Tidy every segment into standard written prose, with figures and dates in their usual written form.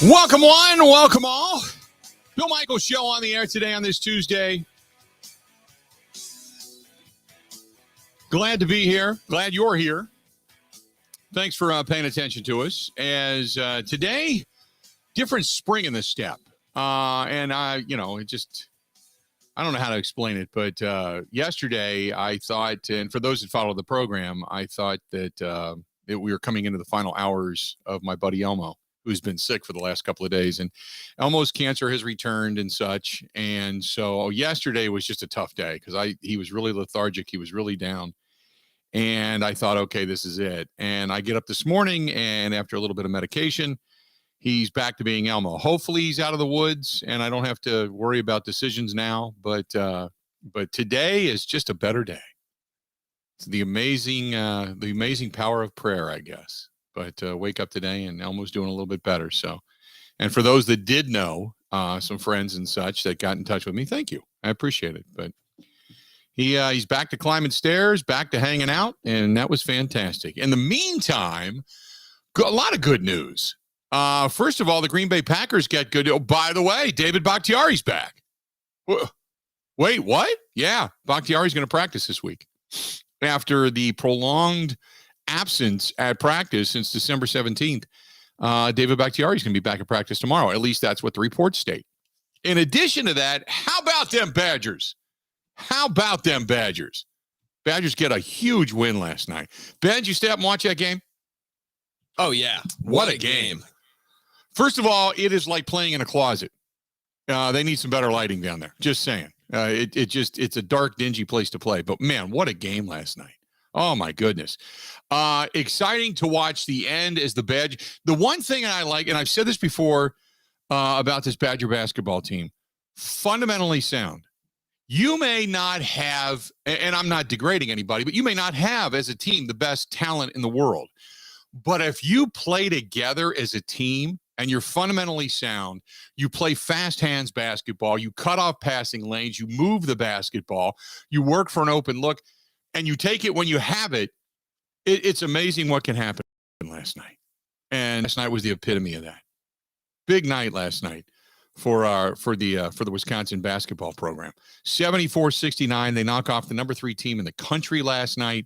Welcome one, welcome all. Bill Michaels Show on the air today on this Tuesday. Glad to be here. Glad you're here. Thanks for paying attention to us. As today, different spring in the step. And I don't know how to explain it, but yesterday I thought, and for those that follow the program, I thought that we were coming into the final hours of my buddy Elmo, who's been sick for the last couple of days, and Elmo's cancer has returned and such. And so yesterday was just a tough day because he was really lethargic. He was really down. And I thought, okay, this is it. And I get up this morning, and after a little bit of medication, he's back to being Elmo. Hopefully he's out of the woods and I don't have to worry about decisions now. But today is just a better day. It's the amazing power of prayer, I guess. But wake up today and Elmo's doing a little bit better. So, and for those that did know, some friends and such that got in touch with me, thank you. I appreciate it. But he's back to climbing stairs, back to hanging out, and that was fantastic. In the meantime, a lot of good news. First of all, the Green Bay Packers get good. Oh, by the way, David Bakhtiari's back. Wait, what? Yeah, Bakhtiari's going to practice this week after the prolonged absence at practice since December 17th. David Bakhtiari is going to be back at practice tomorrow. At least that's what the reports state. In addition to that, how about them Badgers? Badgers get a huge win last night. Ben, did you stay up and watch that game? Oh, yeah. What a game. First of all, it is like playing in a closet. They need some better lighting down there. Just saying. It's a dark, dingy place to play. But, man, what a game last night. Oh, my goodness. Exciting to watch the end as the Badger. The one thing I like, and I've said this before about this Badger basketball team, fundamentally sound. You may not have, and I'm not degrading anybody, but you may not have as a team the best talent in the world. But if you play together as a team and you're fundamentally sound, you play fast hands basketball, you cut off passing lanes, you move the basketball, you work for an open look, and you take it when you have it, it's amazing what can happen last night. And last night was the epitome of that. Big night last night for the Wisconsin basketball program. 74-69. They knock off the number 3 team in the country last night.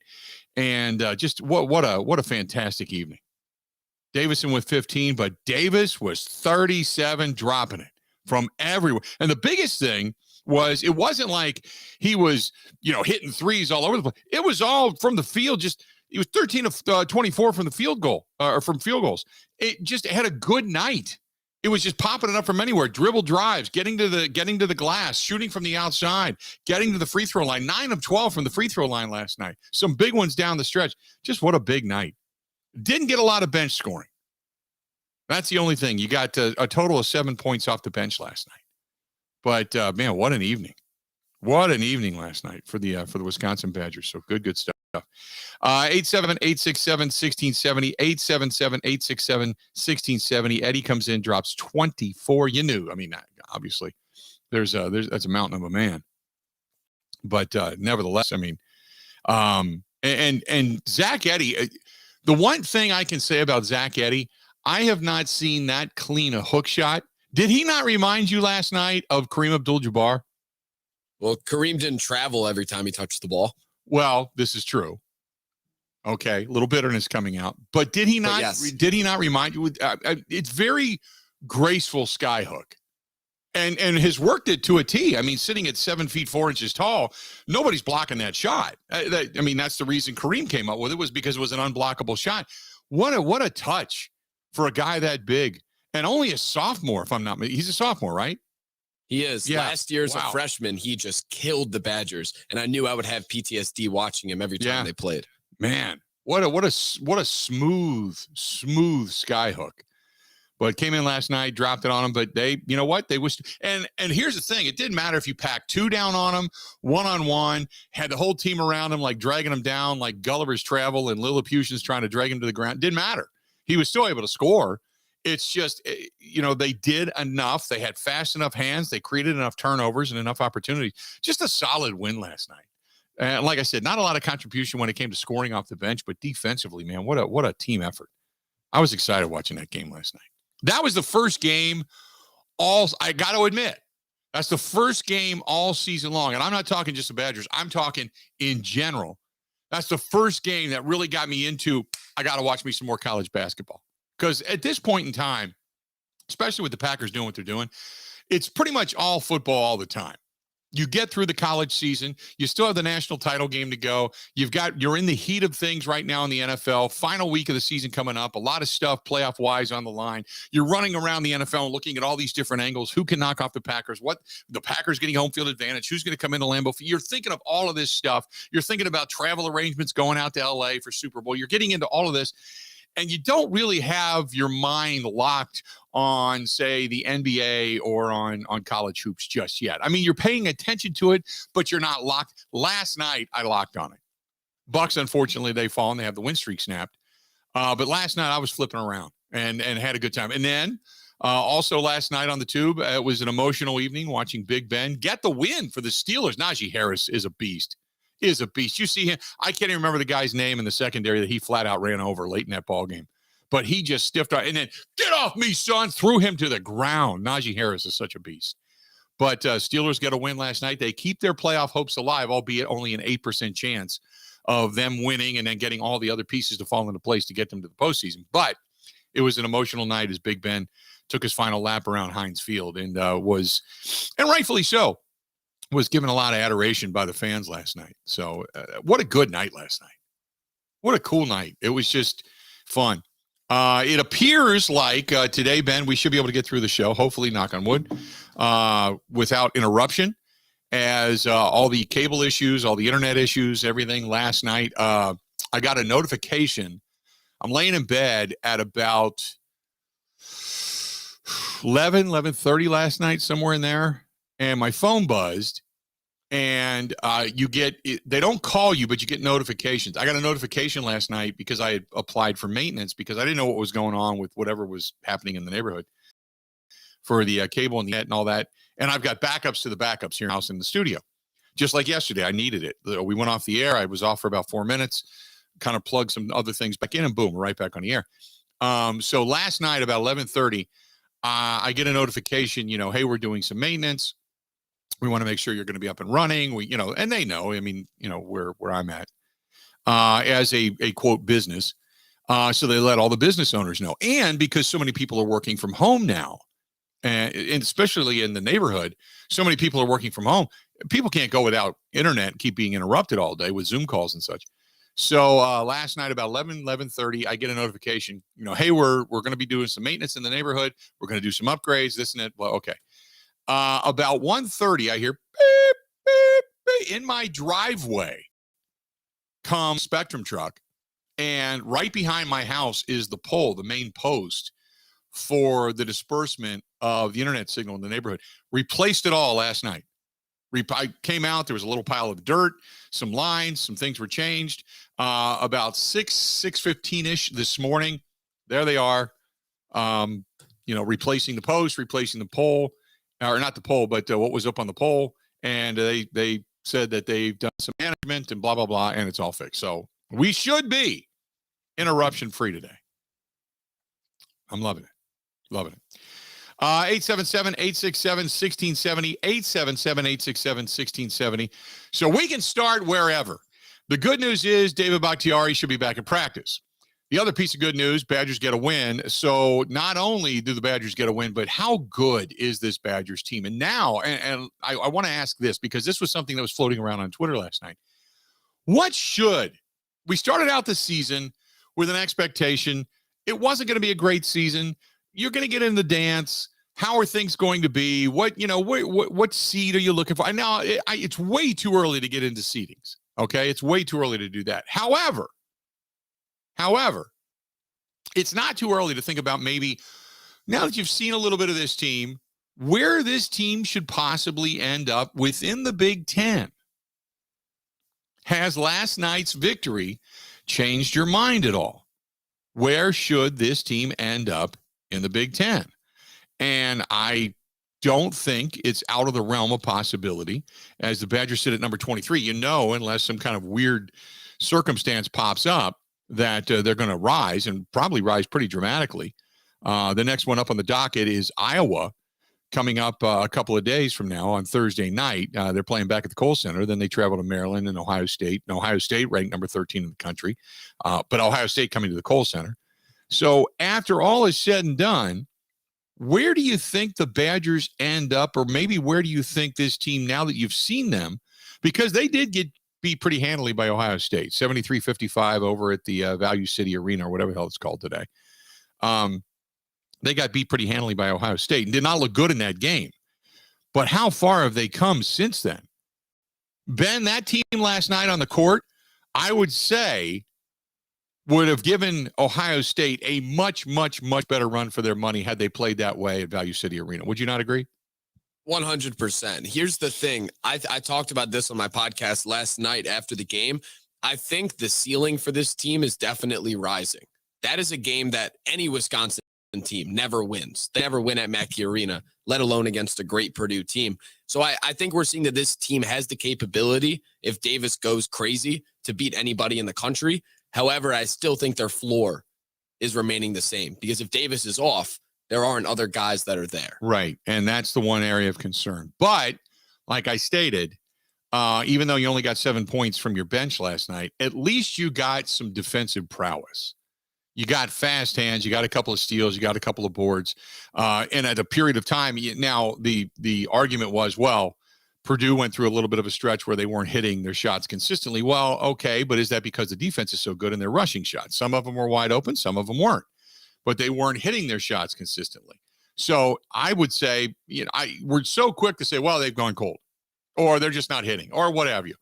And just what a fantastic evening. Davison with 15, but Davis was 37, dropping it from everywhere. And the biggest thing was, it wasn't like he was, hitting threes all over the place. It was all from the field. He was 13 of 24 from the field goal, or from field goals. It just had a good night. It was just popping it up from anywhere. Dribble drives, getting to the glass, shooting from the outside, getting to the free throw line. 9 of 12 from the free throw line last night. Some big ones down the stretch. Just what a big night. Didn't get a lot of bench scoring. That's the only thing. You got a total of 7 points off the bench last night. But man, what an evening! What an evening last night for the Wisconsin Badgers. So good stuff. 877-867-1670, 877-867-1670. Eddie comes in, drops 24. You knew. I mean, obviously, that's a mountain of a man. But nevertheless, I mean, and Zach Edey. The one thing I can say about Zach Edey, I have not seen that clean a hook shot. Did he not remind you last night of Kareem Abdul-Jabbar? Well, Kareem didn't travel every time he touched the ball. Well, this is true. Okay, a little bitterness coming out. But did he not? Yes. Did he not remind you? It's very graceful sky hook, and has worked it to a T. I mean, sitting at 7 feet 4 inches tall, nobody's blocking that shot. I mean, that's the reason Kareem came up with it, was because it was an unblockable shot. What a touch for a guy that big, and only a sophomore. If I'm not, he's a sophomore, right? He is. Yeah. Last year as a freshman, he just killed the Badgers, and I knew I would have PTSD watching him every time they played. Man, what a smooth sky hook. But came in last night, dropped it on them. But they, you know what? They wish. And here's the thing: it didn't matter if you packed 2 down on them, 1-on-1, had the whole team around him, like dragging him down, like Gulliver's Travel and Lilliputians trying to drag him to the ground. Didn't matter. He was still able to score. It's just, they did enough. They had fast enough hands. They created enough turnovers and enough opportunities. Just a solid win last night. And like I said, not a lot of contribution when it came to scoring off the bench, but defensively, man, what a team effort. I was excited watching that game last night. That was the first game I got to admit, that's the first game all season long. And I'm not talking just the Badgers. I'm talking in general. That's the first game that really got me into, I got to watch me some more college basketball. Because at this point in time, especially with the Packers doing what they're doing, it's pretty much all football all the time. You get through the college season. You still have the national title game to go. You're in the heat of things right now in the NFL. Final week of the season coming up. A lot of stuff playoff-wise on the line. You're running around the NFL and looking at all these different angles. Who can knock off the Packers? What the Packers getting home field advantage? Who's going to come into Lambeau? You're thinking of all of this stuff. You're thinking about travel arrangements going out to LA for Super Bowl. You're getting into all of this. And you don't really have your mind locked on, say, the NBA or on college hoops just yet. I mean, you're paying attention to it, but you're not locked. Last night, I locked on it. Bucks, unfortunately, they fall and they have the win streak snapped. But last night, I was flipping around and had a good time. And then also last night on the Tube, it was an emotional evening watching Big Ben get the win for the Steelers. Najee Harris is a beast. You see him. I can't even remember the guy's name in the secondary that he flat out ran over late in that ball game. But he just stiffed out and then, get off me, son, threw him to the ground. Najee Harris is such a beast. But Steelers get a win last night. They keep their playoff hopes alive, albeit only an 8% chance of them winning and then getting all the other pieces to fall into place to get them to the postseason. But it was an emotional night as Big Ben took his final lap around Heinz Field and rightfully so, was given a lot of adoration by the fans last night. So what a good night last night. What a cool night. It was just fun. It appears like today, Ben, we should be able to get through the show, hopefully, knock on wood, without interruption, as all the cable issues, all the internet issues, everything last night. I got a notification. I'm laying in bed at about 11:30 last night, somewhere in there, and my phone buzzed. And they don't call you, but you get notifications. I got a notification last night because I had applied for maintenance because I didn't know what was going on with whatever was happening in the neighborhood for the cable and the net and all that. And I've got backups to the backups here in the house in the studio. Just like yesterday, I needed it. We went off the air. I was off for about 4 minutes, kind of plugged some other things back in, and boom, we're right back on the air. So last night, about 11:30, I get a notification, hey, we're doing some maintenance. We want to make sure you're going to be up and running. And they know, where I'm at as a quote business. So they let all the business owners know. And because so many people are working from home now, and especially in the neighborhood, so many people are working from home. People can't go without internet and keep being interrupted all day with Zoom calls and such. So last night about 11:30, I get a notification, hey, we're going to be doing some maintenance in the neighborhood. We're going to do some upgrades, this and that. Well, okay. About 1:30, I hear beep, beep, beep. In my driveway comes Spectrum truck, and right behind my house is the pole, the main post for the disbursement of the internet signal in the neighborhood. Replaced it all last night. I came out, there was a little pile of dirt, some lines, some things were changed. About 6:15-ish this morning, there they are, replacing the post, replacing the pole. Or not the pole, but what was up on the pole. And they said that they've done some management and blah, blah, blah, and it's all fixed. So we should be interruption-free today. I'm loving it. Loving it. 877-867-1670, 877-867-1670. So we can start wherever. The good news is David Bakhtiari should be back in practice. The other piece of good news, Badgers get a win. So not only do the Badgers get a win, but how good is this Badgers team? And now, and I want to ask this because this was something that was floating around on Twitter last night. We started out the season with an expectation. It wasn't going to be a great season. You're going to get in the dance. How are things going to be? What seed are you looking for? Now, it's way too early to get into seedings. Okay. It's way too early to do that. However, it's not too early to think about maybe now that you've seen a little bit of this team, where this team should possibly end up within the Big Ten. Has last night's victory changed your mind at all? Where should this team end up in the Big Ten? And I don't think it's out of the realm of possibility as the Badgers sit at number 23, unless some kind of weird circumstance pops up, that they're going to rise and probably rise pretty dramatically The next one up on the docket is Iowa, coming up a couple of days from now on Thursday night. They're playing back at the Kohl Center. Then they travel to Maryland and Ohio State. And Ohio State ranked number 13 in the country, but Ohio State coming to the Kohl Center. So after all is said and done, where do you think the Badgers end up, or maybe where do you think this team, now that you've seen them, because they did get beat pretty handily by Ohio State, 73-55 over at the Value City Arena, or whatever the hell it's called today. They got beat pretty handily by Ohio State and did not look good in that game. But how far have they come since then? Ben, that team last night on the court, I would say, would have given Ohio State a much, much, much better run for their money had they played that way at Value City Arena. Would you not agree? 100%. Here's the thing. I talked about this on my podcast last night after the game. I think the ceiling for this team is definitely rising. That is a game that any Wisconsin team never wins. They never win at Mackey Arena, let alone against a great Purdue team. So I think we're seeing that this team has the capability, if Davis goes crazy, to beat anybody in the country. However, I still think their floor is remaining the same, because if Davis is off, there aren't other guys that are there. Right. And that's the one area of concern. But like I stated, even though you only got 7 points from your bench last night, at least you got some defensive prowess. You got fast hands. You got a couple of steals. You got a couple of boards. And at a period of time, now the argument was, well, Purdue went through a little bit of a stretch where they weren't hitting their shots consistently. Well, okay, but is that because the defense is so good and they're rushing shots? Some of them were wide open. Some of them weren't. But they weren't hitting their shots consistently. So I would say, we're so quick to say, well, they've gone cold, or they're just not hitting, or what have you.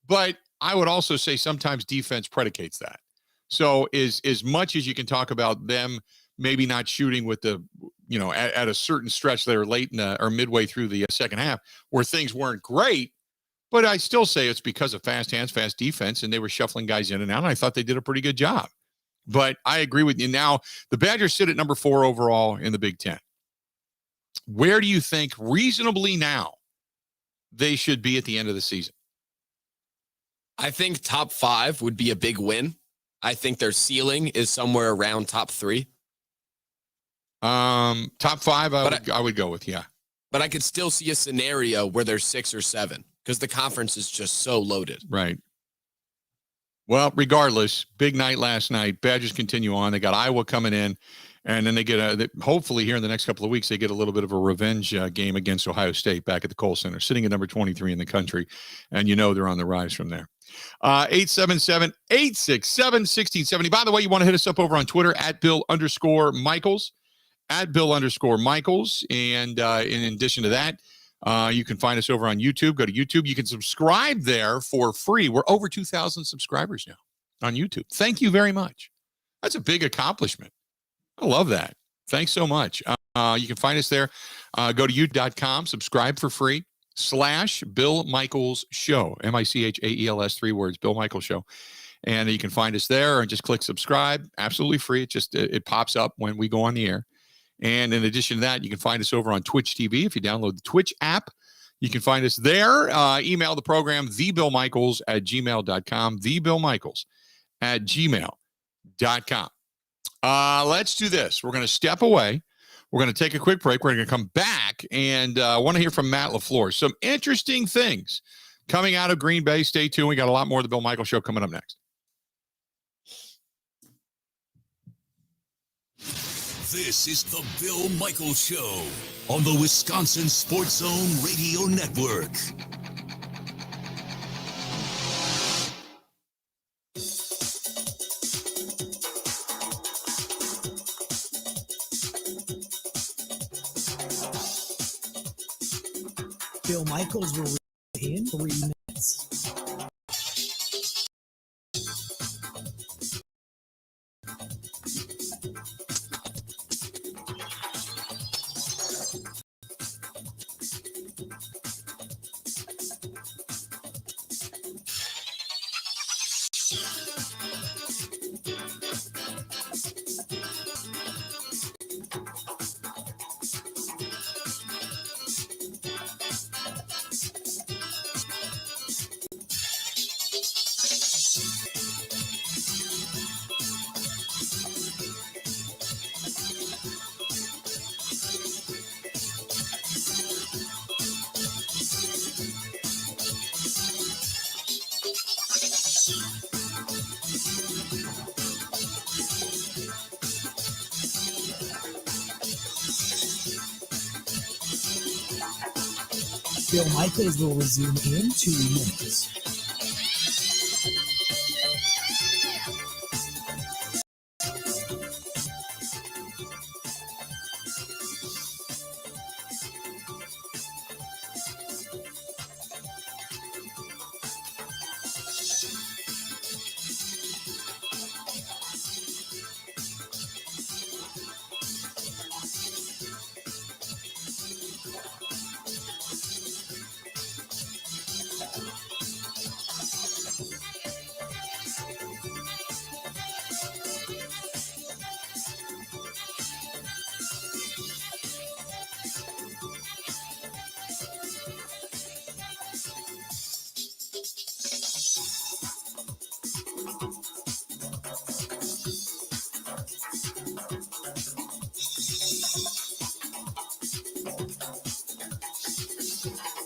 But I would also say sometimes defense predicates that. So as much as you can talk about them maybe not shooting with the, at a certain stretch that are late in or midway through the second half where things weren't great, but I still say it's because of fast hands, fast defense, and they were shuffling guys in and out. And I thought they did a pretty good job. But I agree with you. Now, the Badgers sit at number 4 overall in the Big Ten. Where do you think reasonably now they should be at the end of the season? I think top 5 would be a big win. I think their ceiling is somewhere around top 3. Top 5, I would go with, yeah. But I could still see a scenario where they're 6 or 7 because the conference is just so loaded. Right. Well, regardless, big night last night. Badgers continue on. They got Iowa coming in, and then they get hopefully here in the next couple of weeks, they get a little bit of a revenge game against Ohio State back at the Kohl Center, sitting at number 23 in the country. And they're on the rise from there. 877-867-1670. By the way, you want to hit us up over on Twitter at Bill_Michaels, at Bill_Michaels. And in addition to that, you can find us over on YouTube. Go to YouTube. You can subscribe there for free. We're over 2,000 subscribers now on YouTube. Thank you very much. That's a big accomplishment. I love that. Thanks so much. You can find us there. Go to youtube.com, subscribe for free, /Bill Michaels Show, Michaels, 3 words, Bill Michaels Show. And you can find us there and just click subscribe. Absolutely free. It pops up when we go on the air. And in addition to that, you can find us over on Twitch TV. If you download the Twitch app, you can find us there. Email the program, thebillmichaels@gmail.com, thebillmichaels@gmail.com. Let's do this. We're going to step away. We're going to take a quick break. We're going to come back, and I want to hear from Matt LaFleur. Some interesting things coming out of Green Bay. Stay tuned. We got a lot more of the Bill Michaels Show coming up next. This is the Bill Michaels Show on the Wisconsin Sports Zone Radio Network. Bill Michaels will be in 3 minutes. Bill Michaels will resume in 2 minutes.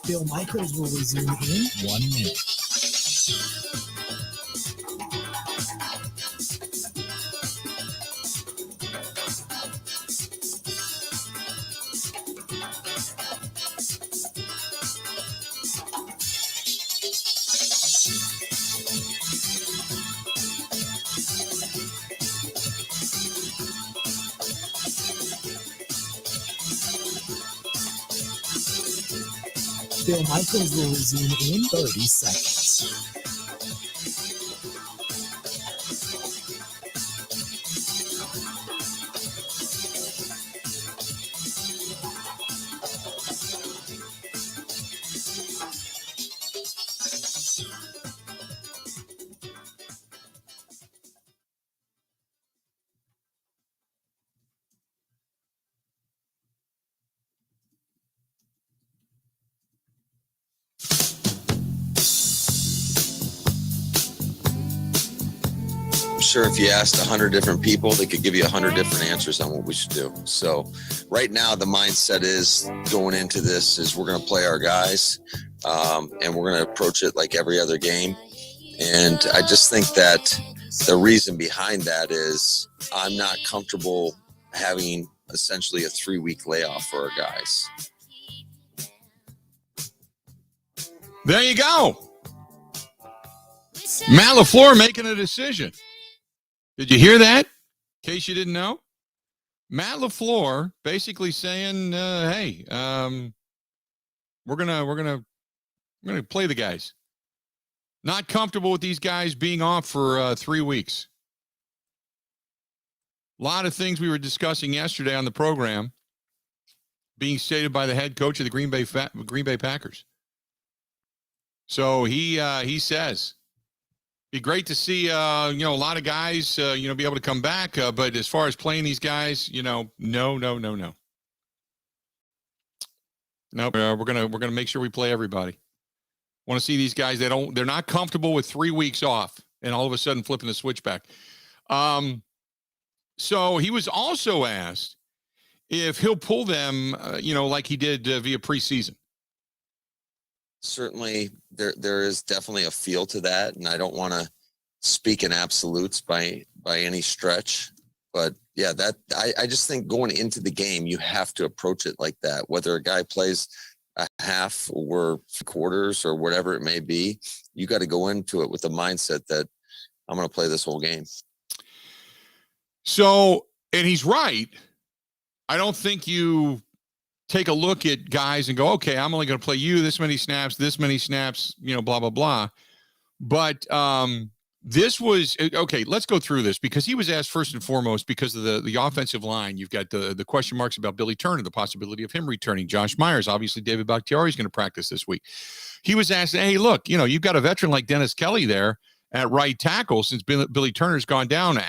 Bill Michaels will resume in 1 minute. Bill Michaels will resume in 30 seconds. Sure, if you asked 100 different people, they could give you 100 different answers on what we should do. So right now the mindset is going into this is we're going to play our guys and we're going to approach it like every other game. And I just think that the reason behind that is I'm not comfortable having essentially a 3-week layoff for our guys. There you go. Matt LaFleur making a decision. Did you hear that? In case you didn't know, Matt LaFleur basically saying, "Hey, we're gonna play the guys. Not comfortable with these guys being off for 3 weeks." A lot of things we were discussing yesterday on the program being stated by the head coach of the Green Bay Packers. So he says. Be great to see, a lot of guys, be able to come back. But as far as playing these guys, no. Nope. We're gonna make sure we play everybody. Want to see these guys? They're not comfortable with 3 weeks off, and all of a sudden flipping the switch back. So he was also asked if he'll pull them, like he did via preseason. Certainly there is definitely a feel to that, and I don't want to speak in absolutes by any stretch, but yeah, that I just think going into the game you have to approach it like that, whether a guy plays a half or quarters or whatever it may be. You got to go into it with the mindset that I'm going to play this whole game. So, and he's right. I don't think you take a look at guys and go, okay, I'm only going to play you this many snaps, blah, blah, blah. But this was, okay, let's go through this because he was asked first and foremost because of the offensive line. You've got the question marks about Billy Turner, the possibility of him returning. Josh Myers, obviously David Bakhtiari is going to practice this week. He was asked, hey, look, you've got a veteran like Dennis Kelly there at right tackle since Billy Turner's gone down.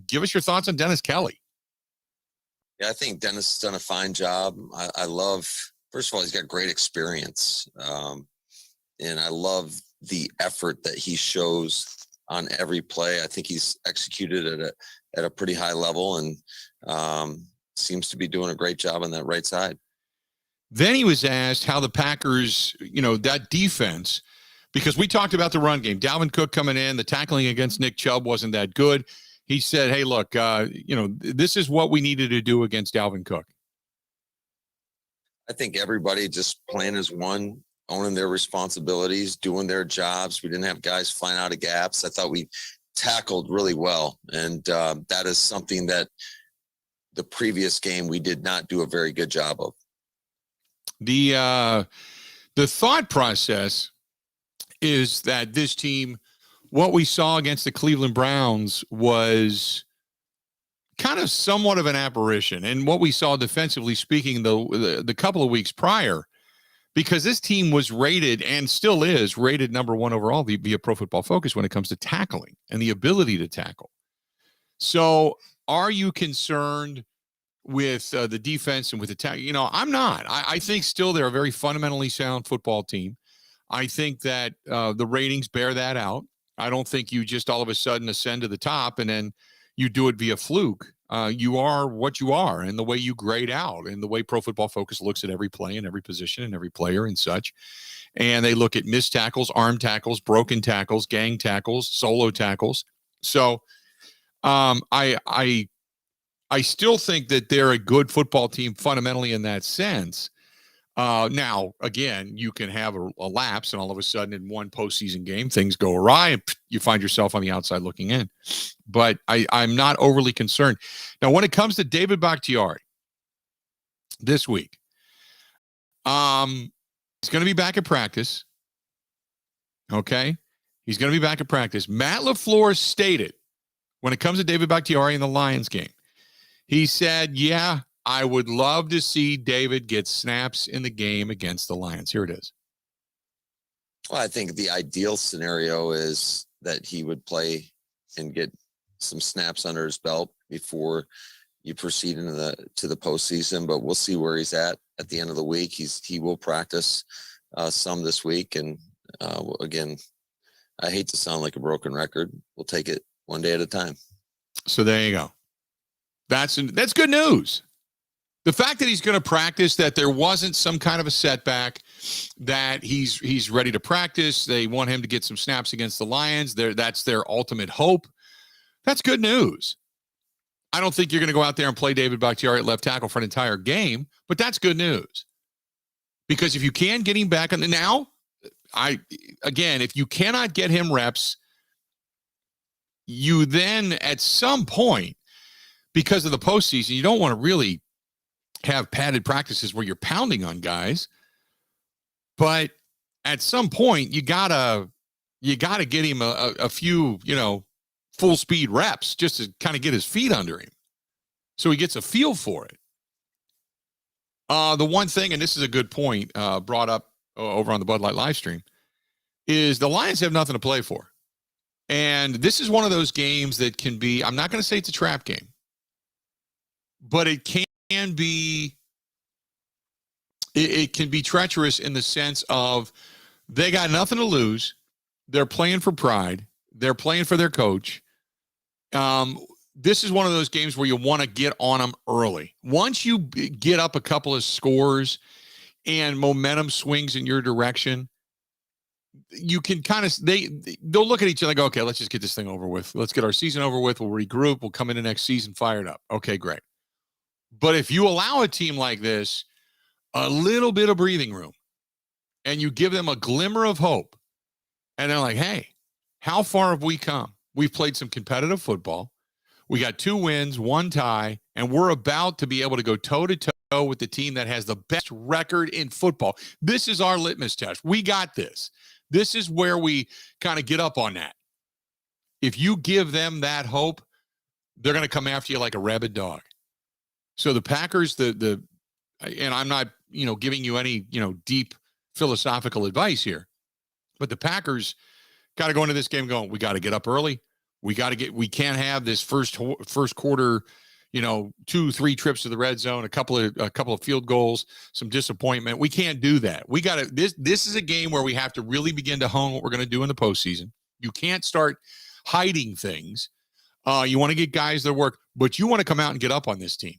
Give us your thoughts on Dennis Kelly. Yeah, I think Dennis has done a fine job. I love, first of all, he's got great experience. And I love the effort that he shows on every play. I think he's executed at a pretty high level and seems to be doing a great job on that right side. Then he was asked how the Packers, that defense, because we talked about the run game, Dalvin Cook coming in, the tackling against Nick Chubb wasn't that good. He said, hey, look, this is what we needed to do against Dalvin Cook. I think everybody just playing as one owning their responsibilities, doing their jobs. We didn't have guys flying out of gaps. I thought we tackled really well. And that is something that the previous game we did not do a very good job of. The thought process is that this team, what we saw against the Cleveland Browns was kind of somewhat of an apparition. And what we saw defensively speaking, the couple of weeks prior, because this team was rated and still is rated number one overall via Pro Football Focus when it comes to tackling and the ability to tackle. So are you concerned with the defense and with the tackle? You know, I'm not. I think still they're a very fundamentally sound football team. I think that the ratings bear that out. I don't think you just all of a sudden ascend to the top and then you do it via fluke. You are what you are, and the way you grade out, and the way Pro Football Focus looks at every play and every position and every player and such. And they look at missed tackles, arm tackles, broken tackles, gang tackles, solo tackles. So I still think that they're a good football team fundamentally in that sense. Now, again, you can have a lapse, and all of a sudden in one postseason game, things go awry, and you find yourself on the outside looking in. But I'm not overly concerned. Now, when it comes to David Bakhtiari this week, he's going to be back at practice. Okay? He's going to be back at practice. Matt LaFleur stated, when it comes to David Bakhtiari in the Lions game, he said, yeah, I would love to see David get snaps in the game against the Lions. Here it is. Well, I think the ideal scenario is that he would play and get some snaps under his belt before you proceed into the postseason. But we'll see where he's at the end of the week. He will practice some this week, and again, I hate to sound like a broken record. We'll take it one day at a time. So there you go. That's good news. The fact that he's going to practice, that there wasn't some kind of a setback, that he's ready to practice. They want him to get some snaps against the Lions. That's their ultimate hope. That's good news. I don't think you're going to go out there and play David Bakhtiari at left tackle for an entire game, but that's good news. Because if you can get him back on the now, if you cannot get him reps, you then at some point, because of the postseason, you don't want to really have padded practices where you're pounding on guys, but at some point you gotta get him a few, full speed reps just to kind of get his feet under him so he gets a feel for it. The one thing, and this is a good point brought up over on the Bud Light live stream, is the Lions have nothing to play for. And this is one of those games that can be, I'm not going to say it's a trap game, but it can be treacherous in the sense of they got nothing to lose. They're playing for pride. They're playing for their coach. This is one of those games where you want to get on them early. Once you get up a couple of scores and momentum swings in your direction, you can kind of, they'll look at each other and go, okay, let's just get this thing over with. Let's get our season over with. We'll regroup. We'll come into next season fired up. Okay, great. But if you allow a team like this a little bit of breathing room and you give them a glimmer of hope, and they're like, hey, how far have we come? We've played some competitive football. We got 2 wins, 1 tie, and we're about to be able to go toe-to-toe with the team that has the best record in football. This is our litmus test. We got this. This is where we kind of get up on that. If you give them that hope, they're going to come after you like a rabid dog. So the Packers, and I'm not, giving you any, deep philosophical advice here, but the Packers got to go into this game going, we got to get up early. We can't have this first quarter, 2-3 trips to the red zone, a couple of field goals, some disappointment. We can't do that. We got to, this is a game where we have to really begin to hone what we're going to do in the postseason. You can't start hiding things. You want to get guys that work, but you want to come out and get up on this team.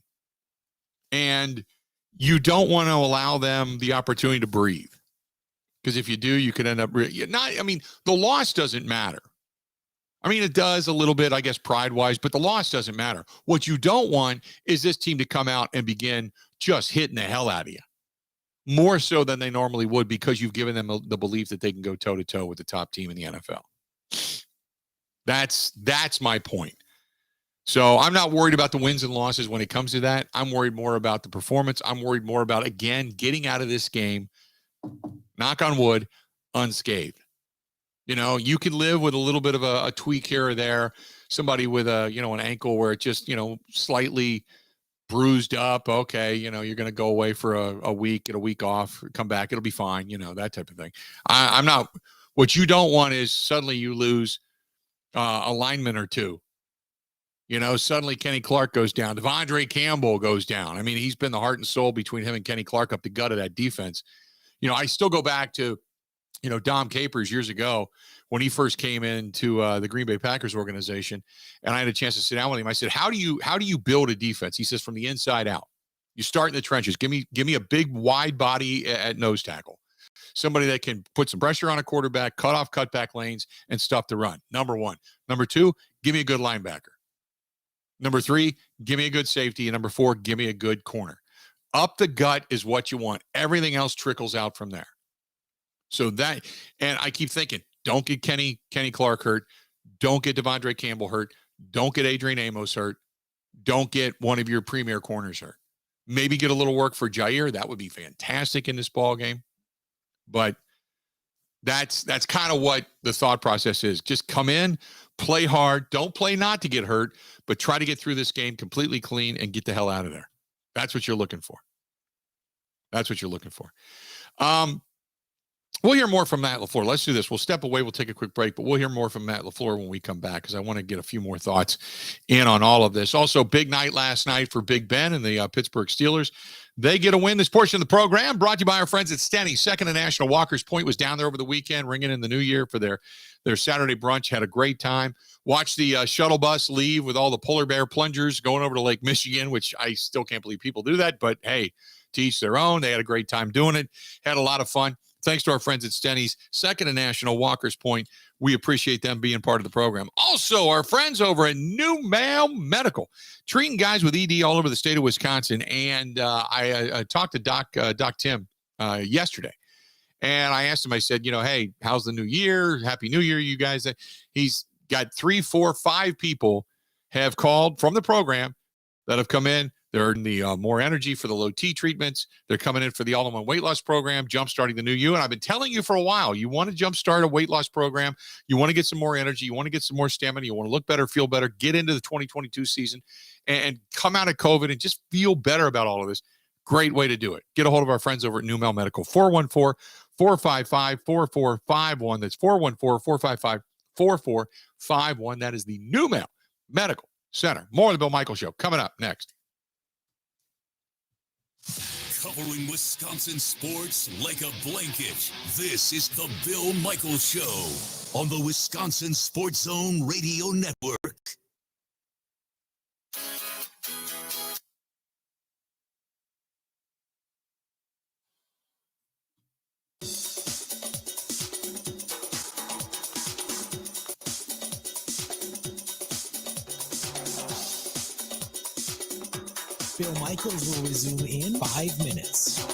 And you don't want to allow them the opportunity to breathe. Because if you do, you could end up the loss doesn't matter. I mean, it does a little bit, I guess, pride-wise, but the loss doesn't matter. What you don't want is this team to come out and begin just hitting the hell out of you. more so than they normally would because you've given them the belief that they can go toe-to-toe with the top team in the NFL. That's my point. So I'm not worried about the wins and losses when it comes to that. I'm worried more about the performance. I'm worried more about, again, getting out of this game, knock on wood, unscathed. You know, you can live with a little bit of a tweak here or there. Somebody with an ankle where it just, slightly bruised up. Okay. You're going to go away for a week, get a week off, come back. It'll be fine. That type of thing. I'm not, what you don't want is suddenly you lose a lineman or two. Suddenly Kenny Clark goes down. Devondre Campbell goes down. I mean, he's been the heart and soul between him and Kenny Clark up the gut of that defense. I still go back to, Dom Capers years ago when he first came into the Green Bay Packers organization, and I had a chance to sit down with him. I said, how do you build a defense? He says, from the inside out. You start in the trenches. Give me a big wide body at nose tackle. Somebody that can put some pressure on a quarterback, cut off cutback lanes, and stuff the run. Number one. Number two, give me a good linebacker. Number three, give me a good safety. And number four, give me a good corner. Up the gut is what you want. Everything else trickles out from there. So that, and I keep thinking, don't get Kenny Clark hurt. Don't get Devondre Campbell hurt. Don't get Adrian Amos hurt. Don't get one of your premier corners hurt. Maybe get a little work for Jair. That would be fantastic in this ball game. But that's kind of what the thought process is. Just come in, play hard. Don't play not to get hurt, but try to get through this game completely clean and get the hell out of there. That's what you're looking for. That's what you're looking for. We'll hear more from Matt LaFleur. Let's do this. We'll step away. We'll take a quick break, but we'll hear more from Matt LaFleur when we come back because I want to get a few more thoughts in on all of this. Also, big night last night for Big Ben and the Pittsburgh Steelers. They get a win. This portion of the program brought to you by our friends at Stenny's. Second and National. Walker's Point was down there over the weekend, ringing in the new year for their Saturday brunch. Had a great time. Watched the shuttle bus leave with all the polar bear plungers going over to Lake Michigan, which I still can't believe people do that. But, hey, to each their own. They had a great time doing it. Had a lot of fun. Thanks to our friends at Stenny's, Second and National, Walker's Point. We appreciate them being part of the program. Also, our friends over at New Male Medical, treating guys with ED all over the state of Wisconsin. And I talked to Doc Tim yesterday, and I asked him, I said, hey, how's the new year? Happy New Year, you guys. He's got 3, 4, 5 people have called from the program that have come in. They're in the More Energy for the low T treatments. They're coming in for the all-in-one weight loss program, jumpstarting the new you. And I've been telling you for a while, you want to jumpstart a weight loss program. You want to get some more energy. You want to get some more stamina. You want to look better, feel better, get into the 2022 season and come out of COVID and just feel better about all of this. Great way to do it. Get a hold of our friends over at New Male Medical, 414-455-4451. That's 414-455-4451. That is the New Male Medical Center. More of the Bill Michaels Show coming up next. Covering Wisconsin sports like a blanket. This is the Bill Michaels Show on the Wisconsin Sports Zone Radio Network. Bill Michaels will resume in 5 minutes.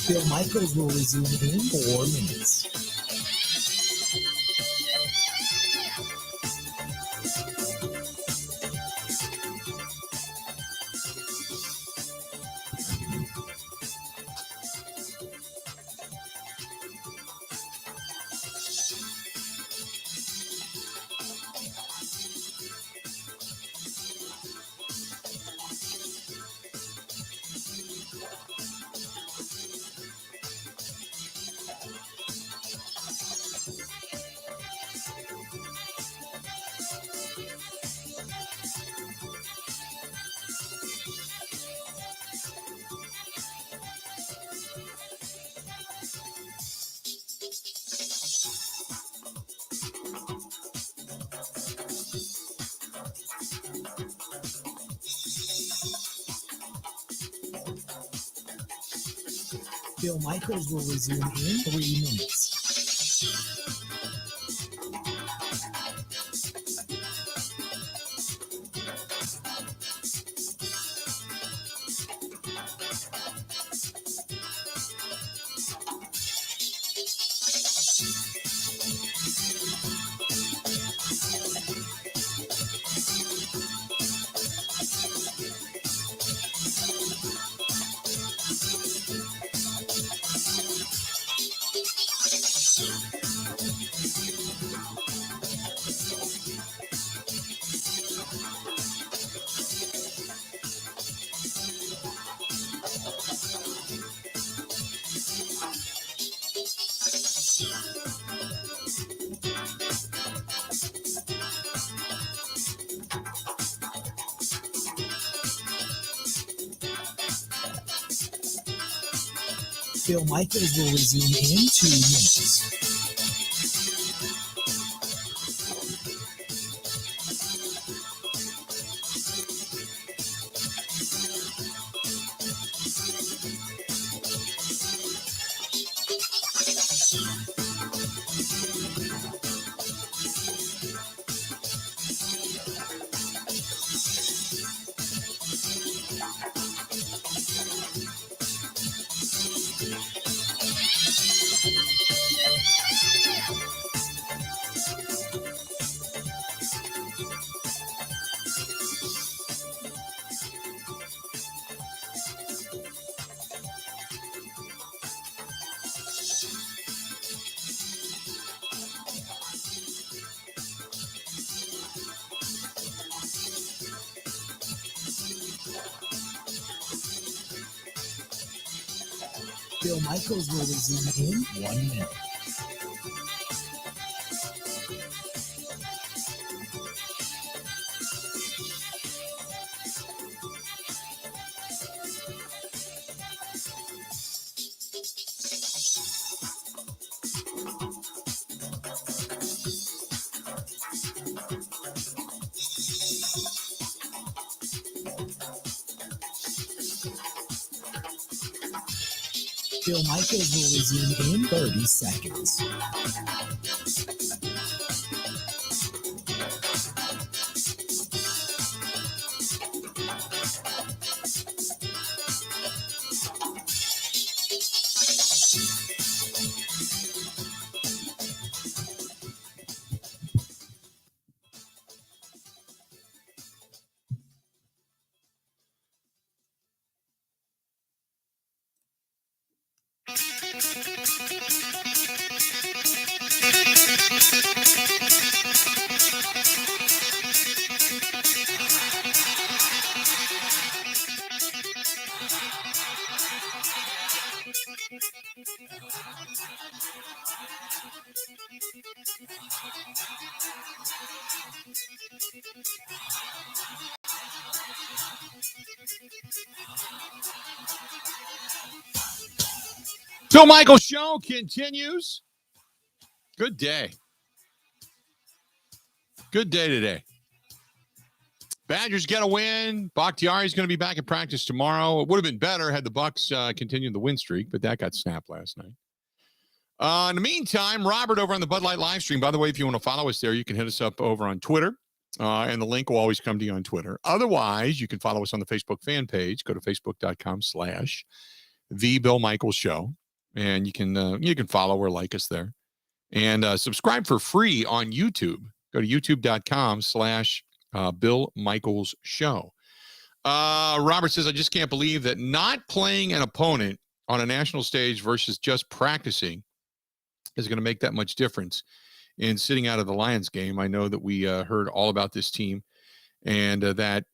Bill Michaels will resume in 4 minutes. Bill Michaels will resume in 3 minutes. Bill Michaels will resume in 2 minutes. Bill Michaels will resume in 1 minute. Bill Michaels will resume in 30 seconds. Bill Michaels Show continues. Good day. Good day today. Badgers get a win. Bakhtiari's going to be back in practice tomorrow. It would have been better had the Bucks continued the win streak, but that got snapped last night. In the meantime, Robert over on the Bud Light live stream. By the way, if you want to follow us there, you can hit us up over on Twitter, and the link will always come to you on Twitter. Otherwise, you can follow us on the Facebook fan page. Go to facebook.com/The Bill Michaels Show, and you can follow or like us there. And subscribe for free on YouTube. Go to youtube.com/Bill Michaels Show. Robert says, I just can't believe that not playing an opponent on a national stage versus just practicing is going to make that much difference in sitting out of the Lions game. I know that we heard all about this team, and that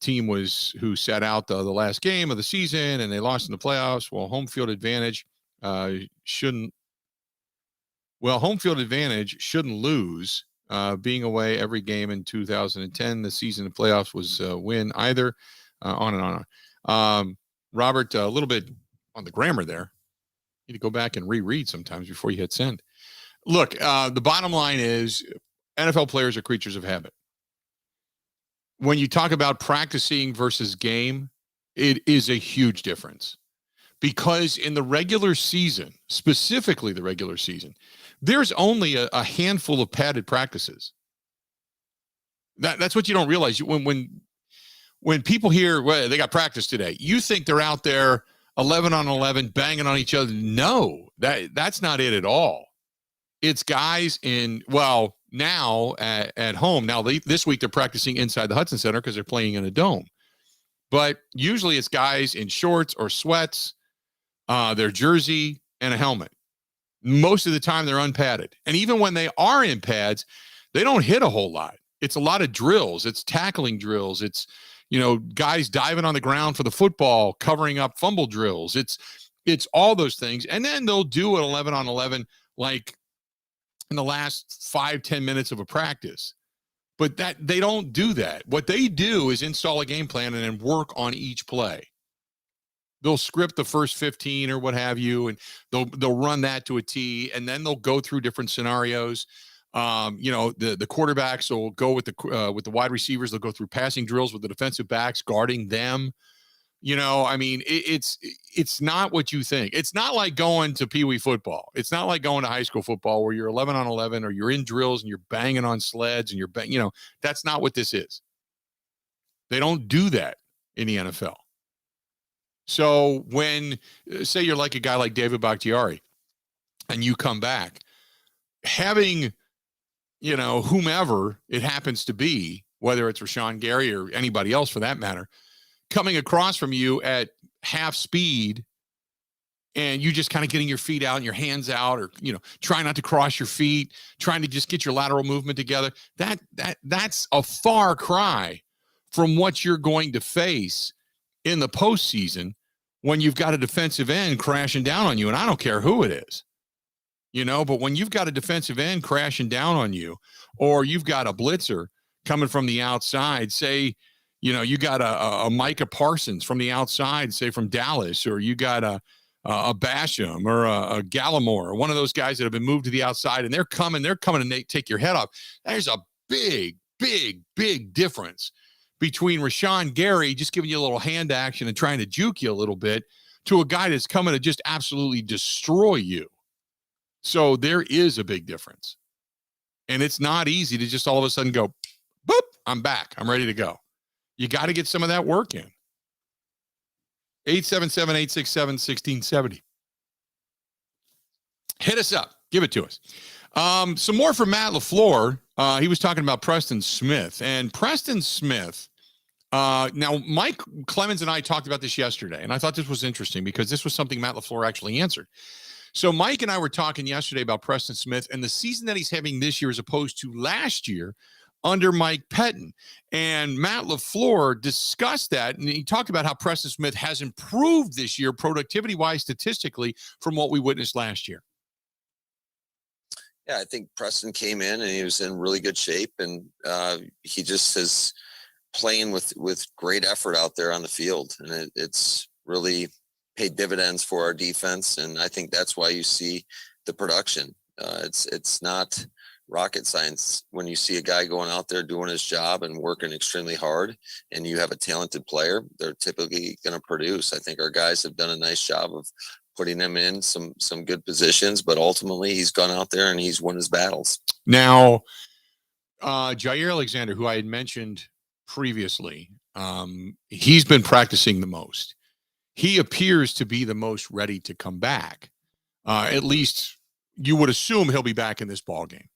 team was who sat out the last game of the season, and they lost in the playoffs. Well, home field advantage shouldn't lose. Being away every game in 2010, the season of playoffs was win either, on and on. Robert, a little bit on the grammar there. You need to go back and reread sometimes before you hit send. Look, the bottom line is NFL players are creatures of habit. When you talk about practicing versus game, it is a huge difference. because in the regular season, specifically the regular season, there's only a handful of padded practices. That's what you don't realize. When people hear, well, they got practice today, you think they're out there 11 on 11 banging on each other. No, that's not it at all. It's guys now at home. Now this week they're practicing inside the Hudson Center because they're playing in a dome. But usually it's guys in shorts or sweats, their jersey, and a helmet. Most of the time they're unpadded. And even when they are in pads, they don't hit a whole lot. It's a lot of drills. It's tackling drills. It's, guys diving on the ground for the football, covering up fumble drills. It's all those things. And then they'll do an 11 on 11 like in the last 5-10 minutes of a practice. But that they don't do that. What they do is install a game plan and then work on each play. They'll script the first 15 or what have you, and they'll run that to a T, and then they'll go through different scenarios. The quarterbacks will go with the wide receivers. They'll go through passing drills with the defensive backs guarding them. It's not what you think. It's not like going to Pee Wee football. It's not like going to high school football where you're 11 on 11 or you're in drills and you're banging on sleds and that's not what this is. They don't do that in the NFL. So when, say you're like a guy like David Bakhtiari and you come back, having, whomever it happens to be, whether it's Rashawn Gary or anybody else for that matter, coming across from you at half speed and you just kind of getting your feet out and your hands out or, trying not to cross your feet, trying to just get your lateral movement together. That's a far cry from what you're going to face in the postseason when you've got a defensive end crashing down on you. And I don't care who it is, but when you've got a defensive end crashing down on you, or you've got a blitzer coming from the outside, say, you got a Micah Parsons from the outside, say from Dallas, or you got a Basham or a Gallimore, or one of those guys that have been moved to the outside, and they're coming to take your head off. There's a big, big, big difference between Rashawn Gary just giving you a little hand action and trying to juke you a little bit to a guy that's coming to just absolutely destroy you. So there is a big difference. And it's not easy to just all of a sudden go, boop, I'm back. I'm ready to go. You got to get some of that work in. 877-867-1670. Hit us up. Give it to us. Some more from Matt LaFleur. He was talking about Preston Smith. And Preston Smith, now Mike Clemens and I talked about this yesterday, and I thought this was interesting because this was something Matt LaFleur actually answered. So Mike and I were talking yesterday about Preston Smith and the season that he's having this year as opposed to last year under Mike Pettin. And Matt LaFleur discussed that, and he talked about how Preston Smith has improved this year productivity-wise statistically from what we witnessed last year. Yeah, I think Preston came in and he was in really good shape, and he just is playing with great effort out there on the field, and it's really paid dividends for our defense, and I think that's why you see the production. It's not rocket science when you see a guy going out there doing his job and working extremely hard, and you have a talented player. They're typically going to produce. I think our guys have done a nice job of putting him in some good positions, but ultimately he's gone out there and he's won his battles. Now, Jair Alexander, who I had mentioned previously, he's been practicing the most. He appears to be the most ready to come back. At least you would assume he'll be back in this ballgame.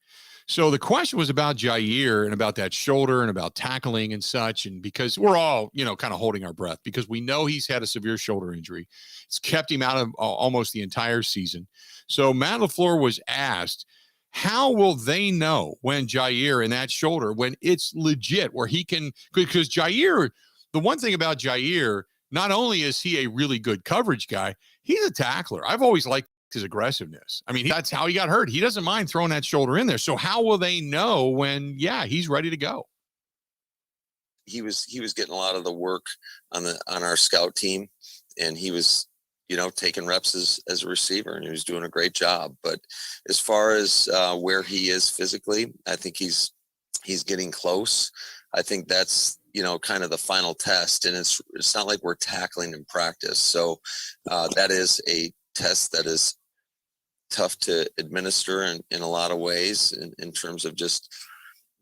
So the question was about Jair and about that shoulder and about tackling and such. And because we're all, kind of holding our breath because we know he's had a severe shoulder injury. It's kept him out of almost the entire season. So Matt LaFleur was asked, how will they know when Jair and that shoulder, when it's legit, where he can, because Jair, the one thing about Jair, not only is he a really good coverage guy, he's a tackler. I've always liked his aggressiveness. I mean, that's how he got hurt. He doesn't mind throwing that shoulder in there. So how will they know when, he's ready to go? He was getting a lot of the work on our scout team, and he was, taking reps as a receiver, and he was doing a great job. But as far as where he is physically, I think he's getting close. I think that's kind of the final test, and it's not like we're tackling in practice. So that is a test that is tough to administer in a lot of ways in terms of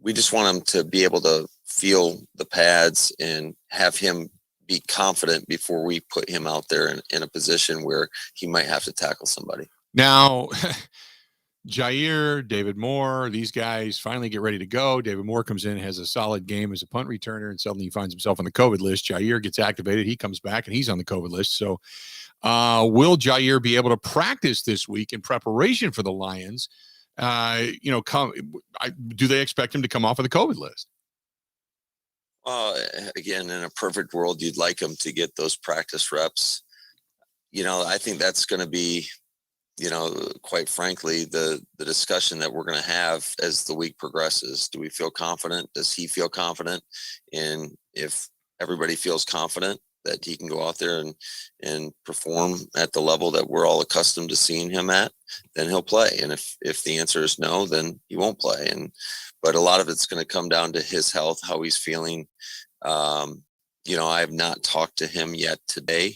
we just want him to be able to feel the pads and have him be confident before we put him out there in a position where he might have to tackle somebody. Now, Jair, David Moore, these guys finally get ready to go. David Moore comes in, has a solid game as a punt returner, and suddenly he finds himself on the COVID list. Jair gets activated. He comes back, and he's on the COVID list. So will Jair be able to practice this week in preparation for the Lions? Do they expect him to come off of the COVID list? Again, in a perfect world, you'd like him to get those practice reps. I think that's going to be, quite frankly, the discussion that we're going to have as the week progresses. Do we feel confident? Does he feel confident? And if everybody feels confident that he can go out there and perform at the level that we're all accustomed to seeing him at, then he'll play. And if the answer is no, then he won't play. But a lot of it's going to come down to his health, how he's feeling. I have not talked to him yet today.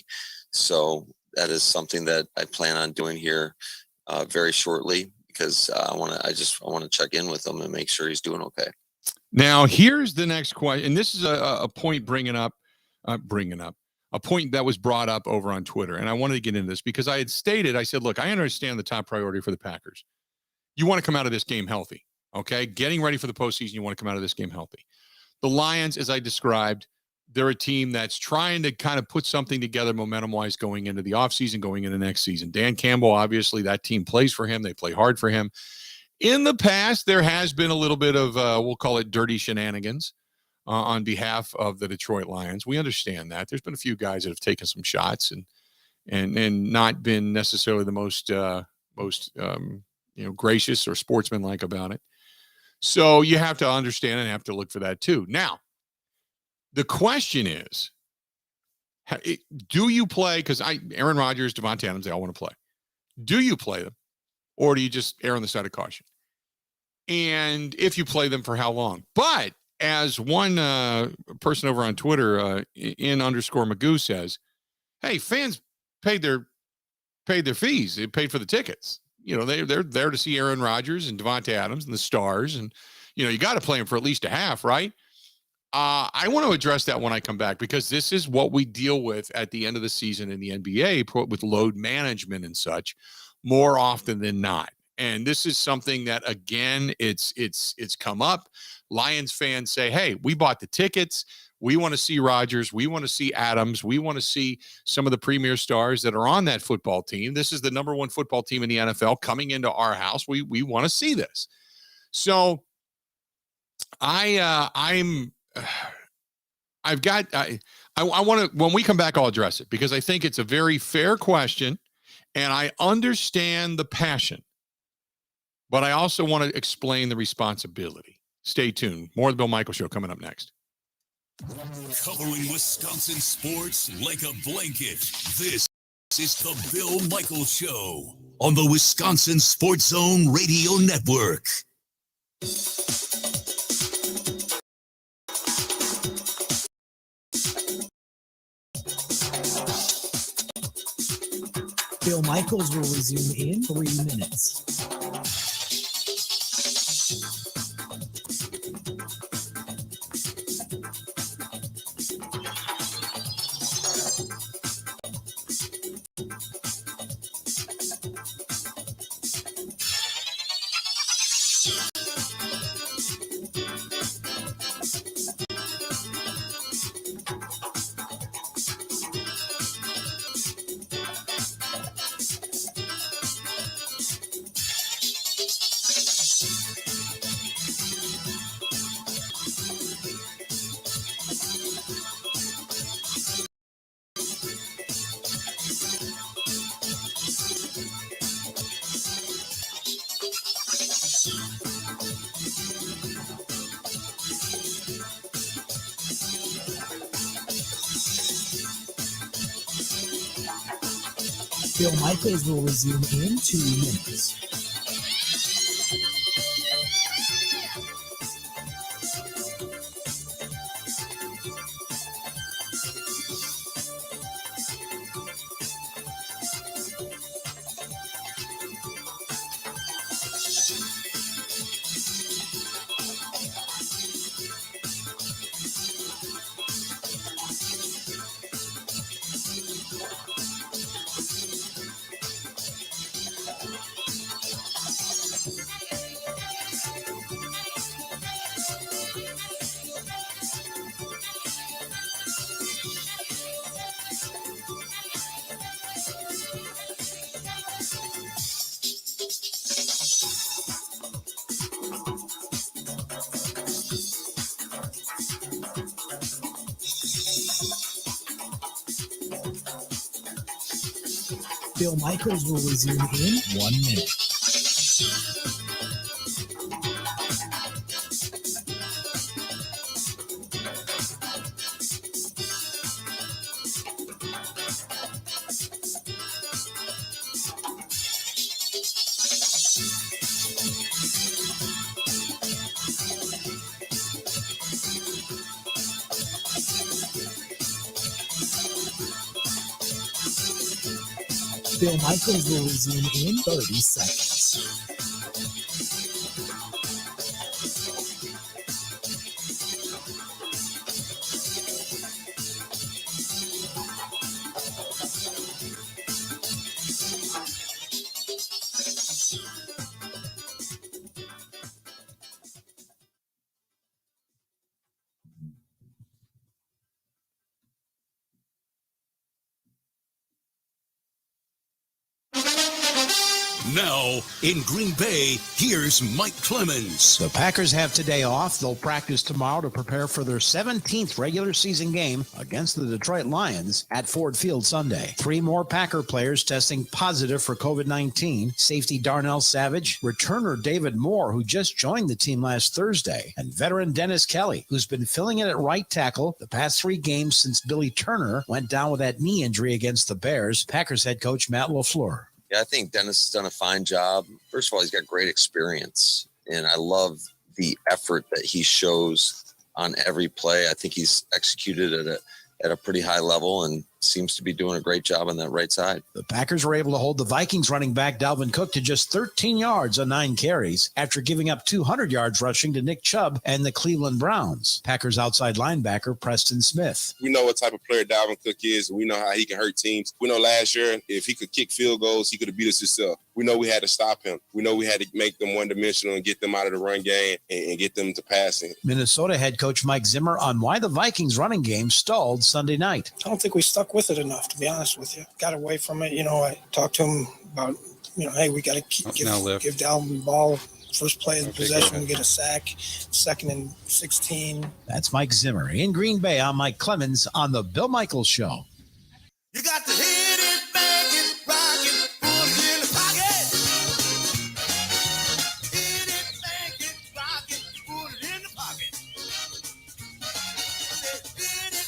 So that is something that I plan on doing here very shortly, because I want to check in with him and make sure he's doing okay. Now, here's the next question. And this is a point a point that was brought up over on Twitter. And I wanted to get into this because I said, look, I understand the top priority for the Packers. You want to come out of this game healthy. Okay. Getting ready for the postseason. You want to come out of this game healthy. The Lions, as I described, they're a team that's trying to kind of put something together momentum-wise going into the offseason, going into next season. Dan Campbell, obviously, that team plays for him. They play hard for him. In the past, there has been a little bit of, we'll call it dirty shenanigans on behalf of the Detroit Lions. We understand that. There's been a few guys that have taken some shots and not been necessarily the most gracious or sportsmanlike about it. So you have to understand and have to look for that too. Now, the question is, do you play? Because Aaron Rodgers, Davante Adams, they all want to play. Do you play them, or do you just err on the side of caution? And if you play them, for how long? But as one person over on Twitter, in_Magoo says, hey, fans paid their fees. They paid for the tickets. They're there to see Aaron Rodgers and Davante Adams and the stars. And, you got to play them for at least a half, right? I want to address that when I come back, because this is what we deal with at the end of the season in the NBA with load management and such more often than not. And this is something that, again, it's come up. Lions fans say, hey, we bought the tickets. We want to see Rodgers. We want to see Adams. We want to see some of the premier stars that are on that football team. This is the number one football team in the NFL coming into our house. We want to see this. So I want to, when we come back, I'll address it, because I think it's a very fair question and I understand the passion, but I also want to explain the responsibility. Stay tuned. More of the Bill Michaels Show coming up next. Covering Wisconsin sports like a blanket. This is the Bill Michaels Show on the Wisconsin Sports Zone Radio Network. Bill Michaels will resume in 3 minutes. Bill Michaels will resume in 2 minutes. Bill Michaels will resume in 1 minute. Bill Michaels will resume in 30 seconds. Now, in Green Bay, here's Mike Clemens. The Packers have today off. They'll practice tomorrow to prepare for their 17th regular season game against the Detroit Lions at Ford Field Sunday. 3 more Packer players testing positive for COVID-19. Safety Darnell Savage, returner David Moore, who just joined the team last Thursday, and veteran Dennis Kelly, who's been filling in at right tackle the past 3 games since Billy Turner went down with that knee injury against the Bears. Packers head coach Matt LaFleur. Yeah, I think Dennis has done a fine job. First of all, he's got great experience, and I love the effort that he shows on every play. I think he's executed at a pretty high level and seems to be doing a great job on that right side. The Packers were able to hold the Vikings running back Dalvin Cook to just 13 yards on 9 carries after giving up 200 yards rushing to Nick Chubb and the Cleveland Browns. Packers outside linebacker Preston Smith. We know what type of player Dalvin Cook is. We know how he can hurt teams. We know last year, if he could kick field goals, he could have beat us himself. We know we had to stop him. We know we had to make them one-dimensional and get them out of the run game and get them to passing. Minnesota head coach Mike Zimmer on why the Vikings running game stalled Sunday night. I don't think we stuck with it enough, to be honest with you. Got away from it. I talked to him about, hey, we got to give Dalvin the ball. First play of the possession, we get a sack. 2nd and 16. That's Mike Zimmer. In Green Bay, I'm Mike Clemens on the Bill Michaels Show. You got to hit it, bang it, rock it, put it in the pocket. Hit it, bang it, rock it, put it in the pocket.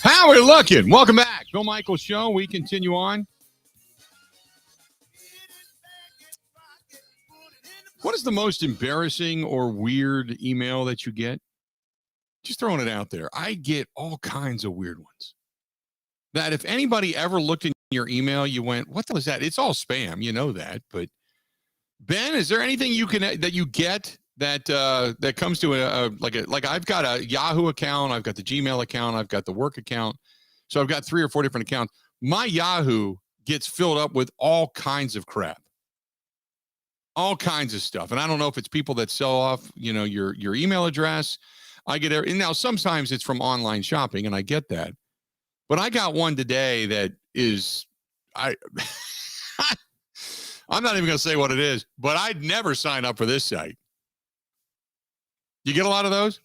How are we looking? Welcome back. Bill Michaels Show. We continue on. What is the most embarrassing or weird email that you get? Just throwing it out there. I get all kinds of weird ones. That if anybody ever looked in your email, you went, what the hell is that? It's all spam. You know that. But Ben, is there anything that you get that comes to like I've got a Yahoo account, I've got the Gmail account, I've got the work account. So I've got 3 or 4 different accounts. My Yahoo gets filled up with all kinds of crap. All kinds of stuff. And I don't know if it's people that sell off, your email address. I get and now sometimes it's from online shopping, and I get that. But I got one today that is I'm not even going to say what it is, but I'd never sign up for this site. You get a lot of those?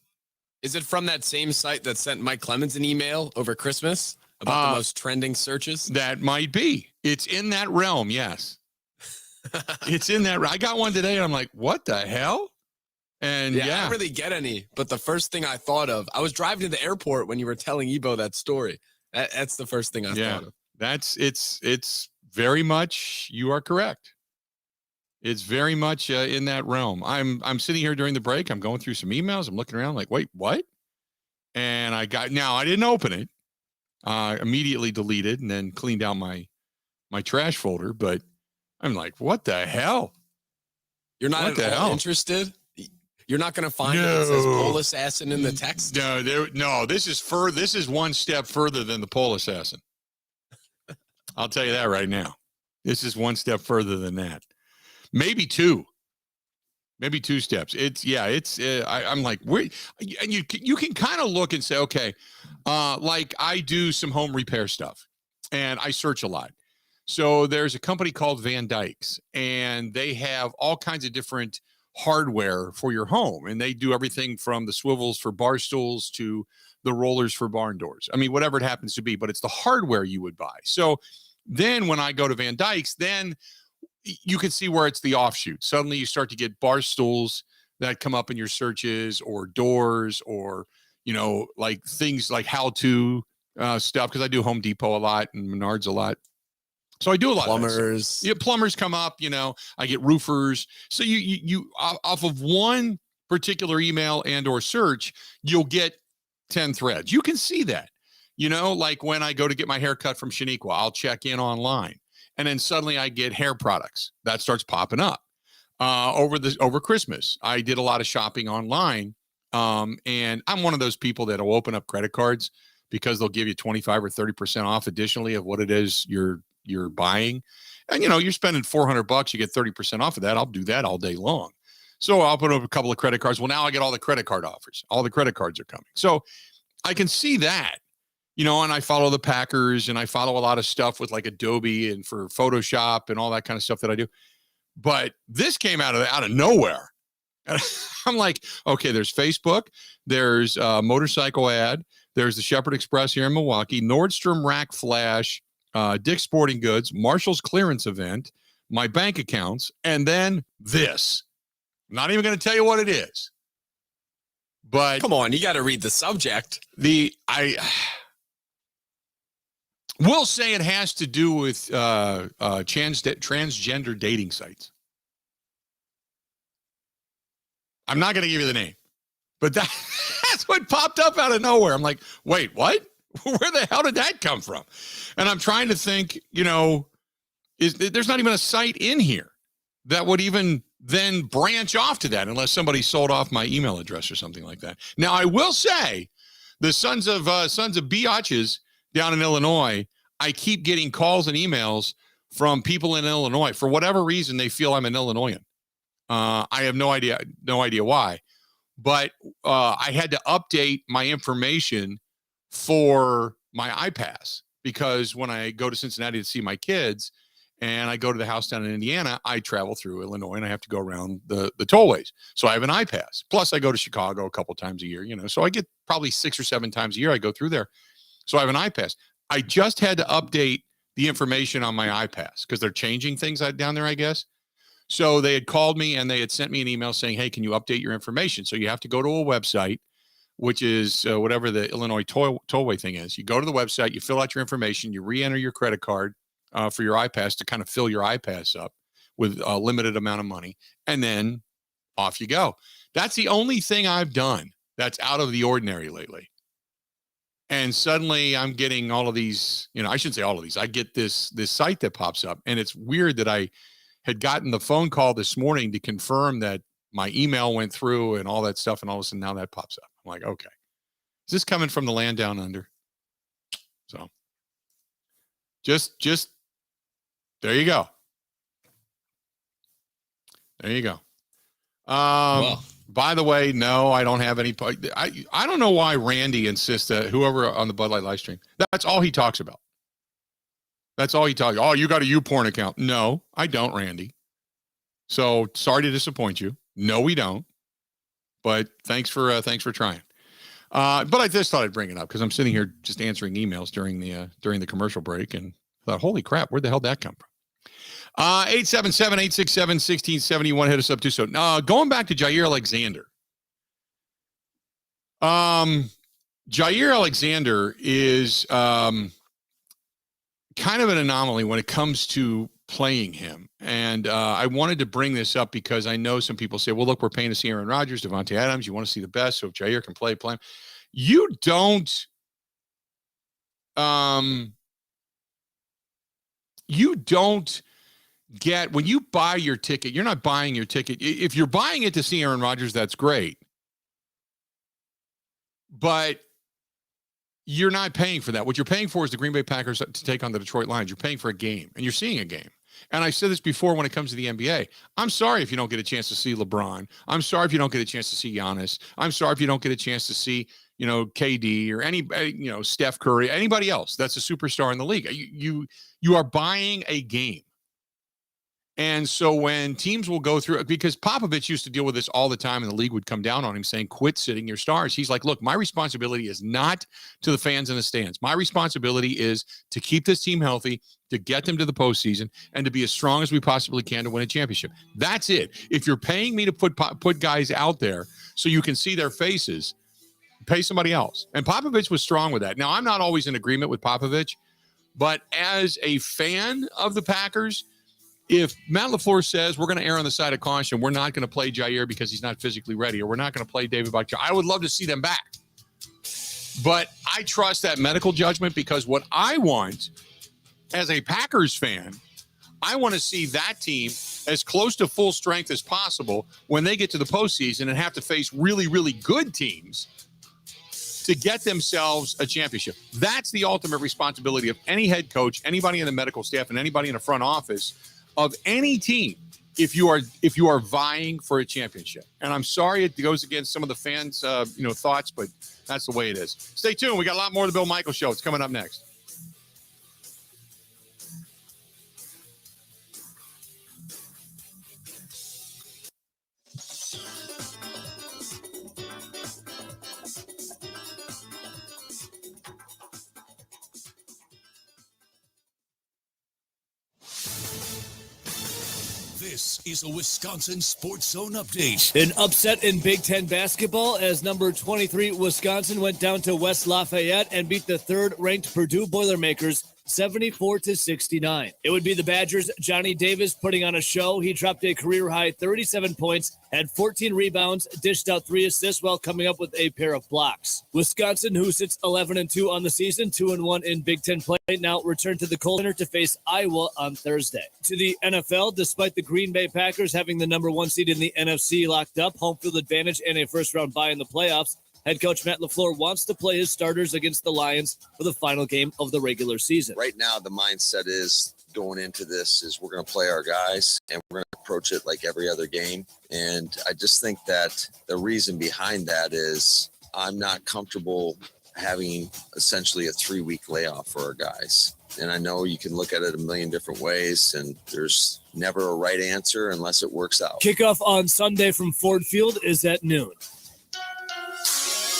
Is it from that same site that sent Mike Clemens an email over Christmas about the most trending searches? That might be. It's in that realm, yes. It's in that. I got one today, and I'm like, what the hell? And I don't really get any. But the first thing I thought of, I was driving to the airport when you were telling Ebo that story. That's the first thing I thought of. It's very much, you are correct. It's very much in that realm. I'm sitting here during the break. I'm going through some emails. I'm looking around like, wait, what? And I didn't open it. Immediately deleted and then cleaned out my trash folder. But I'm like, what the hell? You're not at all interested? You're not going to find it that says pole assassin in the text? No, this is one step further than the pole assassin. I'll tell you that right now. This is one step further than that. Maybe 2 steps. I'm like, and you can kind of look and say, okay, like I do some home repair stuff and I search a lot. So there's a company called Van Dykes, and they have all kinds of different hardware for your home. And they do everything from the swivels for bar stools to the rollers for barn doors. I mean, whatever it happens to be, but it's the hardware you would buy. So Then when I go to Van Dyke's, then you can see where it's the offshoot. Suddenly you start to get bar stools that come up in your searches, or doors, or, like things like how-to stuff, because I do Home Depot a lot and Menards a lot. So I do a lot plumbers. of that stuff. Yeah, plumbers come up, I get roofers. So you off of one particular email and or search, you'll get 10 threads. You can see that. Like when I go to get my hair cut from Shaniqua, I'll check in online, and then suddenly I get hair products that starts popping up. Over Christmas, I did a lot of shopping online, and I'm one of those people that will open up credit cards because they'll give you 25 or 30% off additionally of what it is you're buying. And you're spending $400, you get 30% off of that. I'll do that all day long. So I'll put up a couple of credit cards. Well, now I get all the credit card offers. All the credit cards are coming. So I can see that, and I follow the Packers, and I follow a lot of stuff with like Adobe and for Photoshop and all that kind of stuff that I do. But this came out of nowhere. And I'm like, okay, there's Facebook, there's a motorcycle ad, there's the Shepherd Express here in Milwaukee, Nordstrom Rack Flash, Dick's Sporting Goods, Marshall's clearance event, my bank accounts, and then this. I'm not even going to tell you what it is. But come on, you got to read the subject. I will say it has to do with transgender dating sites. I'm not going to give you the name, but that's what popped up out of nowhere. I'm like, wait, what? Where the hell did that come from? And I'm trying to think, there's not even a site in here that would even then branch off to that, unless somebody sold off my email address or something like that. Now, I will say the sons of biatches down in Illinois, I keep getting calls and emails from people in Illinois. For whatever reason, they feel I'm an Illinoisan. I have no idea why, but I had to update my information for my iPass, because when I go to Cincinnati to see my kids and I go to the house down in Indiana, I travel through Illinois and I have to go around the tollways. So I have an iPass. Plus I go to Chicago a couple times a year, so I get probably 6 or 7 times a year I go through there. So I have an iPass. I just had to update the information on my iPass because they're changing things down there, I guess. So they had called me and they had sent me an email saying, hey, can you update your information? So you have to go to a website, which is whatever the Illinois tollway thing is. You go to the website, you fill out your information, you re-enter your credit card for your iPass to kind of fill your iPass up with a limited amount of money, and then off you go. That's the only thing I've done that's out of the ordinary lately. And suddenly I'm getting all of these, I shouldn't say all of these. I get this site that pops up, and it's weird that I had gotten the phone call this morning to confirm that my email went through and all that stuff, and all of a sudden now that pops up. I'm like, okay, is this coming from the land down under? So just there you go. There you go. Well, by the way, no, I don't have any. I don't know why Randy insists that whoever on the Bud Light live stream, that's all he talks about. That's all he talks. Oh, you got a YouPorn account? No, I don't, Randy. So sorry to disappoint you. No, we don't. But thanks for trying. But I just thought I'd bring it up because I'm sitting here just answering emails during the commercial break, and I thought, holy crap, where'd the hell that come from? 877-867-1671. Hit us up too. So going back to Jair Alexander. Jair Alexander is kind of an anomaly when it comes to playing him. And I wanted to bring this up because I know some people say, well, look, we're paying to see Aaron Rodgers, Devontae Adams. You want to see the best. So if Jair can play him. You don't get, when you buy your ticket, you're not buying your ticket. If you're buying it to see Aaron Rodgers, that's great. But you're not paying for that. What you're paying for is the Green Bay Packers to take on the Detroit Lions. You're paying for a game, and you're seeing a game. And I said this before when it comes to the NBA. I'm sorry if you don't get a chance to see LeBron. I'm sorry if you don't get a chance to see Giannis. I'm sorry if you don't get a chance to see, KD or anybody, Steph Curry, anybody else that's a superstar in the league. You are buying a game. And so when teams will go through, because Popovich used to deal with this all the time, and the league would come down on him saying, quit sitting your stars. He's like, look, my responsibility is not to the fans in the stands. My responsibility is to keep this team healthy, to get them to the postseason, and to be as strong as we possibly can to win a championship. That's it. If you're paying me to put guys out there so you can see their faces, pay somebody else. And Popovich was strong with that. Now, I'm not always in agreement with Popovich, but as a fan of the Packers, if Matt LaFleur says we're going to err on the side of caution, we're not going to play Jair because he's not physically ready, or we're not going to play David Bakhtiari, I would love to see them back. But I trust that medical judgment, because what I want as a Packers fan, I want to see that team as close to full strength as possible when they get to the postseason and have to face really, really good teams to get themselves a championship. That's the ultimate responsibility of any head coach, anybody in the medical staff, and anybody in the front office of any team, if you are vying for a championship. And I'm sorry it goes against some of the fans' thoughts, but that's the way it is. Stay tuned. We got a lot more of the Bill Michaels Show. It's coming up next. This is a Wisconsin Sports Zone update. An upset in Big Ten basketball as number 23 Wisconsin went down to West Lafayette and beat the third-ranked Purdue Boilermakers 74-69. It would be the Badgers' Johnny Davis putting on a show. He dropped a career-high 37 points, had 14 rebounds, dished out 3 assists while coming up with a pair of blocks. Wisconsin, who sits 11-2 on the season, 2-1 in Big Ten play, now return to the Kohl Center to face Iowa on Thursday. To the NFL, despite the Green Bay Packers having the number 1 seed in the NFC locked up, home field advantage, and a first-round bye in the playoffs, head coach Matt LaFleur wants to play his starters against the Lions for the final game of the regular season. Right now, the mindset is going into this is we're going to play our guys and we're going to approach it like every other game. And I just think that the reason behind that is I'm not comfortable having essentially a 3-week layoff for our guys. And I know you can look at it a million different ways, and there's never a right answer unless it works out. Kickoff on Sunday from Ford Field is at noon.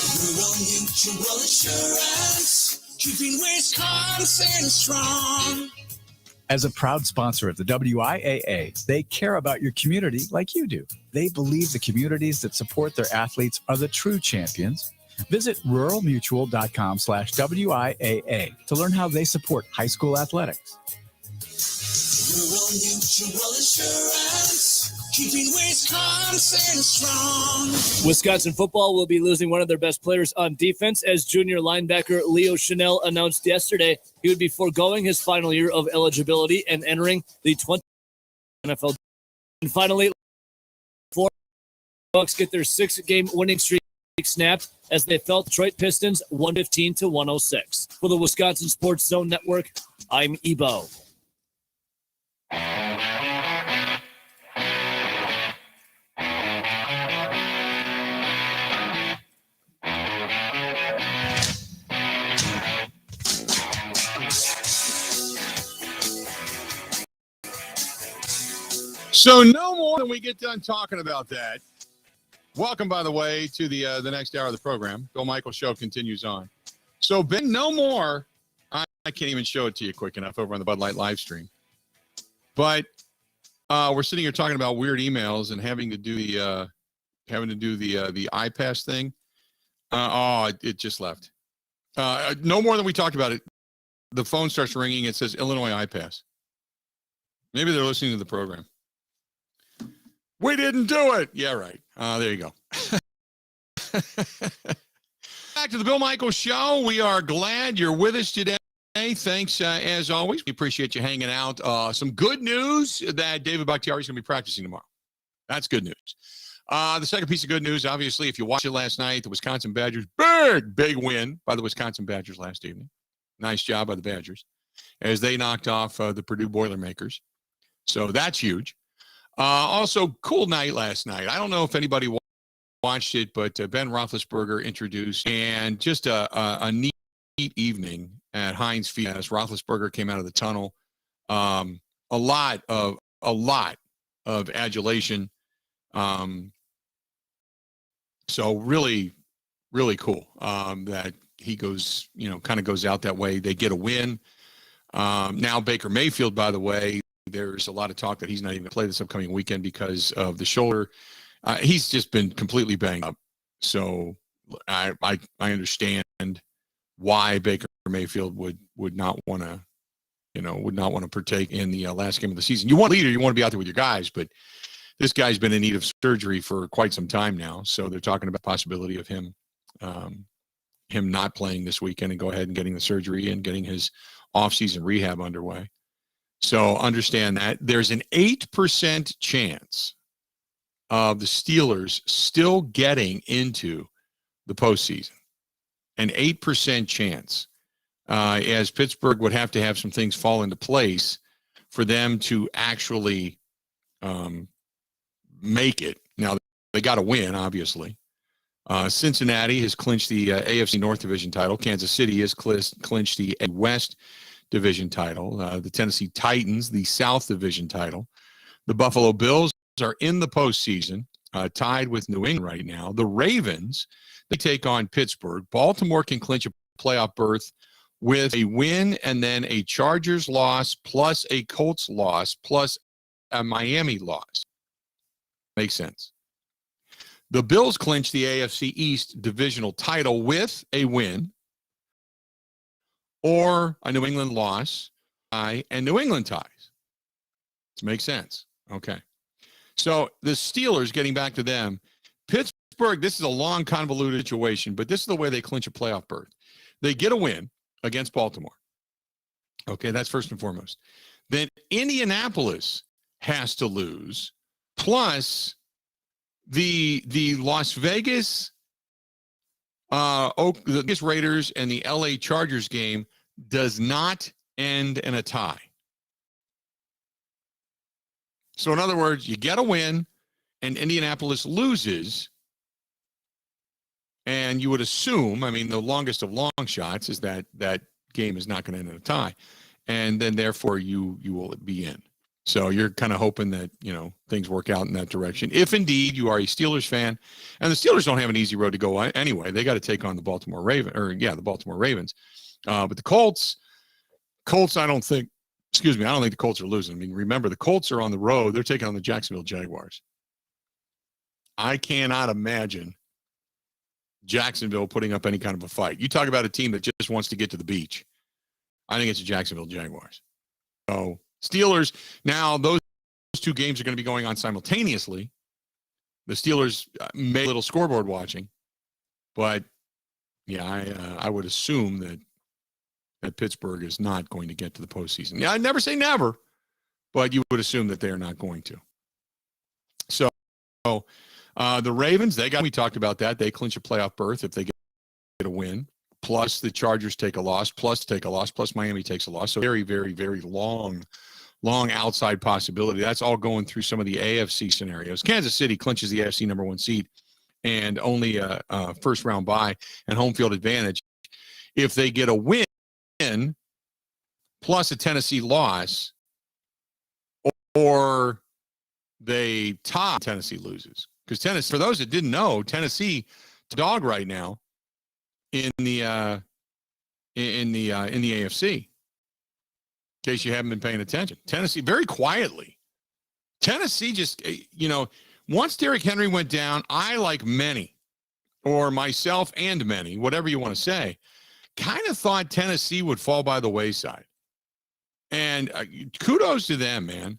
Rural Mutual Insurance, keeping Wisconsin strong. As a proud sponsor of the WIAA, they care about your community like you do. They believe the communities that support their athletes are the true champions. Visit ruralmutual.com/WIAA to learn how they support high school athletics. Rural Mutual Insurance, keeping Wisconsin strong. Wisconsin football will be losing one of their best players on defense as junior linebacker Leo Chanel announced yesterday he would be foregoing his final year of eligibility and entering the 20 NFL. And finally, Bucks get their 6-game winning streak snapped as they fell Detroit Pistons 115-106. For the Wisconsin Sports Zone Network, I'm Ebo. So no more than we get done talking about that. Welcome, by the way, to the next hour of the program. Bill Michaels Show continues on. So, Ben, no more. I can't even show it to you quick enough over on the Bud Light live stream. But we're sitting here talking about weird emails and having to do the iPass thing. It just left. No more than we talked about it. The phone starts ringing. It says Illinois iPass. Maybe they're listening to the program. We didn't do it. Yeah, right. There you go. Back to the Bill Michaels Show. We are glad you're with us today. Thanks, as always. We appreciate you hanging out. Some good news that David Bakhtiari is going to be practicing tomorrow. That's good news. The second piece of good news, obviously, if you watched it last night, the Wisconsin Badgers, big win by the Wisconsin Badgers last evening. Nice job by the Badgers as they knocked off the Purdue Boilermakers. So that's huge. Also, cool night last night. I don't know if anybody watched it, but Ben Roethlisberger introduced, and just a neat evening at Heinz Field as Roethlisberger came out of the tunnel. A lot of a lot of adulation. So really, really cool that he goes, kind of goes out that way. They get a win. Now Baker Mayfield, by the way, there's a lot of talk that he's not even going to play this upcoming weekend because of the shoulder. He's just been completely banged up. So I understand why Baker Mayfield would not want to, partake in the last game of the season. You want a leader, you want to be out there with your guys, but this guy's been in need of surgery for quite some time now. So they're talking about the possibility of him not playing this weekend and go ahead and getting the surgery and getting his off-season rehab underway. So understand that there's an 8% chance of the Steelers still getting into the postseason. An 8% chance, as Pittsburgh would have to have some things fall into place for them to actually make it. Now, they got to win, obviously. Cincinnati has clinched the AFC North Division title. Kansas City has clinched the West Division title. The Tennessee Titans, the South Division title. The Buffalo Bills are in the postseason, tied with New England right now. The Ravens, they take on Pittsburgh. Baltimore can clinch a playoff berth with a win and then a Chargers loss plus a Colts loss plus a Miami loss. Makes sense. The Bills clinch the AFC East divisional title with a win or a New England loss, and New England ties. This makes sense. Okay. So the Steelers, getting back to them, Pittsburgh, this is a long, convoluted situation, but this is the way they clinch a playoff berth. They get a win against Baltimore. Okay, that's first and foremost. Then Indianapolis has to lose, plus the Las Vegas the Vegas Raiders and the LA Chargers game does not end in a tie. So in other words, you get a win and Indianapolis loses, and you would assume, the longest of long shots is that that game is not going to end in a tie, and then therefore you will be in. So you're kind of hoping that, things work out in that direction. If indeed you are a Steelers fan, and the Steelers don't have an easy road to go anyway, they got to take on the Baltimore Ravens. But the Colts, I don't think the Colts are losing. Remember, the Colts are on the road. They're taking on the Jacksonville Jaguars. I cannot imagine Jacksonville putting up any kind of a fight. You talk about a team that just wants to get to the beach. I think it's the Jacksonville Jaguars. So Steelers, now those two games are going to be going on simultaneously. The Steelers made a little scoreboard watching, but I would assume that Pittsburgh is not going to get to the postseason. Yeah, I never say never, but you would assume that they are not going to. So the Ravens, we talked about that. They clinch a playoff berth if they get a win. Plus the Chargers take a loss, plus Miami takes a loss. So very, very, very long outside possibility. That's all going through some of the AFC scenarios. Kansas City clinches the AFC number 1 seed and only a first round bye and home field advantage. If they get a win plus a Tennessee loss, or they tie, Tennessee loses. Because Tennessee, for those that didn't know, Tennessee dog right now in the AFC. In case you haven't been paying attention, Tennessee very quietly. Tennessee just, once Derrick Henry went down, I, like many, or myself and many, whatever you want to say, kind of thought Tennessee would fall by the wayside. And kudos to them, man.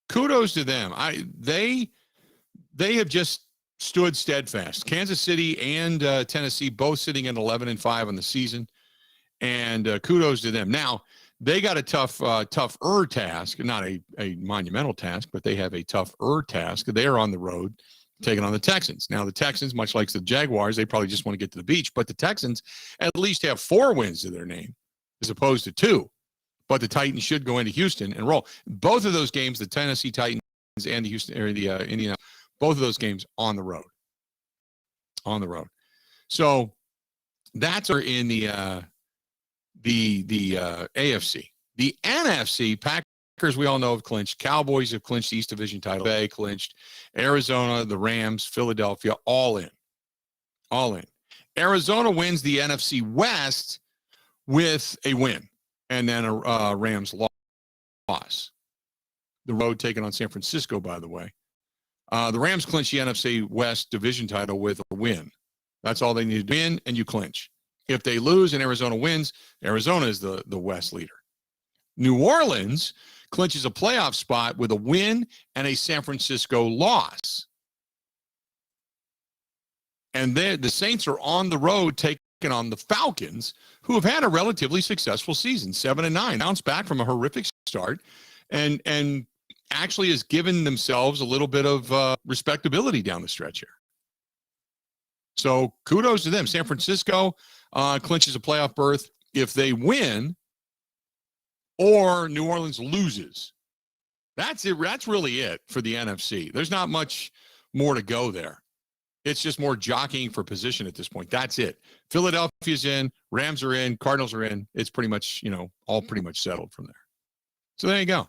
Kudos to them. They have just stood steadfast. Kansas City and Tennessee both sitting at 11-5 on the season, and kudos to them. Now they got a tougher task, not a monumental task, but they have a tougher task. They are on the road taking on the Texans. Now the Texans, much like the Jaguars, they probably just want to get to the beach, but the Texans at least have 4 wins to their name as opposed to 2. But the Titans should go into Houston and roll. Both of those games, the Tennessee Titans and the Houston or the Indiana, both of those games on the road. On the road. So that's in the AFC. The NFC, Packers Packers, we all know, have clinched. Cowboys have clinched the East Division title. Bay clinched. Arizona, the Rams, Philadelphia, all in. All in. Arizona wins the NFC West with a win, and then a Rams loss. The road taken on San Francisco, by the way. The Rams clinch the NFC West division title with a win. That's all they need to win, and you clinch. If they lose and Arizona wins, Arizona is the West leader. New Orleans clinches a playoff spot with a win and a San Francisco loss. And the Saints are on the road taking on the Falcons, who have had a relatively successful season, 7-9, bounced back from a horrific start, and actually has given themselves a little bit of respectability down the stretch here. So kudos to them. San Francisco clinches a playoff berth if they win or New Orleans loses. That's it. That's really it for the NFC. There's not much more to go there. It's just more jockeying for position at this point. That's it. Philadelphia's in, Rams are in, Cardinals are in. It's pretty much, all pretty much settled from there. So there you go.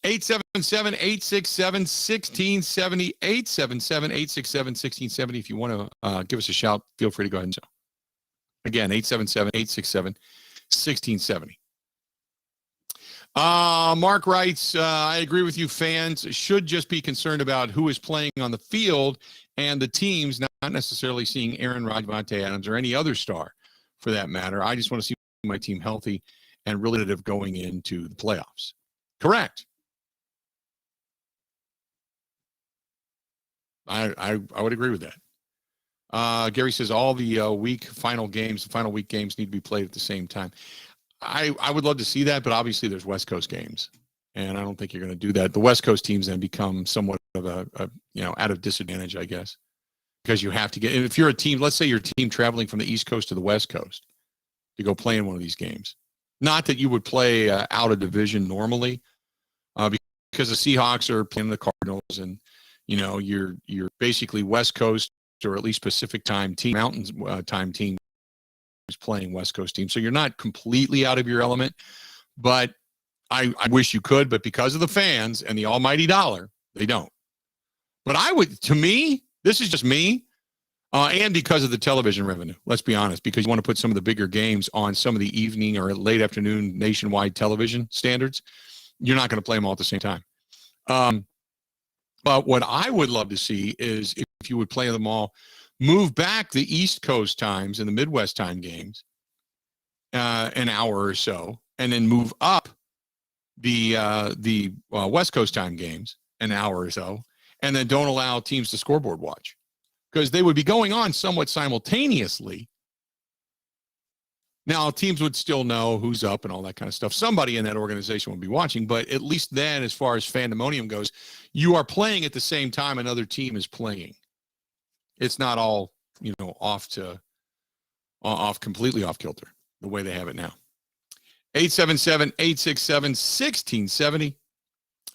877-867-1670, 877-867-1670. If you want to give us a shout, feel free to go ahead and shout. Again, 877-867-1670. Mark writes, I agree with you. Fans should just be concerned about who is playing on the field and the teams, not necessarily seeing Aaron Rodgers, Davante Adams, or any other star for that matter. I just want to see my team healthy and relative going into the playoffs. Correct. I would agree with that. Gary says all the final week games need to be played at the same time. I would love to see that, but obviously there's West Coast games, and I don't think you're going to do that. The West Coast teams then become somewhat of a out of disadvantage, I guess, because you have to get. And if you're a team, let's say your team traveling from the East Coast to the West Coast to go play in one of these games, not that you would play out of division normally, because the Seahawks are playing the Cardinals, and you're basically West Coast or at least Pacific time team, Mountains time team is playing West Coast team. So you're not completely out of your element, but I wish you could, but because of the fans and the almighty dollar, they don't. But to me, this is just me, and because of the television revenue, let's be honest, because you want to put some of the bigger games on some of the evening or late afternoon nationwide television standards, you're not going to play them all at the same time. But what I would love to see is if you would play them all, move back the East Coast times and the Midwest time games an hour or so, and then move up the West Coast time games an hour or so, and then don't allow teams to scoreboard watch, because they would be going on somewhat simultaneously. Now, teams would still know who's up and all that kind of stuff. Somebody in that organization would be watching, but at least then, as far as fandemonium goes, you are playing at the same time another team is playing. It's not all, completely off kilter the way they have it now. 877-867-1670.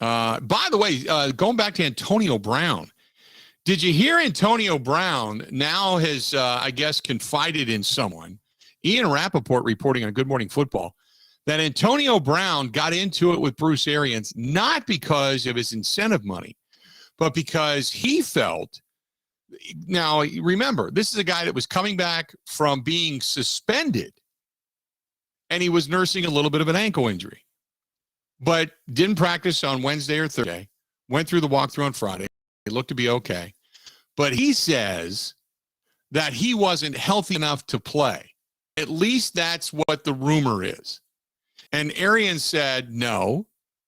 By the way, going back to Antonio Brown, did you hear Antonio Brown now has, I guess, confided in someone? Ian Rappaport reporting on Good Morning Football that Antonio Brown got into it with Bruce Arians, not because of his incentive money, but because he felt. Now, remember, this is a guy that was coming back from being suspended, and he was nursing a little bit of an ankle injury, but didn't practice on Wednesday or Thursday, went through the walkthrough on Friday. It looked to be okay. But he says that he wasn't healthy enough to play. At least that's what the rumor is. And Arians said, no,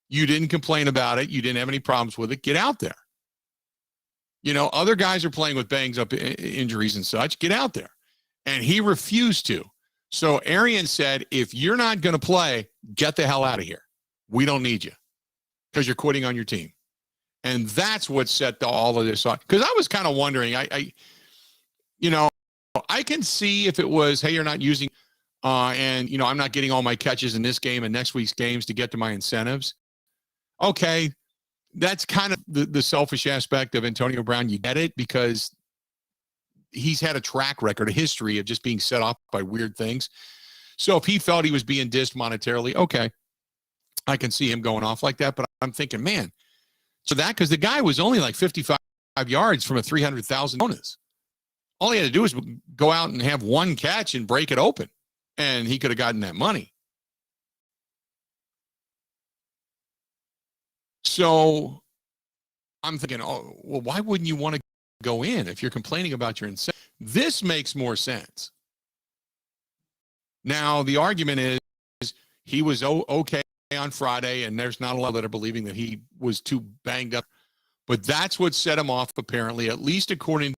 you didn't complain about it. You didn't have any problems with it. Get out there. Other guys are playing with bangs up injuries and such. Get out there. And he refused to. So Arians said, if you're not going to play, get the hell out of here. We don't need you because you're quitting on your team. And that's what set all of this off. Because I was kind of wondering, I can see if it was, hey, you're not using, and, I'm not getting all my catches in this game and next week's games to get to my incentives. Okay, that's kind of the selfish aspect of Antonio Brown. You get it because he's had a track record, a history of just being set off by weird things. So if he felt he was being dissed monetarily, okay. I can see him going off like that, but I'm thinking, man, so that because the guy was only like 55 yards from a 300,000 bonus. All he had to do was go out and have one catch and break it open, and he could have gotten that money. So I'm thinking, oh, well, why wouldn't you want to go in if you're complaining about your incentive? This makes more sense. Now, the argument is he was okay on Friday, and there's not a lot that are believing that he was too banged up. But that's what set him off, apparently, at least according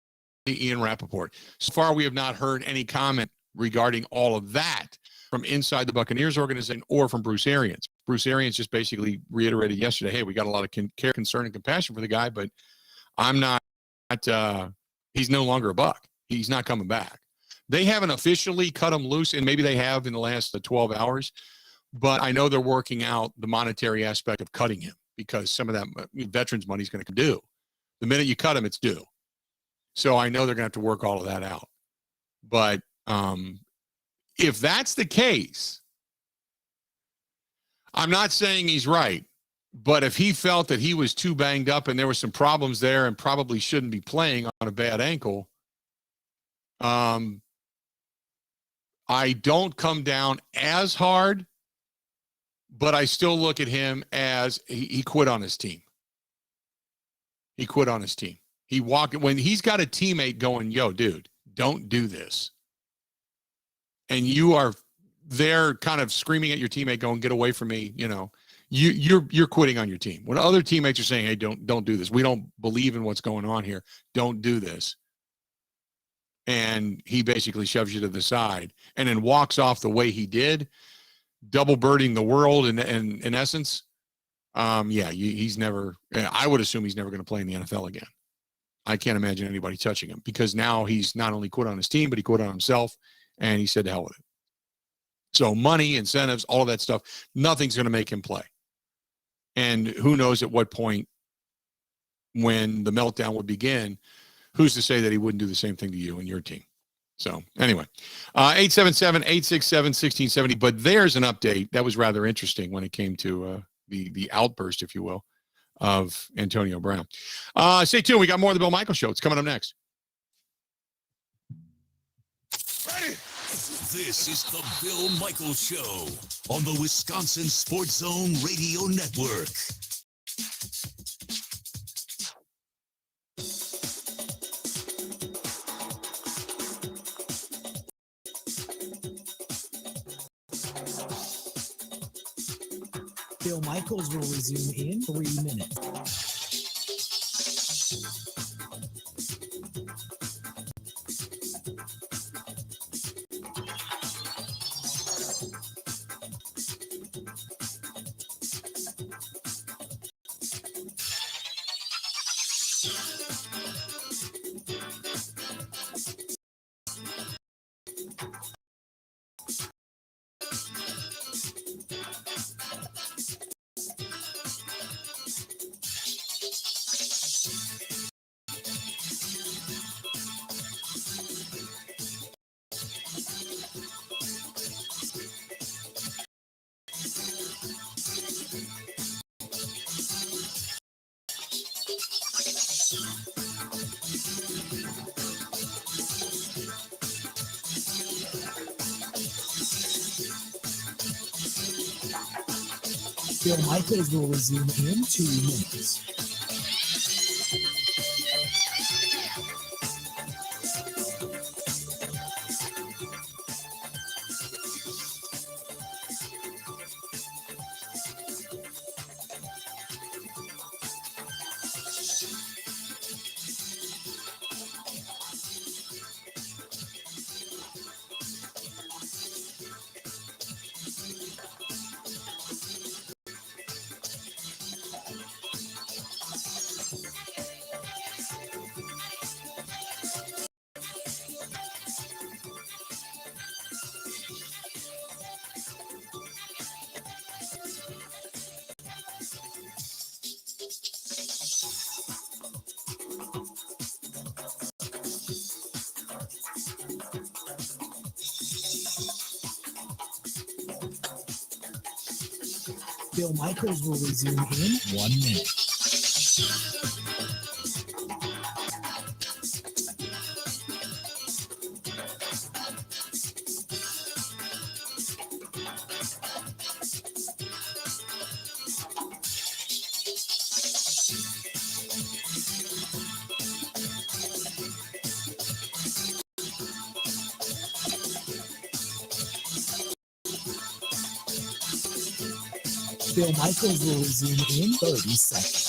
to Ian Rappaport. So far, we have not heard any comment regarding all of that from inside the Buccaneers organization or from Bruce Arians. Bruce Arians just basically reiterated yesterday, hey, we got a lot of care, concern, and compassion for the guy, but I'm not he's no longer a Buck. He's not coming back. They haven't officially cut him loose, and maybe they have in the last 12 hours, but I know they're working out the monetary aspect of cutting him because some of that veterans money is going to come due. The minute you cut him, it's due. So I know they're going to have to work all of that out. But if that's the case, I'm not saying he's right, but if he felt that he was too banged up and there were some problems there and probably shouldn't be playing on a bad ankle, I don't come down as hard, but I still look at him as he quit on his team. He quit on his team. He walked when he's got a teammate going, yo, dude, don't do this. And you are there kind of screaming at your teammate going, get away from me. You know, you're quitting on your team. When other teammates are saying, hey, don't do this. We don't believe in what's going on here. Don't do this. And he basically shoves you to the side and then walks off the way he did, double birding the world in essence. He's never, I would assume he's never going to play in the NFL again. I can't imagine anybody touching him because now he's not only quit on his team, but he quit on himself and he said to hell with it. So money, incentives, all of that stuff, nothing's going to make him play. And who knows at what point when the meltdown would begin, who's to say that he wouldn't do the same thing to you and your team? So anyway, 877-867-1670. But there's an update that was rather interesting when it came to the outburst, if you will, of Antonio Brown. Stay tuned. We got more of the Bill Michaels Show. It's coming up next. Ready? This is the Bill Michaels Show on the Wisconsin Sports Zone Radio Network. Bill Michaels will resume in 3 minutes. Bill Michaels will resume in 2 minutes. Bill Michaels will resume in 1 minute. Bill Michaels will resume in 30 seconds.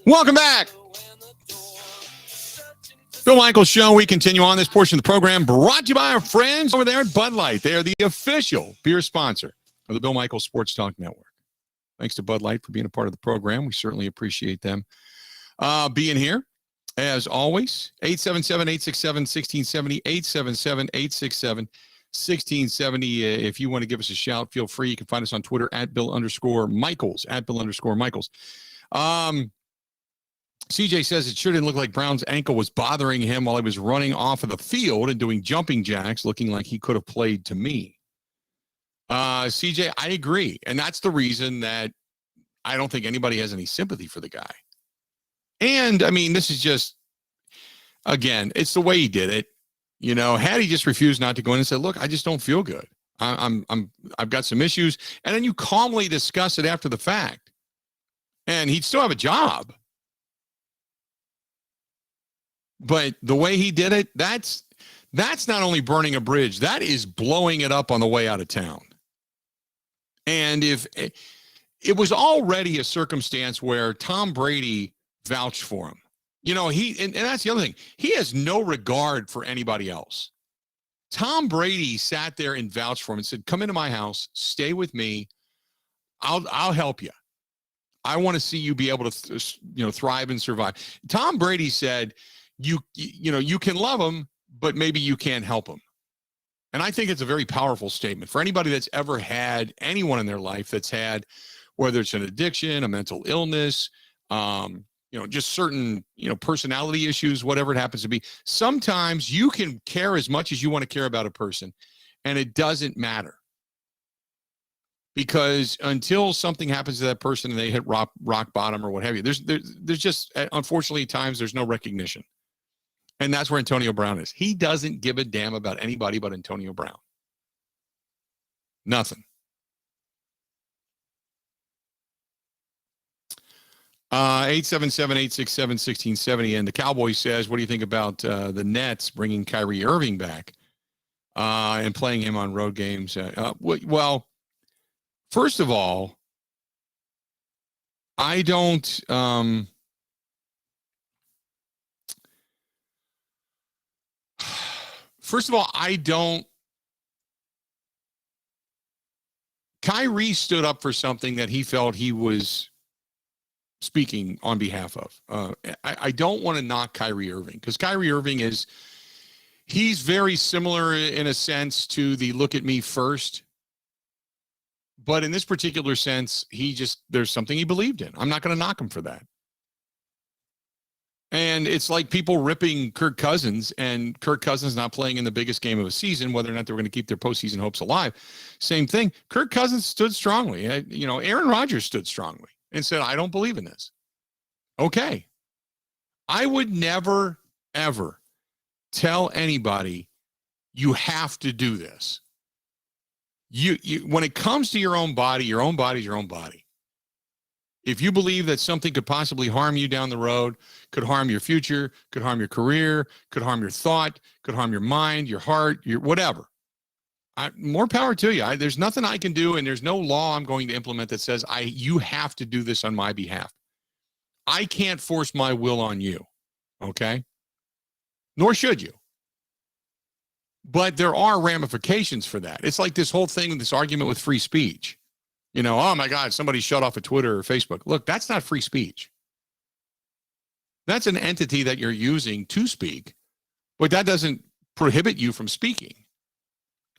Welcome back. Bill Michaels Show. We continue on this portion of the program brought to you by our friends over there at Bud Light. They are the official beer sponsor of the Bill Michaels Sports Talk Network. Thanks to Bud Light for being a part of the program. We certainly appreciate them being here. As always, 877-867-1670, 877-867-1670. If you want to give us a shout, feel free. You can find us on Twitter at Bill_Michaels, at Bill_Michaels. CJ says it sure didn't look like Brown's ankle was bothering him while he was running off of the field and doing jumping jacks, looking like he could have played to me. CJ, I agree. And that's the reason that I don't think anybody has any sympathy for the guy. And, I mean, this is just, again, it's the way he did it. You know, had he just refused not to go in and said, look, I just don't feel good. I've got some issues. And then you calmly discuss it after the fact. And he'd still have a job. But the way he did it, that's not only burning a bridge, that is blowing it up on the way out of town. And if it was already a circumstance where Tom Brady vouched for him, you know, and that's the other thing. He has no regard for anybody else. Tom Brady sat there and vouched for him and said, come into my house, stay with me. I'll help you. I want to see you be able to, thrive and survive. Tom Brady said, you can love him, but maybe you can't help him. And I think it's a very powerful statement for anybody that's ever had anyone in their life that's had, whether it's an addiction, a mental illness, just certain, personality issues, whatever it happens to be. Sometimes you can care as much as you want to care about a person, and it doesn't matter. Because until something happens to that person and they hit rock bottom or what have you, there's just, unfortunately, times there's no recognition. And that's where Antonio Brown is. He doesn't give a damn about anybody but Antonio Brown. Nothing. 877-867-1670. And the Cowboy says, what do you think about the Nets bringing Kyrie Irving back and playing him on road games? Well, first of all, I don't... First of all, Kyrie stood up for something that he felt he was speaking on behalf of. I don't want to knock Kyrie Irving because Kyrie Irving he's very similar in a sense to the look at me first. But in this particular sense, there's something he believed in. I'm not going to knock him for that. And it's like people ripping Kirk Cousins and Kirk Cousins not playing in the biggest game of a season, whether or not they're going to keep their postseason hopes alive. Same thing. Kirk Cousins stood strongly. Aaron Rodgers stood strongly and said, I don't believe in this. Okay. I would never, ever tell anybody you have to do this. You when it comes to your own body is your own body. If you believe that something could possibly harm you down the road, could harm your future, could harm your career, could harm your thought, could harm your mind, your heart, your whatever, more power to you. There's nothing I can do, and there's no law I'm going to implement that says you have to do this on my behalf. I can't force my will on you, okay? Nor should you. But there are ramifications for that. It's like this whole thing, this argument with free speech. You know, oh my God, somebody shut off of Twitter or Facebook. Look, that's not free speech. That's an entity that you're using to speak, but that doesn't prohibit you from speaking.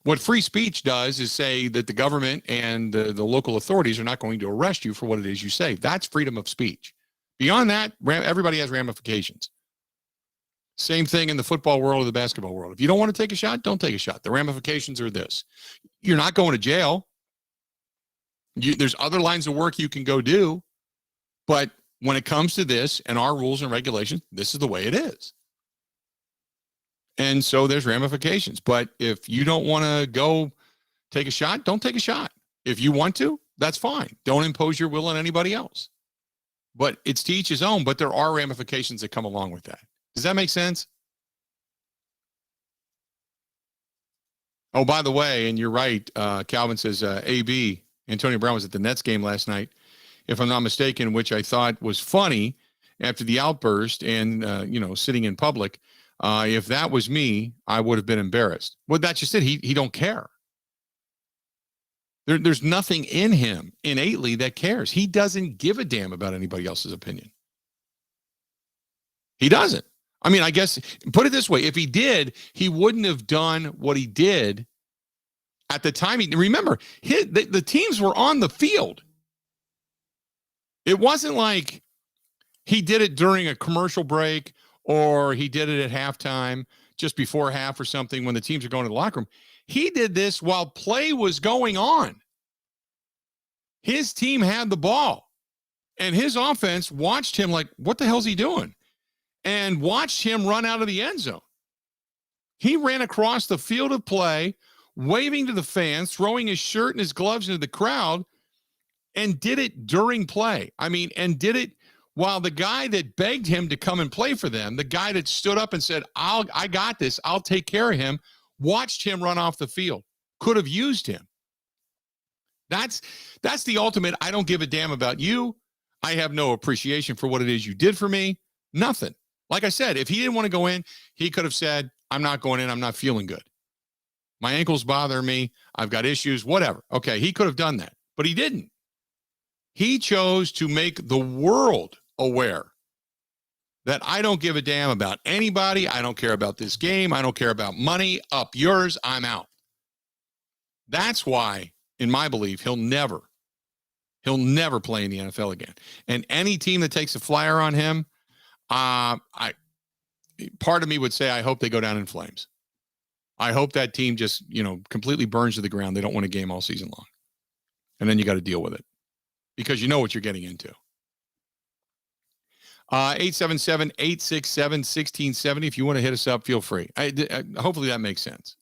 What free speech does is say that the government and the local authorities are not going to arrest you for what it is you say. That's freedom of speech. Beyond that, everybody has ramifications. Same thing in the football world or the basketball world. If you don't want to take a shot, don't take a shot. The ramifications are this. You're not going to jail. There's other lines of work you can go do. But when it comes to this and our rules and regulations, this is the way it is. And so there's ramifications. But if you don't want to go take a shot, don't take a shot. If you want to, that's fine. Don't impose your will on anybody else. But it's to each his own, but there are ramifications that come along with that. Does that make sense? Oh, by the way, and you're right, Calvin says, AB, Antonio Brown was at the Nets game last night, if I'm not mistaken, which I thought was funny after the outburst and, sitting in public. If that was me, I would have been embarrassed. Well, that's just it. He don't care. There's nothing in him innately that cares. He doesn't give a damn about anybody else's opinion. He doesn't. I mean, I guess, put it this way. If he did, he wouldn't have done what he did at the time. Remember, the teams were on the field. It wasn't like he did it during a commercial break or he did it at halftime, just before half or something when the teams are going to the locker room. He did this while play was going on. His team had the ball, and his offense watched him like, what the hell's he doing? And watched him run out of the end zone. He ran across the field of play, waving to the fans, throwing his shirt and his gloves into the crowd, and did it during play. I mean, and did it while the guy that begged him to come and play for them, the guy that stood up and said, I got this, I'll take care of him, watched him run off the field, could have used him. That's the ultimate, I don't give a damn about you. I have no appreciation for what it is you did for me. Nothing. Like I said, if he didn't want to go in, he could have said, I'm not going in, I'm not feeling good. My ankles bother me, I've got issues, whatever. Okay, he could have done that, but he didn't. He chose to make the world aware that I don't give a damn about anybody. I don't care about this game. I don't care about money. Up yours, I'm out. That's why, in my belief, he'll never play in the NFL again. And any team that takes a flyer on him, part of me would say, I hope they go down in flames. I hope that team just, completely burns to the ground. They don't win a game all season long. And then you got to deal with it because you know what you're getting into. 877-867-1670. If you want to hit us up, feel free. Hopefully that makes sense.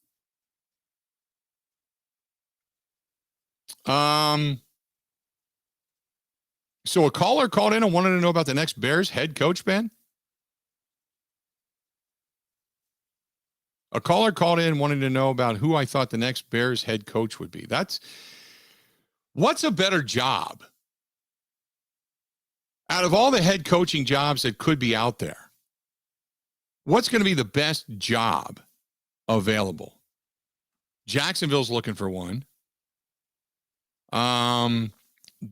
So a caller called in and wanted to know about the next Bears head coach, Ben? A caller called in and wanted to know about who I thought the next Bears head coach would be. What's a better job? Out of all the head coaching jobs that could be out there, what's going to be the best job available? Jacksonville's looking for one.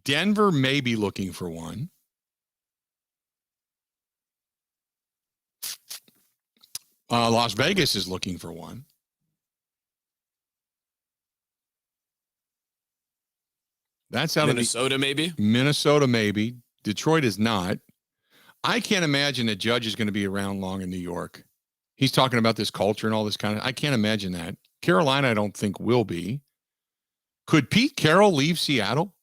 Denver may be looking for one. Las Vegas is looking for one. That's out Minnesota, maybe? Minnesota, maybe. Detroit is not. I can't imagine that Judge is going to be around long in New York. He's talking about this culture and all this kind of, I can't imagine that. Carolina, I don't think will be. Could Pete Carroll leave Seattle?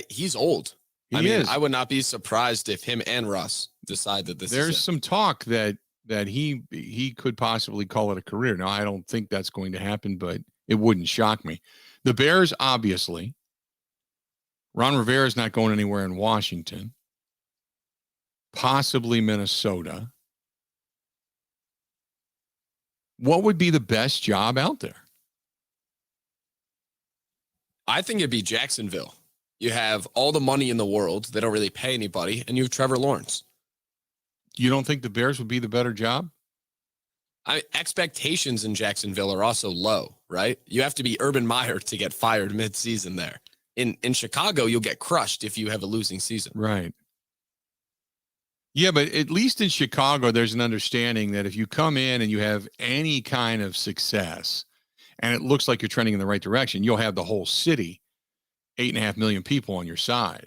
He's old. He is. I would not be surprised if him and Russ decide that There's some talk that he could possibly call it a career. Now, I don't think that's going to happen, but it wouldn't shock me. The Bears, obviously. Ron Rivera is not going anywhere in Washington. Possibly Minnesota. What would be the best job out there? I think it'd be Jacksonville. You have all the money in the world. They don't really pay anybody. And you have Trevor Lawrence. You don't think the Bears would be the better job? Expectations in Jacksonville are also low, right? You have to be Urban Meyer to get fired mid-season there. In Chicago, you'll get crushed if you have a losing season. Right. Yeah, but at least in Chicago, there's an understanding that if you come in and you have any kind of success and it looks like you're trending in the right direction, you'll have the whole city, 8.5 million people on your side.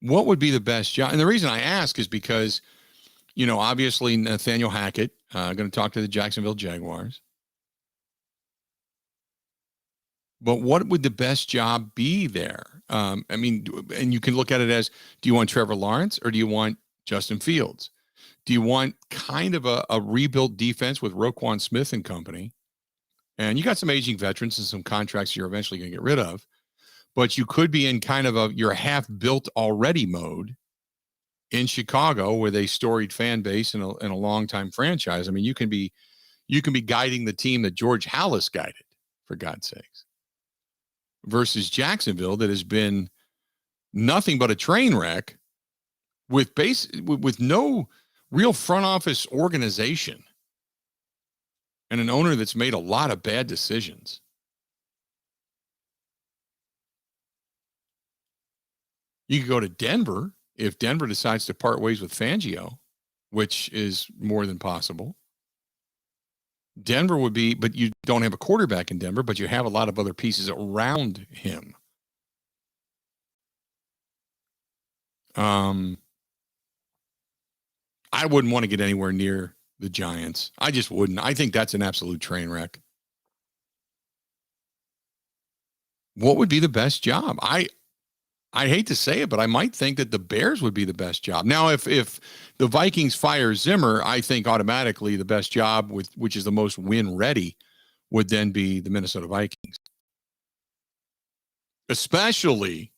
What would be the best job? And the reason I ask is because, obviously Nathaniel Hackett going to talk to the Jacksonville Jaguars. But what would the best job be there? And you can look at it as, do you want Trevor Lawrence or do you want Justin Fields? Do you want kind of a rebuilt defense with Roquan Smith and company? And you got some aging veterans and some contracts you're eventually going to get rid of. But you could be in kind of your half-built already mode in Chicago with a storied fan base and a long-time franchise. I mean, you can be guiding the team that George Halas guided, for God's sakes, versus Jacksonville that has been nothing but a train wreck with no real front office organization and an owner that's made a lot of bad decisions. You could go to Denver if Denver decides to part ways with Fangio, which is more than possible. Denver would be, but you don't have a quarterback in Denver, but you have a lot of other pieces around him. I wouldn't want to get anywhere near the Giants. I just wouldn't. I think that's an absolute train wreck. What would be the best job? I hate to say it, but I might think that the Bears would be the best job. Now, if the Vikings fire Zimmer, I think automatically the best job, which is the most win ready, would then be the Minnesota Vikings. Especially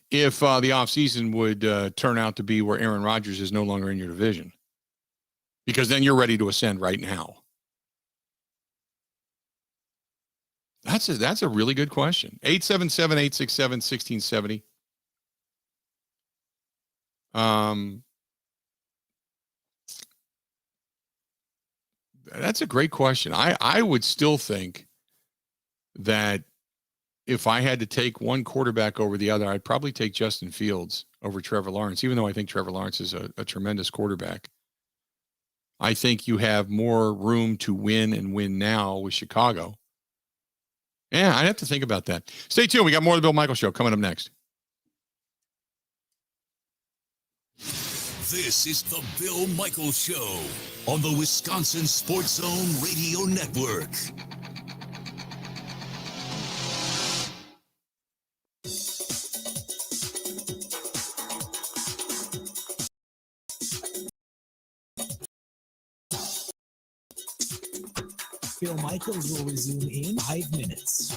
if the offseason would turn out to be where Aaron Rodgers is no longer in your division. Because then you're ready to ascend right now. That's a really good question. 877-867-1670. That's a great question. I would still think that if I had to take one quarterback over the other, I'd probably take Justin Fields over Trevor Lawrence, even though I think Trevor Lawrence is a tremendous quarterback. I think you have more room to win and win now with Chicago. Yeah, I'd have to think about that. Stay tuned. We got more of the Bill Michaels Show coming up next. This is the Bill Michaels Show on the Wisconsin Sports Zone Radio Network. Bill Michaels will resume in 5 minutes.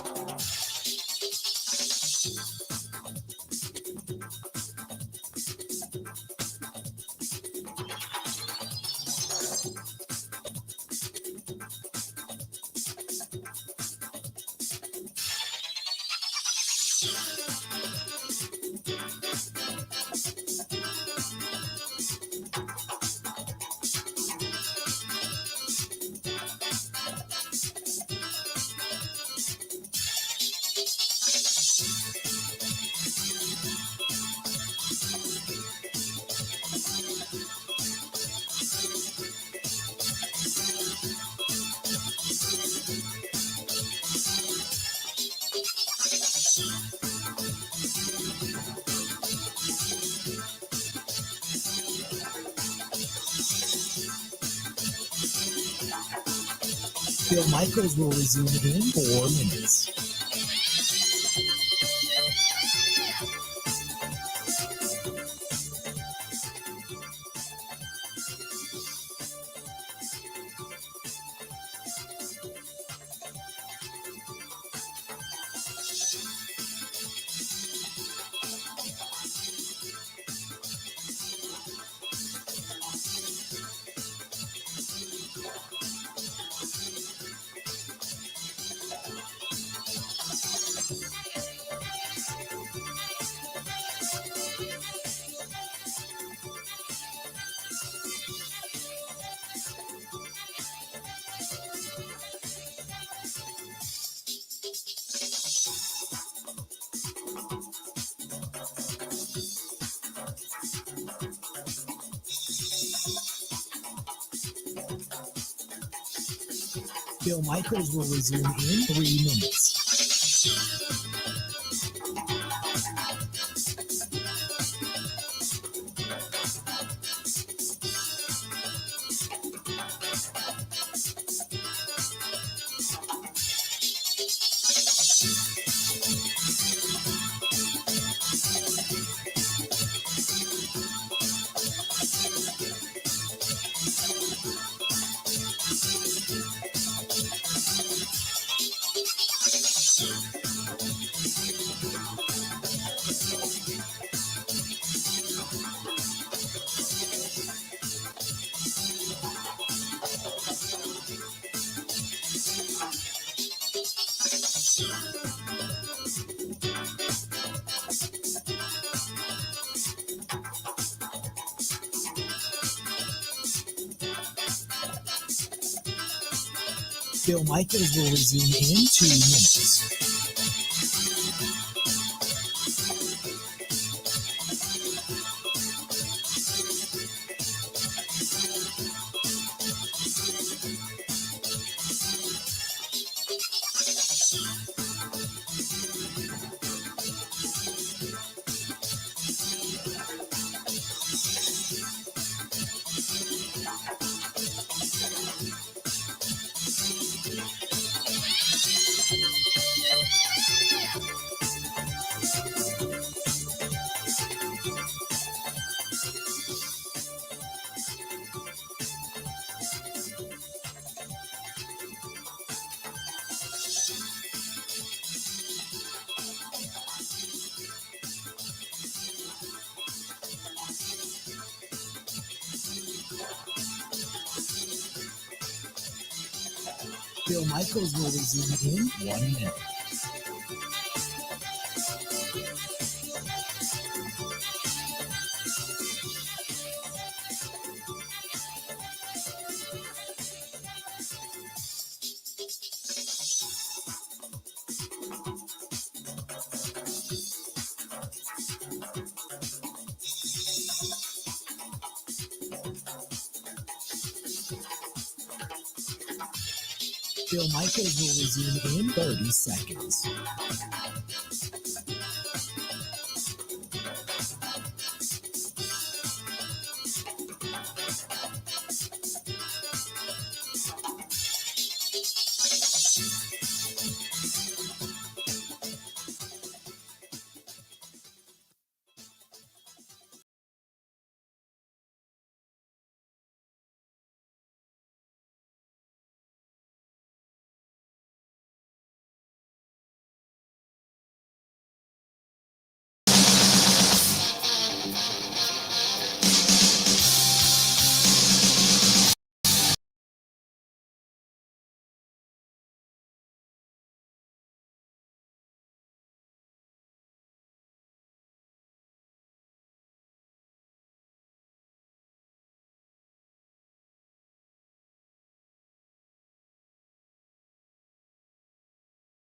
Bill Michaels will resume in 4 minutes. Bill Michaels will resume in 3 minutes. Bill Michaels will resume in 2 minutes. Bill Michaels will resume in 1 minute. Bill Michaels will resume in 30 seconds.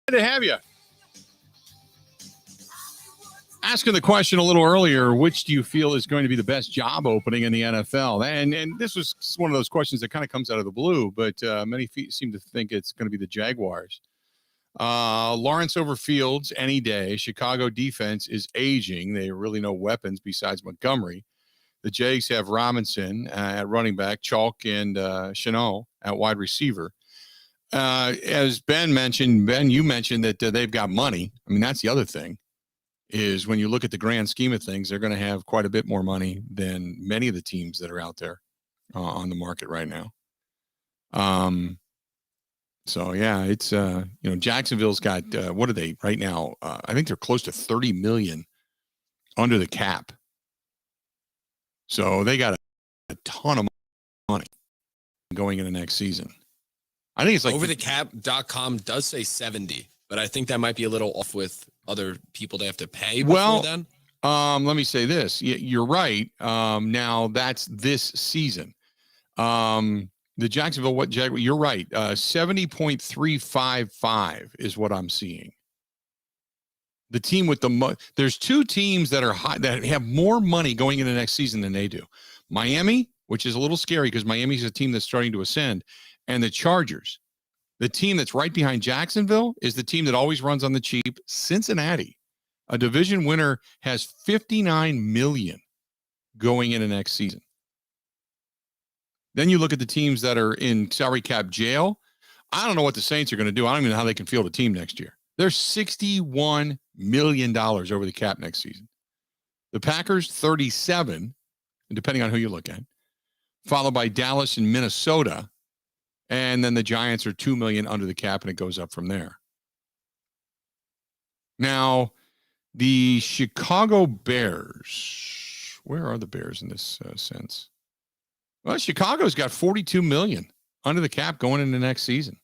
Good to have you. Asking the question a little earlier, which do you feel is going to be the best job opening in the NFL? And this was one of those questions that kind of comes out of the blue, but many seem to think it's going to be the Jaguars. Lawrence over Fields any day. Chicago defense is aging. They have really no weapons besides Montgomery. The Jags have Robinson at running back, Chalk and Chenault at wide receiver. As Ben mentioned, you mentioned that they've got money. I mean, that's the other thing, is when you look at the grand scheme of things, they're going to have quite a bit more money than many of the teams that are out there on the market right now. So yeah, it's Jacksonville's got what are they right now? I think they're close to 30 million under the cap. So they got a ton of money. going into next season. I think it's like overthecap.com does say 70, but I think that might be a little off with other people they have to pay before then. Let me say this. You're right. Now that's this season. The Jacksonville Jaguar, you're right. 70.355 is what I'm seeing. The team with there's two teams that are high, that have more money going into next season than they do. Miami, which is a little scary because Miami's a team that's starting to ascend, and the Chargers. The team that's right behind Jacksonville is the team that always runs on the cheap, Cincinnati. A division winner has $59 million going into next season. Then you look at the teams that are in salary cap jail. I don't know what the Saints are going to do. I don't even know how they can field a team next year. They're $61 million over the cap next season. The Packers, 37, depending on who you look at, followed by Dallas and Minnesota. And then the Giants are $2 million under the cap, and it goes up from there. Now, the Chicago Bears, where are the Bears in this sense? Well, Chicago's got $42 million under the cap going into next season.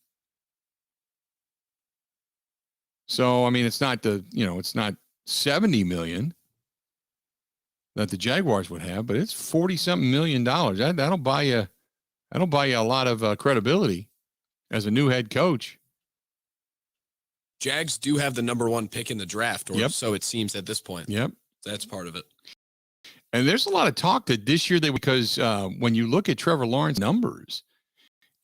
So, I mean, it's not it's not $70 million that the Jaguars would have, but it's $40-something million. That'll buy you a lot of credibility as a new head coach. Jags do have the number 1 pick in the draft, or Yep. so it seems at this point. Yep. That's part of it. And there's a lot of talk that this year because when you look at Trevor Lawrence numbers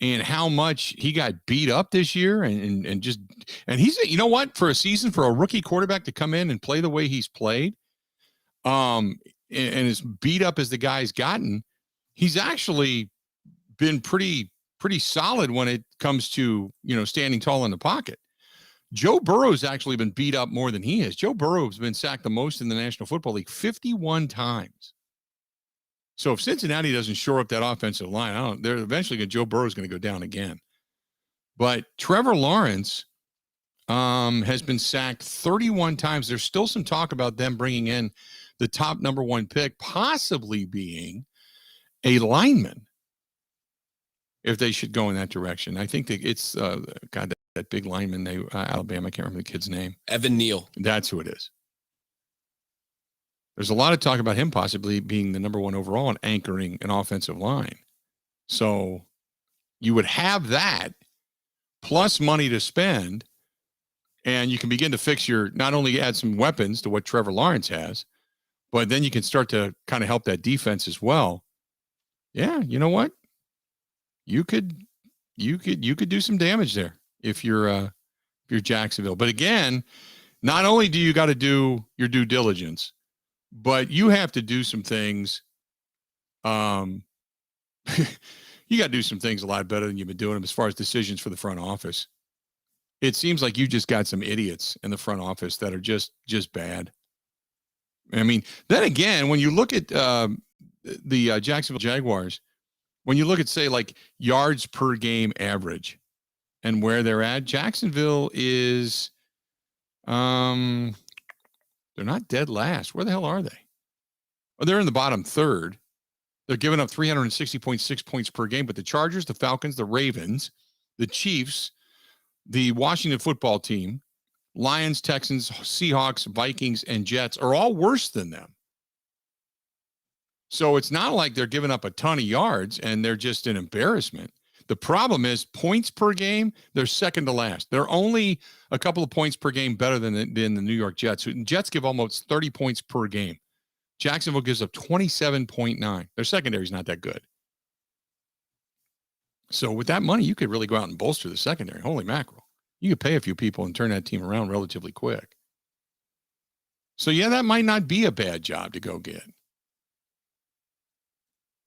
and how much he got beat up this year and he's, you know what, for a season, for a rookie quarterback to come in and play the way he's played, and as beat up as the guy's gotten, he's actually been pretty solid when it comes to, standing tall in the pocket. Joe Burrow's actually been beat up more than he has. Joe Burrow's been sacked the most in the National Football League, 51 times. So if Cincinnati doesn't shore up that offensive line, they're eventually Joe Burrow's going to go down again. But Trevor Lawrence has been sacked 31 times. There's still some talk about them bringing in the top number 1 pick, possibly being a lineman, if they should go in that direction. I think that it's that big lineman, Alabama, I can't remember the kid's name. Evan Neal. That's who it is. There's a lot of talk about him possibly being the number 1 overall and anchoring an offensive line. So you would have that plus money to spend, and you can begin to fix not only add some weapons to what Trevor Lawrence has, but then you can start to kind of help that defense as well. Yeah, you know what? You could do some damage there if you're Jacksonville. But again, not only do you got to do your due diligence, but you have to do some things. You got to do some things a lot better than you've been doing them as far as decisions for the front office. It seems like you just got some idiots in the front office that are just bad. I mean, then again, when you look at the Jacksonville Jaguars, when you look at, say, like yards per game average and where they're at, Jacksonville is, they're not dead last. Where the hell are they? Well, they're in the bottom third. They're giving up 360.6 points per game, but the Chargers, the Falcons, the Ravens, the Chiefs, the Washington football team, Lions, Texans, Seahawks, Vikings, and Jets are all worse than them. So it's not like they're giving up a ton of yards and they're just an embarrassment. The problem is points per game, they're second to last. They're only a couple of points per game better than the New York Jets. Jets give almost 30 points per game. Jacksonville gives up 27.9. Their secondary is not that good. So with that money, you could really go out and bolster the secondary. Holy mackerel. You could pay a few people and turn that team around relatively quick. So, yeah, that might not be a bad job to go get.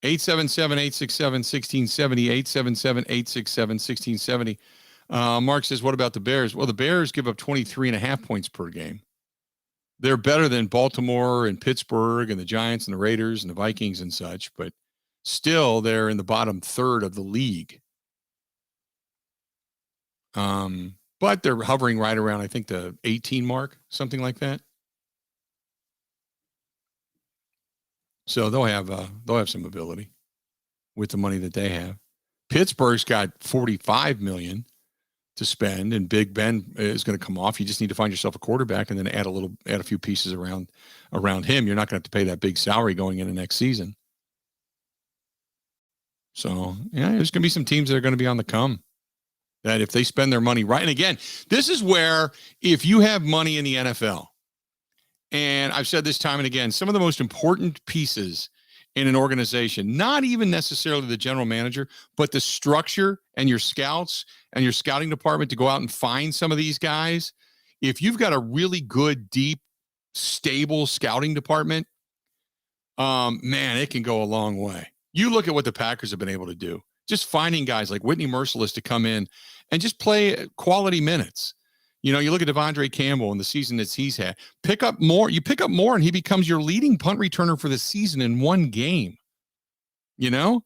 877-867-1670, 877-867-1670. Mark says, what about the Bears? Well, the Bears give up 23.5 points per game. They're better than Baltimore and Pittsburgh and the Giants and the Raiders and the Vikings and such, but still they're in the bottom third of the league. But they're hovering right around, I think, the 18 mark, something like that. So they'll have some ability with the money that they have. Pittsburgh's got $45 million to spend, and Big Ben is going to come off. You just need to find yourself a quarterback and then add a few pieces around him. You're not going to have to pay that big salary going into next season. So, yeah, there's going to be some teams that are going to be on the come that if they spend their money right. And again, this is where if you have money in the NFL, and I've said this time and again, some of the most important pieces in an organization, not even necessarily the general manager, but the structure and your scouts and your scouting department to go out and find some of these guys. If you've got a really good, deep, stable scouting department, man, it can go a long way. You look at what the Packers have been able to do, just finding guys like Whitney Mercilus to come in and just play quality minutes. You know, you look at Devondre Campbell and the season that he's had. You pick up more, and he becomes your leading punt returner for the season in one game. You know,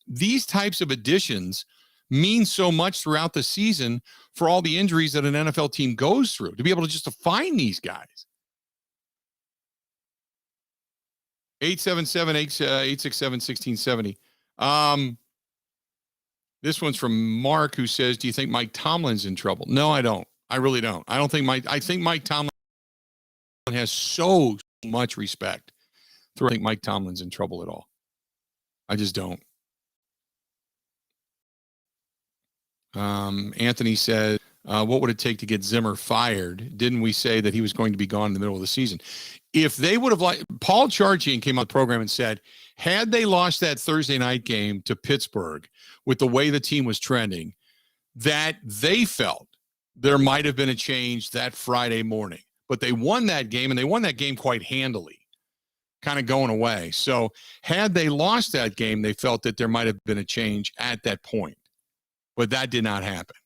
these types of additions mean so much throughout the season for all the injuries that an NFL team goes through, to be able to find these guys. 877-867-1670. This one's from Mark, who says, do you think Mike Tomlin's in trouble? No, I don't. I really don't. I think Mike Tomlin has so much respect. I think Mike Tomlin's in trouble at all. I just don't. Anthony said, what would it take to get Zimmer fired? Didn't we say that he was going to be gone in the middle of the season? If they would have Paul Charchian came on the program and said, had they lost that Thursday night game to Pittsburgh with the way the team was trending, that they felt there might have been a change that Friday morning. But they won that game, and they won that game quite handily, kind of going away. So had they lost that game, they felt that there might have been a change at that point. But that did not happen.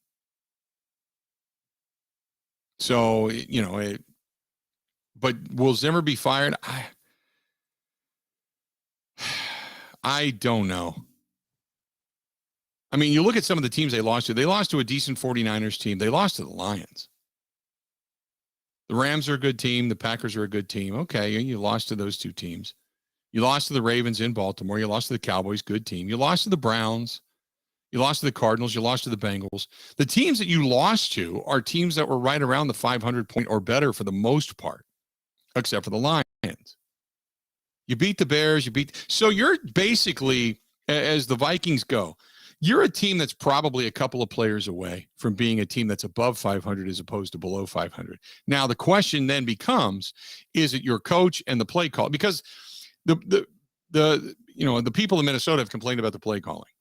So, you know, but will Zimmer be fired? I don't know. I mean, you look at some of the teams they lost to. They lost to a decent 49ers team. They lost to the Lions. The Rams are a good team. The Packers are a good team. Okay, you lost to those two teams. You lost to the Ravens in Baltimore. You lost to the Cowboys, good team. You lost to the Browns. You lost to the Cardinals. You lost to the Bengals. The teams that you lost to are teams that were right around the 500-point or better for the most part, except for the Lions. You beat the Bears. So you're basically, as the Vikings go, you're a team that's probably a couple of players away from being a team that's above 500 as opposed to below 500. Now, the question then becomes, is it your coach and the play call? Because the people in Minnesota have complained about the play calling.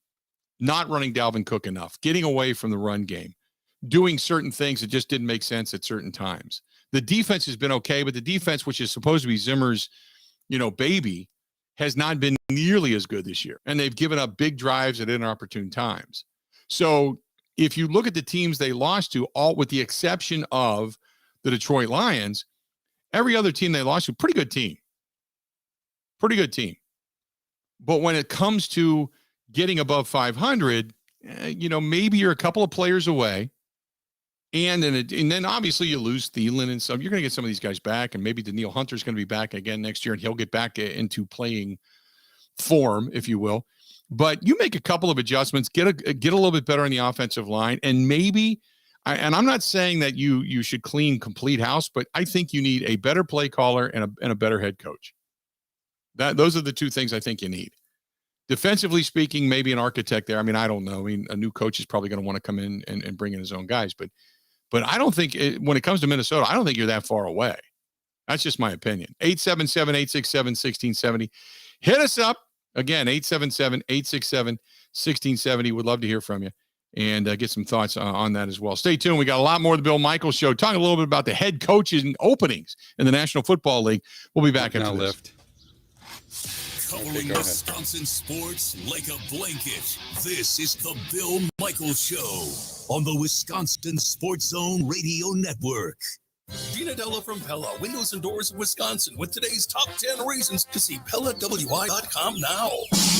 Not running Dalvin Cook enough, getting away from the run game, doing certain things that just didn't make sense at certain times. The defense has been okay, but the defense, which is supposed to be Zimmer's, baby, has not been nearly as good this year. And they've given up big drives at inopportune times. So if you look at the teams they lost to, all with the exception of the Detroit Lions, every other team they lost to, pretty good team. Pretty good team. But when it comes to getting above 500, maybe you're a couple of players away. And then obviously you lose Thielen and some. You're going to get some of these guys back, and maybe Danielle Hunter's going to be back again next year, and he'll get back into playing form, if you will. But you make a couple of adjustments, get a little bit better on the offensive line, and maybe. And I'm not saying that you should clean complete house, but I think you need a better play caller and a better head coach. Those are the two things I think you need. Defensively speaking, maybe an architect there. I mean, I don't know. I mean, a new coach is probably going to want to come in and bring in his own guys. But I don't think when it comes to Minnesota, I don't think you're that far away. That's just my opinion. 877-867-1670. Hit us up. Again, 877-867-1670. Would love to hear from you and get some thoughts on that as well. Stay tuned. We got a lot more of the Bill Michaels Show. Talking a little bit about the head coaches and openings in the National Football League. We'll be back after this. Covering Wisconsin sports like a blanket. This is the Bill Michaels Show on the Wisconsin Sports Zone Radio Network. Gina Della from Pella Windows and Doors of Wisconsin with today's top 10 reasons to see PellaWI.com now.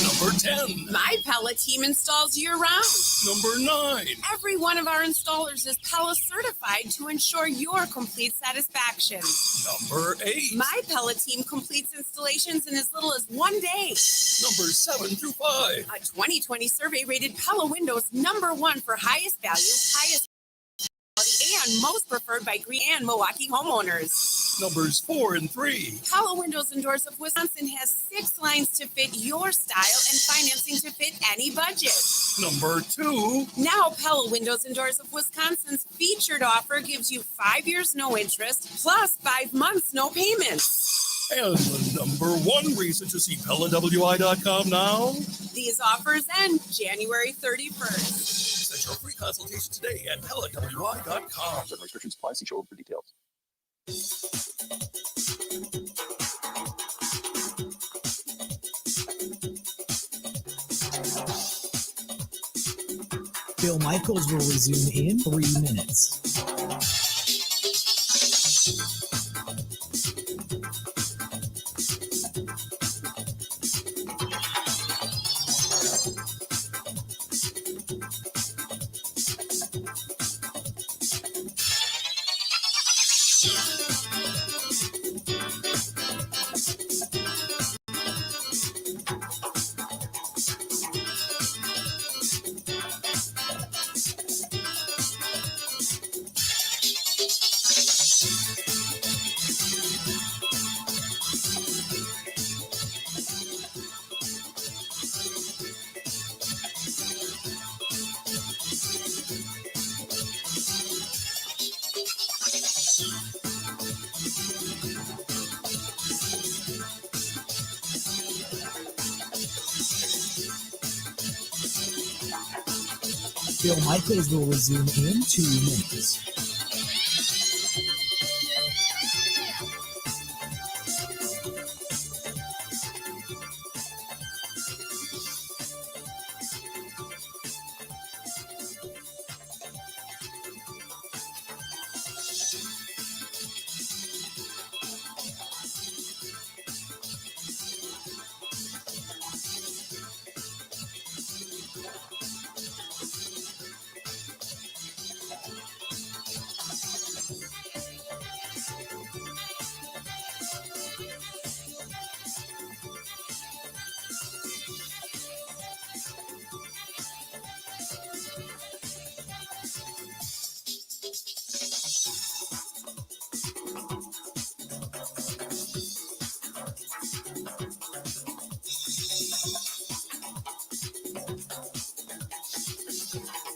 Number 10. My Pella team installs year-round. Number 9. Every one of our installers is Pella certified to ensure your complete satisfaction. Number 8. My Pella team completes installations in as little as 1 day. Number 7 through 5. A 2020 survey rated Pella Windows #1 for highest value, highest quality, and most preferred by Green and Milwaukee homeowners. Numbers 4 and 3. Pella Windows and Doors of Wisconsin has 6 lines to fit your style and financing to fit any budget. Number 2. Now, Pella Windows and Doors of Wisconsin's featured offer gives you 5 years no interest plus 5 months no payments. And the number 1 reason to see PellaWI.com now. These offers end January 31st. Set your free consultation today at PellaWI.com. Certain restrictions apply. See show for details. Bill Michaels will resume in 3 minutes. Bill Michaels will resume in 2 minutes.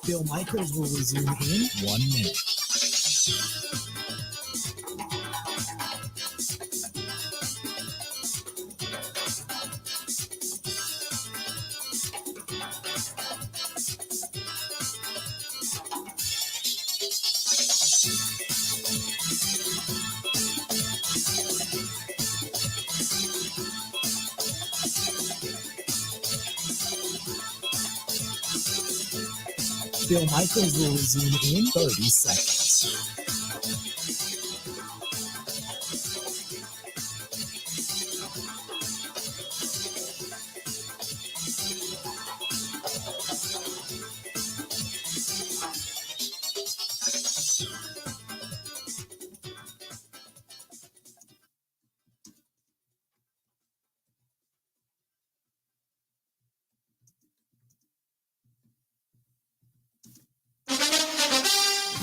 Bill Michaels will resume in 1 minute. Bill Michaels will resume in 30 seconds.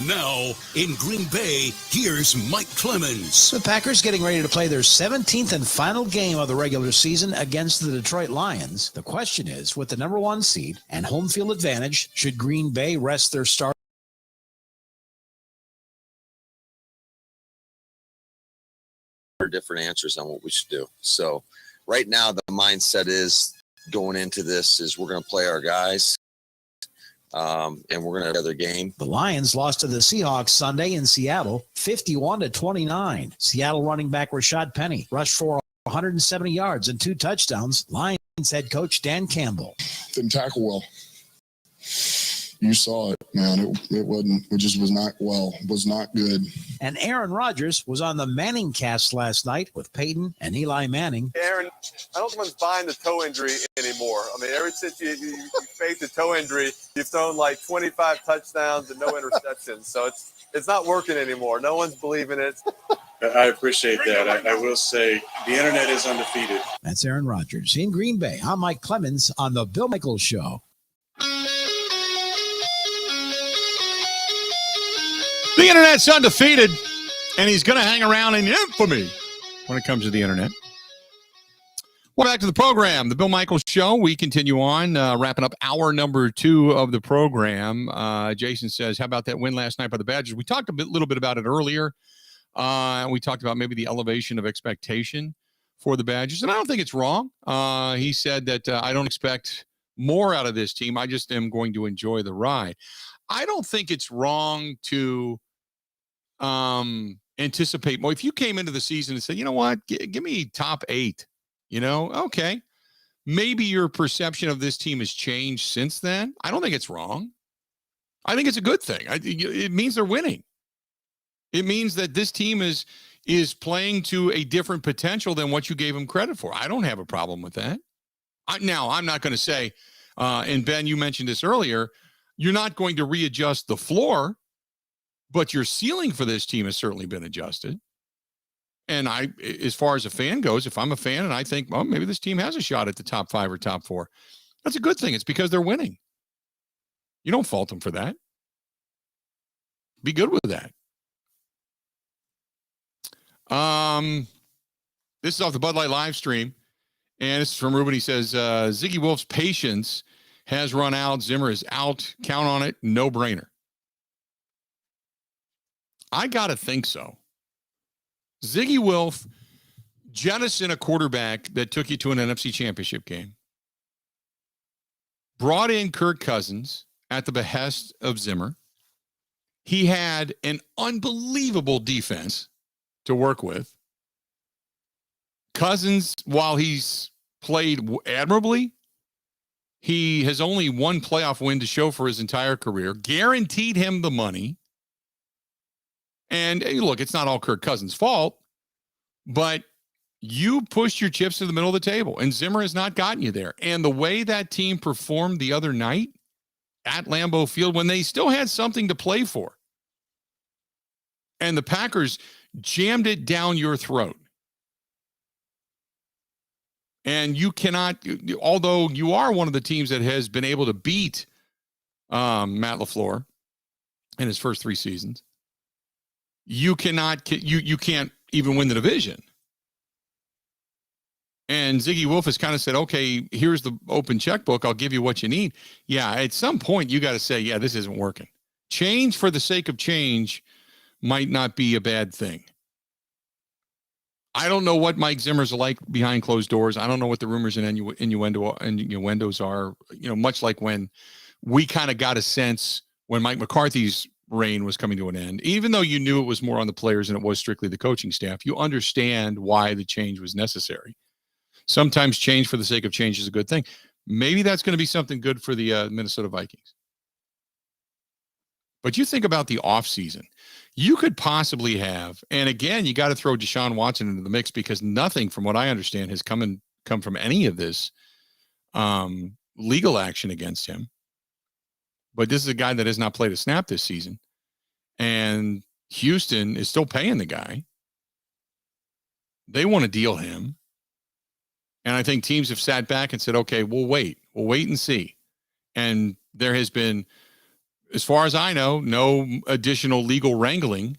Now, in Green Bay, here's Mike Clemens. The Packers getting ready to play their 17th and final game of the regular season against the Detroit Lions. The question is, with the number 1 seed and home field advantage, should Green Bay rest their star? Different answers on what we should do. So right now, the mindset is going into this is we're going to play our guys. And we're going to have their game. The Lions lost to the Seahawks Sunday in Seattle, 51-29. Seattle running back Rashad Penny rushed for 170 yards and 2 touchdowns. Lions head coach Dan Campbell. Didn't tackle well. You saw it, man. It just was not good. And Aaron Rodgers was on the Manning cast last night with Peyton and Eli Manning. Aaron, I don't think anyone's buying the toe injury anymore. I mean, ever since you faked the toe injury, you've thrown like 25 touchdowns and no interceptions. So it's not working anymore. No one's believing it. I appreciate that. I will say the internet is undefeated. That's Aaron Rodgers in Green Bay. I'm Mike Clemens on the Bill Michaels Show. The internet's undefeated, and he's going to hang around in infamy when it comes to the internet. Well, back to the program, the Bill Michaels Show. We continue on, wrapping up hour number 2 of the program. Jason says, how about that win last night by the Badgers? We talked a little bit about it earlier. We talked about maybe the elevation of expectation for the Badgers, and I don't think it's wrong. He said that I don't expect more out of this team. I just am going to enjoy the ride. I don't think it's wrong to anticipate more. If you came into the season and said, you know what, give me top 8, okay. Maybe your perception of this team has changed since then. I don't think it's wrong. I think it's a good thing. It means they're winning. It means that this team is playing to a different potential than what you gave them credit for. I don't have a problem with that. Now, I'm not going to say, and Ben, you mentioned this earlier, you're not going to readjust the floor, but your ceiling for this team has certainly been adjusted. And as far as a fan goes, if I'm a fan and I think, well, maybe this team has a shot at the top 5 or top 4, that's a good thing. It's because they're winning. You don't fault them for that. Be good with that. This is off the Bud Light live stream, and this is from Ruben. He says, Ziggy Wolf's patience has run out. Zimmer is out. Count on it. No brainer. I got to think so. Ziggy Wolf jettisoned a quarterback that took you to an NFC Championship game. Brought in Kirk Cousins at the behest of Zimmer. He had an unbelievable defense to work with. Cousins, while he's played admirably, he has only one playoff win to show for his entire career, guaranteed him the money. And hey, look, it's not all Kirk Cousins' fault, but you pushed your chips to the middle of the table, and Zimmer has not gotten you there. And the way that team performed the other night at Lambeau Field, when they still had something to play for, and the Packers jammed it down your throat. And you cannot, although you are one of the teams that has been able to beat Matt LaFleur in his first 3 seasons, you can't even win the division. And Ziggy Wolf has kind of said, okay, here's the open checkbook. I'll give you what you need. Yeah, at some point you got to say, yeah, this isn't working. Change for the sake of change might not be a bad thing. I don't know what Mike Zimmer's like behind closed doors. I don't know what the rumors and innuendos are, much like when we kind of got a sense when Mike McCarthy's reign was coming to an end. Even though you knew it was more on the players than it was strictly the coaching staff, you understand why the change was necessary. Sometimes change for the sake of change is a good thing. Maybe that's going to be something good for the Minnesota Vikings. But you think about the offseason. You could possibly have, and again, you got to throw Deshaun Watson into the mix because nothing, from what I understand, has come from any of this legal action against him. But this is a guy that has not played a snap this season. And Houston is still paying the guy. They want to deal him. And I think teams have sat back and said, okay, we'll wait and see. And there has been, as far as I know, no additional legal wrangling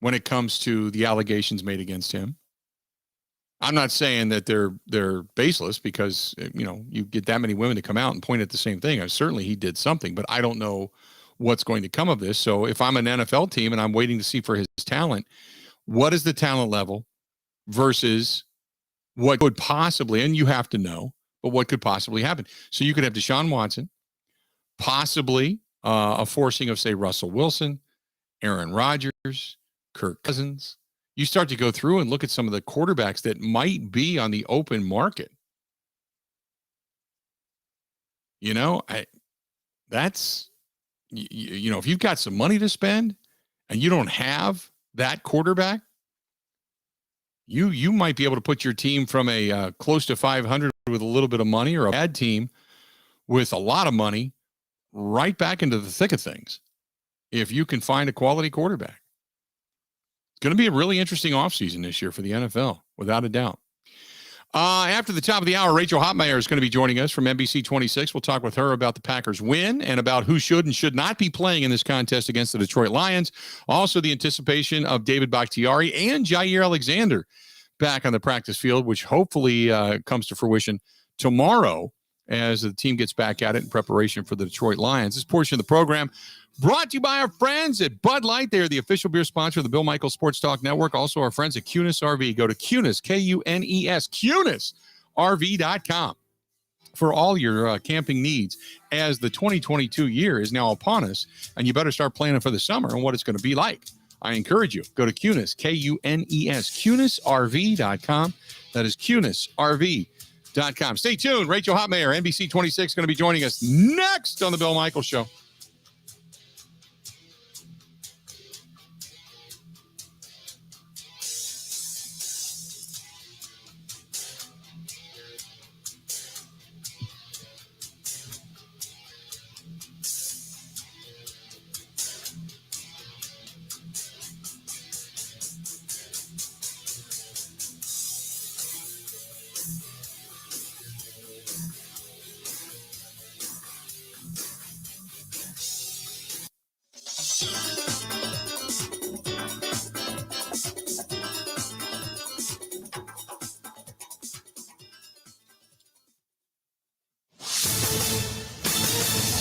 when it comes to the allegations made against him. I'm not saying that they're baseless because, you get that many women to come out and point at the same thing. Certainly he did something, but I don't know what's going to come of this. So if I'm an NFL team and I'm waiting to see for his talent, what is the talent level versus what could possibly, and you have to know, but what could possibly happen? So you could have Deshaun Watson, possibly a forcing of, say, Russell Wilson, Aaron Rodgers, Kirk Cousins. You start to go through and look at some of the quarterbacks that might be on the open market. That's, you know, if you've got some money to spend and you don't have that quarterback, you might be able to put your team from a close to 500 with a little bit of money, or a bad team with a lot of money right back into the thick of things if you can find a quality quarterback. It's going to be a really interesting offseason this year for the NFL, without a doubt. After the top of the hour, Rachel Hotmeyer is going to be joining us from NBC 26. We'll talk with her about the Packers' win and about who should and should not be playing in this contest against the Detroit Lions. Also, the anticipation of David Bakhtiari and Jair Alexander back on the practice field, which hopefully comes to fruition tomorrow as the team gets back at it in preparation for the Detroit Lions. This portion of the program brought to you by our friends at Bud Light. They are the official beer sponsor of the Bill Michaels Sports Talk Network. Also, our friends at Kunes RV. Go to Kunes, Kunes, KunesRV.com for all your camping needs, as the 2022 year is now upon us, and you better start planning for the summer and what it's going to be like. I encourage you, go to Kunes, Kunes, KunesRV.com. That is KunesRV.com. Stay tuned. Rachel Hotmeyer, NBC 26, going to be joining us next on The Bill Michaels Show.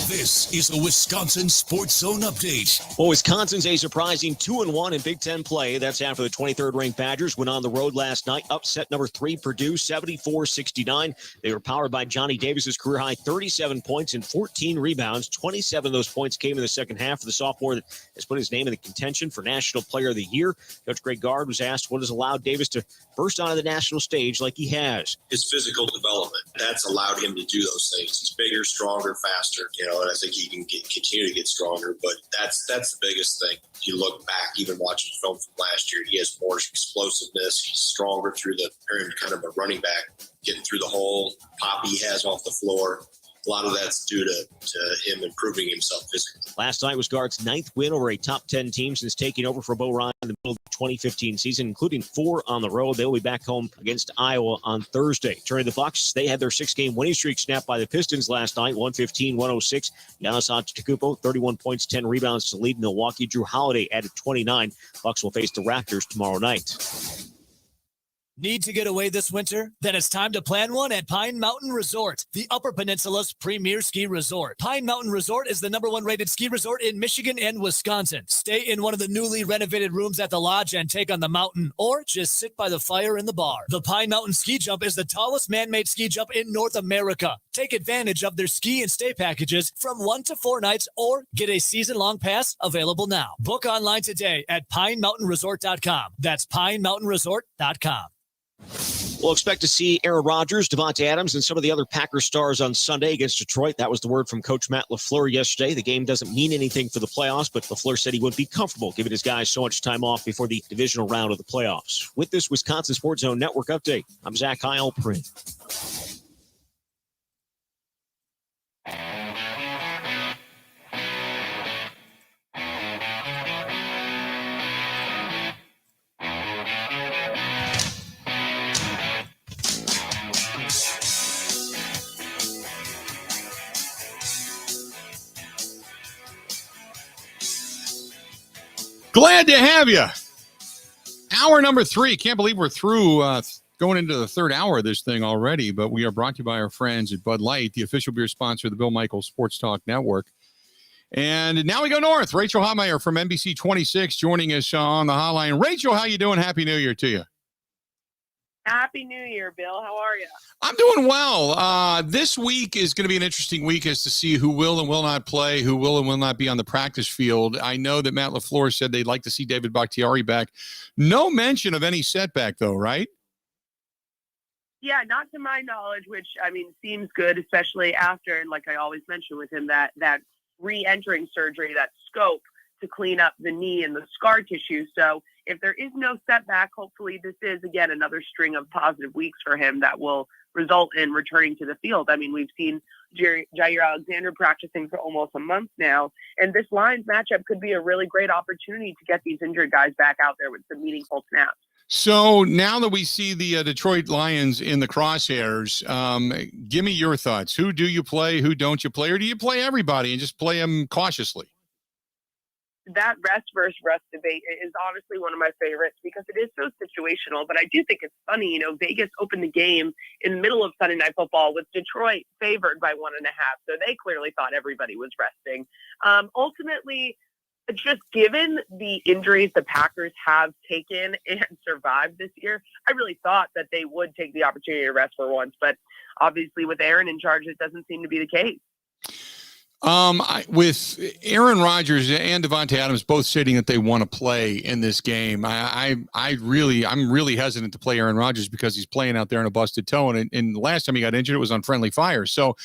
This is the Wisconsin Sports Zone Update. Well, Wisconsin's a surprising 2-1 in Big Ten play. That's after the 23rd-ranked Badgers went on the road last night, upset number 3 Purdue 74-69. They were powered by Johnny Davis's career-high 37 points and 14 rebounds. 27 of those points came in the second half for the sophomore that has put his name in the contention for National Player of the Year. Coach Greg Gard was asked what has allowed Davis to burst onto the national stage like he has. His physical development, that's allowed him to do those things. He's bigger, stronger, faster, and I think he can continue to get stronger, but that's the biggest thing. If you look back, even watching film from last year, he has more explosiveness. He's stronger through the kind of a running back, getting through the hole, pop he has off the floor. A lot of that's due to him improving himself physically. Last night was Gard's 9th win over a top 10 team since taking over for Bo Ryan in the middle of the 2015 season, including 4 on the road. They will be back home against Iowa on Thursday. Turning the Bucs, they had their 6-game winning streak snapped by the Pistons last night, 115-106. Giannis Antetokounmpo, 31 points, 10 rebounds to lead Milwaukee. Drew Holiday added 29. Bucs will face the Raptors tomorrow night. Need to get away this winter? Then it's time to plan one at Pine Mountain Resort, the Upper Peninsula's premier ski resort. Pine Mountain Resort is the #1 rated ski resort in Michigan and Wisconsin. Stay in one of the newly renovated rooms at the lodge and take on the mountain, or just sit by the fire in the bar. The Pine Mountain Ski Jump is the tallest man-made ski jump in North America. Take advantage of their ski and stay packages from 1 to 4 nights, or get a season-long pass available now. Book online today at PineMountainResort.com. That's PineMountainResort.com. We'll expect to see Aaron Rodgers, Devontae Adams, and some of the other Packers stars on Sunday against Detroit. That was the word from Coach Matt LaFleur yesterday. The game doesn't mean anything for the playoffs, but LaFleur said he wouldn't be comfortable giving his guys so much time off before the divisional round of the playoffs. With this Wisconsin Sports Zone Network update, I'm Zach Heilprin. Glad to have you. Hour number 3. Can't believe we're through going into the third hour of this thing already, but we are brought to you by our friends at Bud Light, the official beer sponsor of the Bill Michaels Sports Talk Network. And now we go north. Rachel Hotmeyer from NBC 26 joining us on the hotline. Rachel, how you doing? Happy New Year to you. Happy New Year, Bill. How are you? I'm doing well. This week is going to be an interesting week as to see who will and will not play, who will and will not be on the practice field. I know that Matt LaFleur said they'd like to see David Bakhtiari back. No mention of any setback, though, right? Yeah, not to my knowledge, which, I mean, seems good, especially after, like I always mention with him, that re-entering surgery, that scope to clean up the knee and the scar tissue. So if there is no setback, hopefully this is, again, another string of positive weeks for him that will result in returning to the field. I mean, we've seen Jair Alexander practicing for almost a month now, and this Lions matchup could be a really great opportunity to get these injured guys back out there with some meaningful snaps. So now that we see the Detroit Lions in the crosshairs, give me your thoughts. Who do you play? Who don't you play? Or do you play everybody and just play them cautiously? That rest versus rust debate is honestly one of my favorites because it is so situational. But I do think it's funny, Vegas opened the game in the middle of Sunday Night Football with Detroit favored by 1.5. So they clearly thought everybody was resting. Ultimately, just given the injuries the Packers have taken and survived this year, I really thought that they would take the opportunity to rest for once. But obviously with Aaron in charge, it doesn't seem to be the case. With Aaron Rodgers and Devontae Adams both stating that they want to play in this game, I'm really hesitant to play Aaron Rodgers because he's playing out there in a busted toe. And the last time he got injured, it was on friendly fire. So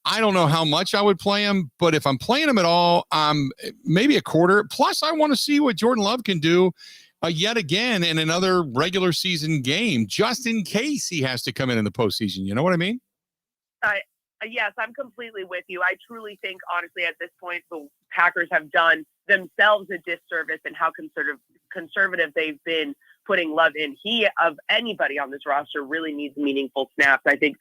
I don't know how much I would play him, but if I'm playing him at all, maybe a quarter. Plus, I want to see what Jordan Love can do yet again in another regular season game, just in case he has to come in the postseason. You know what I mean? Yes, I'm completely with you. I truly think, honestly, at this point, the Packers have done themselves a disservice in how conservative they've been putting Love in. He, of anybody on this roster, really needs meaningful snaps. I think,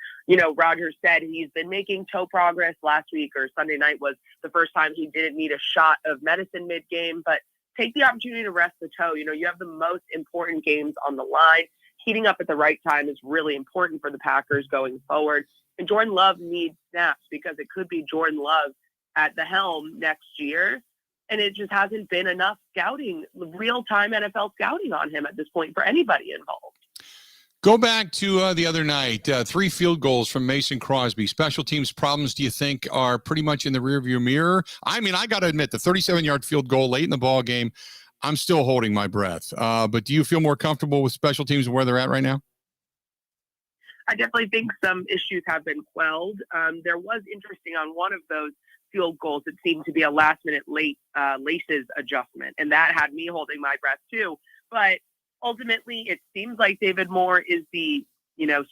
Rodgers said he's been making toe progress. Last week or Sunday night was the first time he didn't need a shot of medicine mid-game, but take the opportunity to rest the toe. You have the most important games on the line. Heating up at the right time is really important for the Packers going forward. And Jordan Love needs snaps because it could be Jordan Love at the helm next year. And it just hasn't been enough scouting, real-time NFL scouting on him at this point for anybody involved. Go back to the other night, 3 field goals from Mason Crosby. Special teams problems, do you think, are pretty much in the rearview mirror? I mean, I got to admit, the 37-yard field goal late in the ball game, I'm still holding my breath. But do you feel more comfortable with special teams and where they're at right now? I definitely think some issues have been quelled. There was interesting on one of those field goals. It seemed to be a last-minute laces adjustment, and that had me holding my breath too. But ultimately, it seems like David Moore is the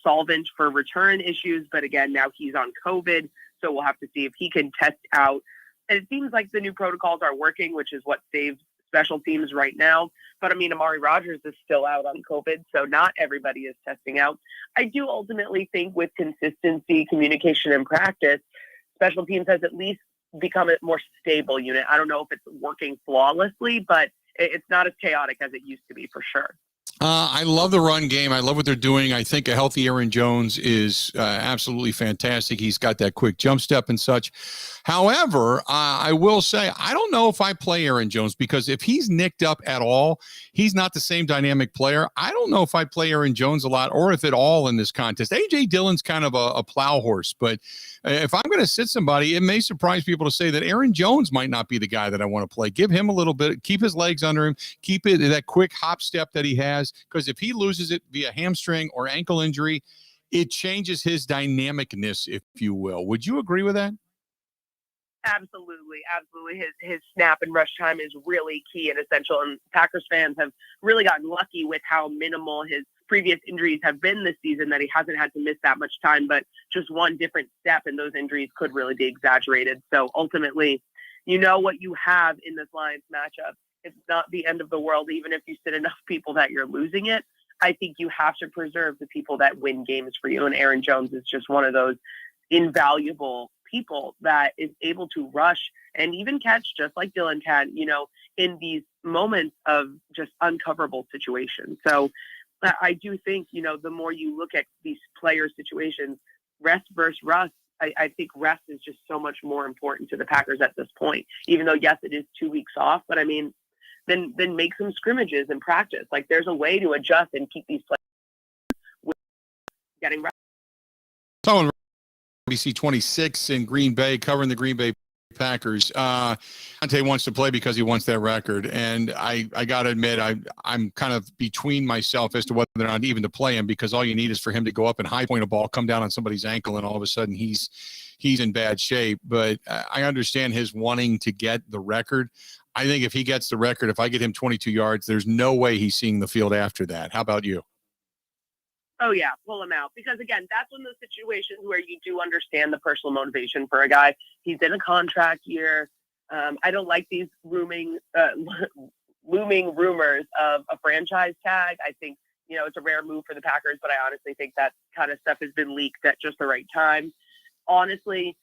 solvent for return issues. But again, now he's on COVID, so we'll have to see if he can test out. And it seems like the new protocols are working, which is what saves special teams right now. But I mean, Amari Rodgers is still out on COVID, so not everybody is testing out. I do ultimately think with consistency, communication, and practice, special teams has at least become a more stable unit. I don't know if it's working flawlessly, but it's not as chaotic as it used to be for sure. I love the run game. I love what they're doing. I think a healthy Aaron Jones is absolutely fantastic. He's got that quick jump step and such. However, I will say, I don't know if I play Aaron Jones because if he's nicked up at all, he's not the same dynamic player. I don't know if I play Aaron Jones a lot or if at all in this contest. A.J. Dillon's kind of a plow horse, but if I'm going to sit somebody, it may surprise people to say that Aaron Jones might not be the guy that I want to play. Give him a little bit, keep his legs under him, keep it that quick hop step that he has, because if he loses it via hamstring or ankle injury, it changes his dynamicness, if you will. Would you agree with that? Absolutely. His snap and rush time is really key and essential. And Packers fans have really gotten lucky with how minimal his previous injuries have been this season, that he hasn't had to miss that much time, but just one different step and those injuries could really be exaggerated. So ultimately, what you have in this Lions matchup. It's not the end of the world, even if you sit enough people that you're losing it. I think you have to preserve the people that win games for you. And Aaron Jones is just one of those invaluable people that is able to rush and even catch, just like Dylan can, in these moments of just uncoverable situations. So I do think, the more you look at these player situations, rest versus rust, I think rest is just so much more important to the Packers at this point, even though, yes, it is 2 weeks off. But I mean, then make some scrimmages and practice. Like, there's a way to adjust and keep these players getting rest. So NBC 26 in Green Bay, covering the Green Bay Packers. Dante wants to play because he wants that record. And I got to admit, I'm kind of between myself as to whether or not even to play him, because all you need is for him to go up and high point a ball, come down on somebody's ankle, and all of a sudden he's he's in bad shape. But I understand his wanting to get the record. I think if he gets the record, if I get him 22 yards, there's no way he's seeing the field after that. How about you? Oh, yeah, pull him out. Because, again, that's one of those situations where you do understand the personal motivation for a guy. He's in a contract year. I don't like these looming rumors of a franchise tag. I think, it's a rare move for the Packers, but I honestly think that kind of stuff has been leaked at just the right time. Honestly,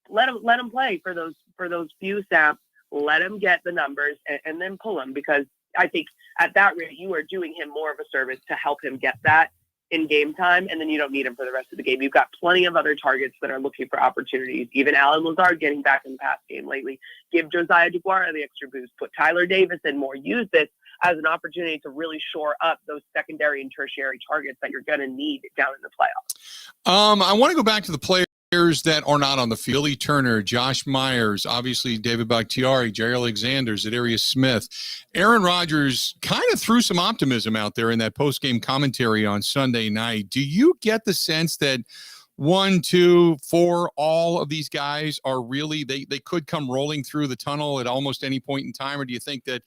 let him play for those few snaps. Let him get the numbers and then pull him, because I think at that rate, you are doing him more of a service to help him get that in game time, and then you don't need him for the rest of the game. You've got plenty of other targets that are looking for opportunities. Even Alan Lazard getting back in the pass game lately. Give Josiah DeGuara the extra boost. Put Tyler Davis in more. Use this as an opportunity to really shore up those secondary and tertiary targets that you're going to need down in the playoffs. I want to go back to the players that are not on the field. Billy Turner, Josh Myers, obviously David Bakhtiari, Jerry Alexander, Zadarius Smith. Aaron Rodgers kind of threw some optimism out there in that post-game commentary on Sunday night. Do you get the sense that 1, 2, 4, all of these guys are really, they could come rolling through the tunnel at almost any point in time? Or do you think that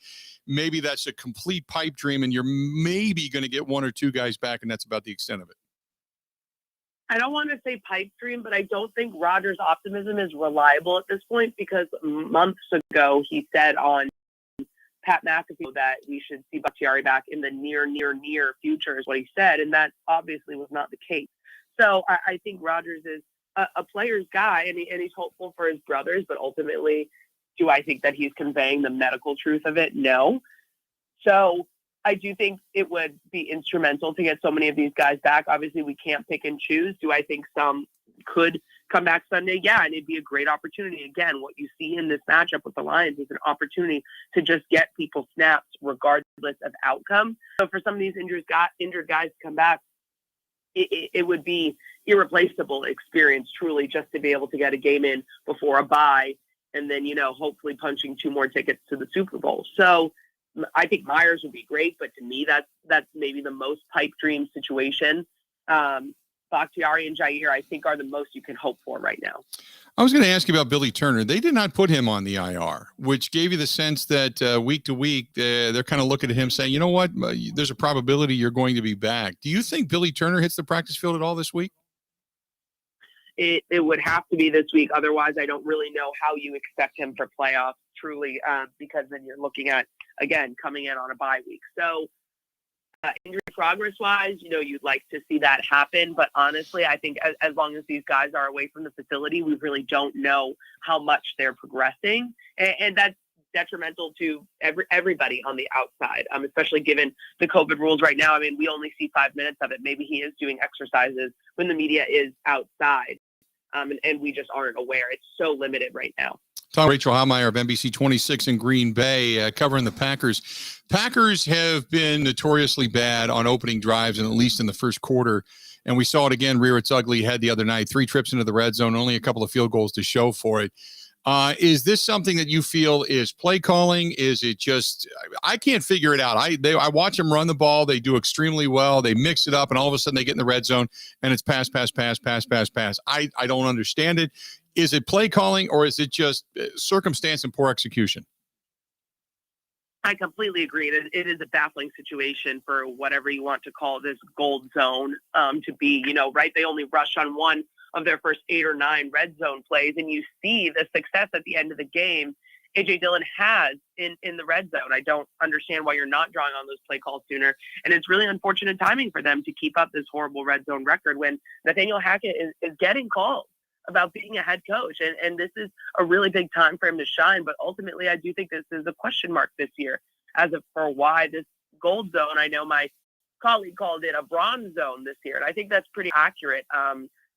maybe that's a complete pipe dream and you're maybe going to get 1 or 2 guys back and that's about the extent of it? I don't want to say pipe dream, but I don't think Rodgers' optimism is reliable at this point, because months ago he said on Pat McAfee that we should see Bakhtiari back in the near future is what he said, and that obviously was not the case. So I think Rodgers is a player's guy, and he's hopeful for his brothers, but ultimately, do I think that he's conveying the medical truth of it? No. So I do think it would be instrumental to get so many of these guys back. Obviously, we can't pick and choose. Do I think some could come back Sunday? Yeah, and it'd be a great opportunity. Again, what you see in this matchup with the Lions is an opportunity to just get people snaps regardless of outcome. So for some of these injured guys to come back, it would be irreplaceable experience, truly, just to be able to get a game in before a bye and then, hopefully punching 2 more tickets to the Super Bowl. So I think Myers would be great, but to me, that's maybe the most pipe dream situation. Bakhtiari and Jair, I think, are the most you can hope for right now. I was going to ask you about Billy Turner. They did not put him on the IR, which gave you the sense that week to week, they're kind of looking at him saying, you know what, there's a probability you're going to be back. Do you think Billy Turner hits the practice field at all this week? It would have to be this week. Otherwise, I don't really know how you expect him for playoffs, truly, because then you're looking at, again, coming in on a bye week. So injury progress-wise, you'd like to see that happen. But honestly, I think as long as these guys are away from the facility, we really don't know how much they're progressing. And that's detrimental to everybody on the outside, especially given the COVID rules right now. I mean, we only see 5 minutes of it. Maybe he is doing exercises when the media is outside, and we just aren't aware. It's so limited right now. Rachel Heilmeyer of NBC 26 in Green Bay, covering the Packers. Packers have been notoriously bad on opening drives, and at least in the first quarter. And we saw it again rear its ugly head the other night. 3 trips into the red zone, only a couple of field goals to show for it. Is this something that you feel is play calling? Is it just, I can't figure it out. I watch them run the ball. They do extremely well. They mix it up, and all of a sudden they get in the red zone, and it's pass. I don't understand it. Is it play calling, or is it just circumstance and poor execution? I completely agree. It is a baffling situation for whatever you want to call this gold zone to be, right? They only rushed on 1 of their first 8 or 9 red zone plays, and you see the success at the end of the game A.J. Dillon has in the red zone. I don't understand why you're not drawing on those play calls sooner. And it's really unfortunate timing for them to keep up this horrible red zone record when Nathaniel Hackett is getting calls about being a head coach. And this is a really big time for him to shine. But ultimately, I do think this is a question mark this year for why this gold zone. I know my colleague called it a bronze zone this year, and I think that's pretty accurate.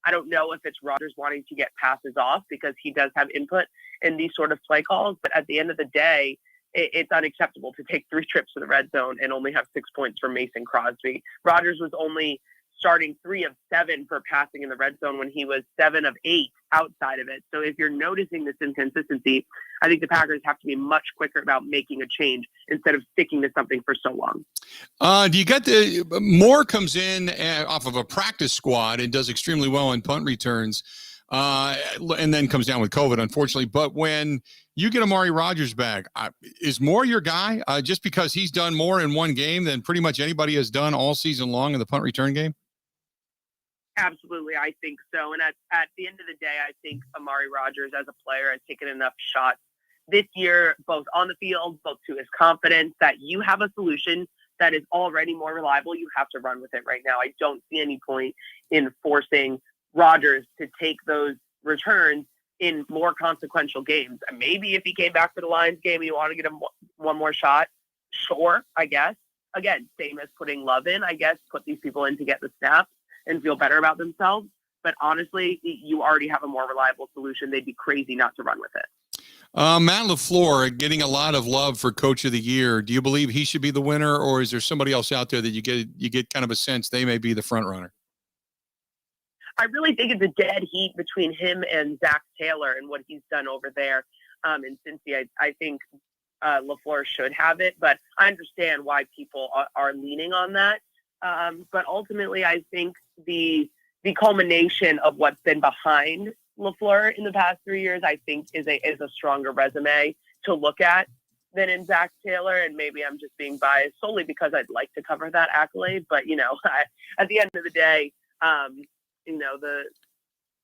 I don't know if it's Rodgers wanting to get passes off because he does have input in these sort of play calls. But at the end of the day, it's unacceptable to take 3 trips to the red zone and only have 6 points from Mason Crosby. Rodgers was only starting 3 of 7 for passing in the red zone when he was 7 of 8 outside of it. So if you're noticing this inconsistency, I think the Packers have to be much quicker about making a change instead of sticking to something for so long. Do you get Moore comes in off of a practice squad and does extremely well in punt returns. and then comes down with COVID, unfortunately. But when you get Amari Rodgers back, is Moore your guy just because he's done more in one game than pretty much anybody has done all season long in the punt return game? Absolutely, I think so. And at the end of the day, I think Amari Rodgers as a player has taken enough shots this year, both on the field, both to his confidence, that you have a solution that is already more reliable. You have to run with it right now. I don't see any point in forcing Rodgers to take those returns in more consequential games. And maybe if he came back for the Lions game, you want to get him one more shot. Sure, I guess. Again, same as putting Love in, I guess, put these people in to get the snaps and feel better about themselves. But honestly, you already have a more reliable solution. They'd be crazy not to run with it. Matt LaFleur getting a lot of love for Coach of the Year. Do you believe he should be the winner, or is there somebody else out there that you get kind of a sense they may be the front runner? I really think it's a dead heat between him and Zach Taylor and what he's done over there in Cincy. I think LaFleur should have it, but I understand why people are leaning on that. But ultimately, I think the culmination of what's been behind LaFleur in the past 3 years, I think is a stronger resume to look at than in Zach Taylor. And maybe I'm just being biased solely because I'd like to cover that accolade. But, at the end of the day,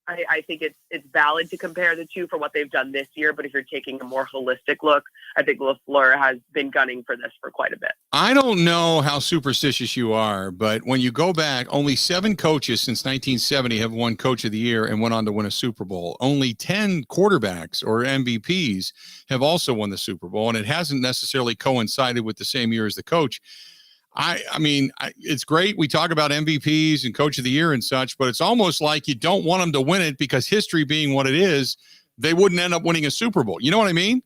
I think it's valid to compare the two for what they've done this year. But if you're taking a more holistic look, I think LaFleur has been gunning for this for quite a bit. I don't know how superstitious you are, but when you go back, only 7 coaches since 1970 have won Coach of the Year and went on to win a Super Bowl. Only 10 quarterbacks or MVPs have also won the Super Bowl, and it hasn't necessarily coincided with the same year as the coach. I mean, it's great. We talk about MVPs and Coach of the Year and such, but it's almost like you don't want them to win it because history being what it is, they wouldn't end up winning a Super Bowl. You know what I mean?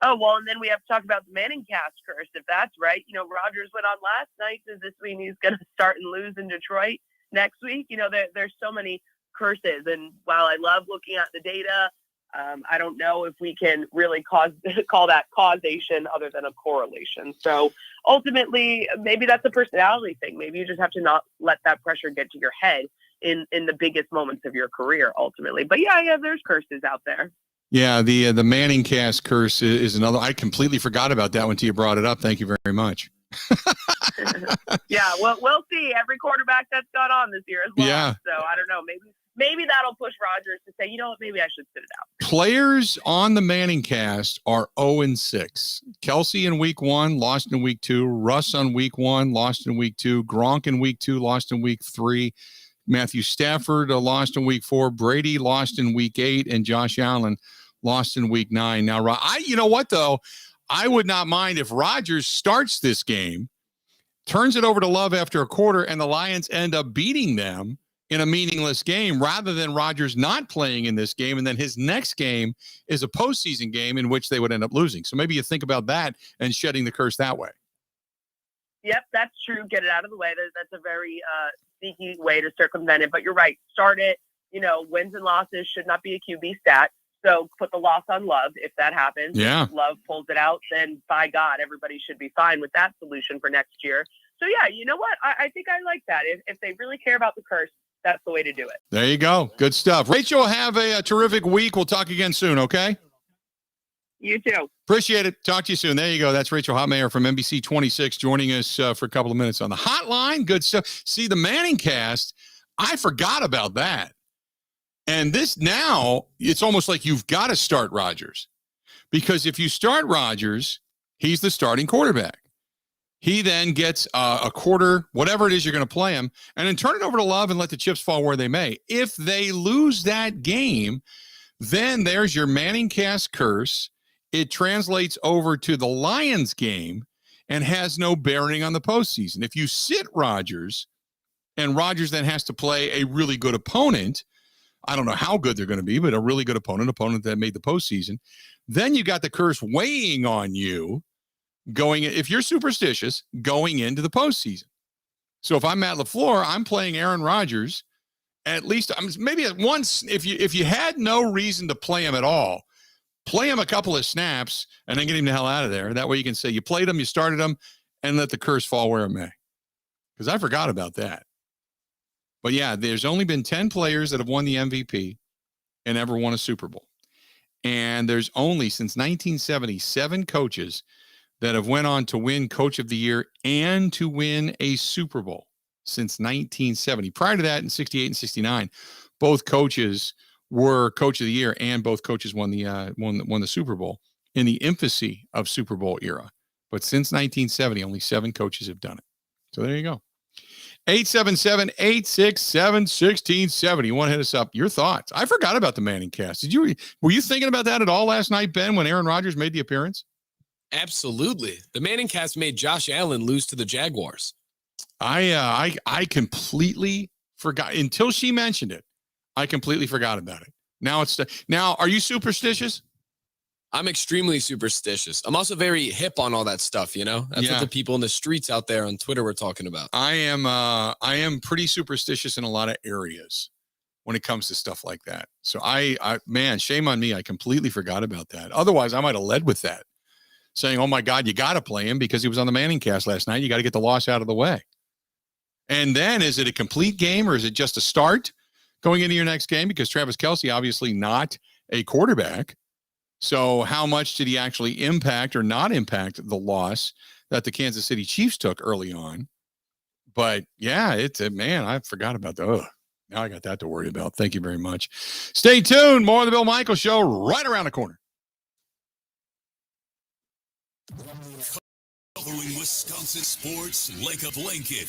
Oh, well, and then we have to talk about the Manning cast curse, if that's right. Rodgers went on last night. Does this mean he's going to start and lose in Detroit next week? There's so many curses. And while I love looking at the data, I don't know if we can really call that causation other than a correlation. So ultimately, maybe that's a personality thing. Maybe you just have to not let that pressure get to your head in the biggest moments of your career, ultimately. But yeah, there's curses out there. Yeah, the Manning cast curse is another. I completely forgot about that one until you brought it up. Thank you very much. Yeah, well, we'll see. Every quarterback that's got on this year as well. Yeah. So I don't know. Maybe that'll push Rodgers to say, you know what, maybe I should sit it out. Players on the Manning cast are 0-6. Kelsey in week 1, lost in week 2. Russ on week 1, lost in week 2. Gronk in week 2, lost in week 3. Matthew Stafford lost in week 4. Brady lost in week 8. And Josh Allen lost in week 9. Now, you know what, though? I would not mind if Rodgers starts this game, turns it over to Love after a quarter, and the Lions end up beating them in a meaningless game rather than Rodgers not playing in this game. And then his next game is a postseason game in which they would end up losing. So maybe you think about that and shedding the curse that way. Yep, that's true. Get it out of the way. That's a very sneaky way to circumvent it. But you're right. Start it. Wins and losses should not be a QB stat. So put the loss on Love if that happens. Yeah. If Love pulls it out, then by God, everybody should be fine with that solution for next year. So yeah, you know what? I think I like that. If they really care about the curse, that's the way to do it. There you go. Good stuff. Rachel, have a terrific week. We'll talk again soon, okay? You too. Appreciate it. Talk to you soon. There you go. That's Rachel Hotmayer from NBC 26 joining us for a couple of minutes on the hotline. Good stuff. See, the Manning cast, I forgot about that. And this now, it's almost like you've got to start Rodgers. Because if you start Rodgers, he's the starting quarterback. He then gets a quarter, whatever it is you're going to play him, and then turn it over to Love and let the chips fall where they may. If they lose that game, then there's your Manning cast curse. It translates over to the Lions game and has no bearing on the postseason. If you sit Rodgers, and Rodgers then has to play a really good opponent, I don't know how good they're going to be, but a really good opponent that made the postseason, then you got the curse weighing on you going, if you're superstitious, going into the postseason. So if I'm Matt LaFleur, I'm playing Aaron Rodgers. At least maybe at once, if you had no reason to play him at all, play him a couple of snaps and then get him the hell out of there. That way you can say you played him, you started him, and let the curse fall where it may. Because I forgot about that. But yeah, there's only been 10 players that have won the MVP and ever won a Super Bowl. And there's only, since 1970, 7 coaches that have went on to win Coach of the Year and to win a Super Bowl since 1970. Prior to that, in 68 and 69, both coaches were Coach of the Year, and both coaches won the Super Bowl in the infancy of Super Bowl era. But since 1970, only 7 coaches have done it. So there you go. 877-867-1670. You want to hit us up? Your thoughts. I forgot about the Manning cast. Were you thinking about that at all last night, Ben, when Aaron Rodgers made the appearance? Absolutely. The Manning cast made Josh Allen lose to the Jaguars. I completely forgot until she mentioned it. I completely forgot about it. Now are you superstitious? I'm extremely superstitious. I'm also very hip on all that stuff, you know? That's what the people in the streets out there on Twitter were talking about. I am pretty superstitious in a lot of areas when it comes to stuff like that. So man, shame on me. I completely forgot about that. Otherwise, I might have led with that, saying, oh my God, you got to play him because he was on the Manning cast last night. You got to get the loss out of the way. And then is it a complete game or is it just a start going into your next game? Because Travis Kelce, obviously not a quarterback. So how much did he actually impact or not impact the loss that the Kansas City Chiefs took early on? But yeah, man, I forgot about that. Ugh, now I got that to worry about. Thank you very much. Stay tuned. More of the Bill Michaels Show right around the corner. Covering Wisconsin sports like a blanket.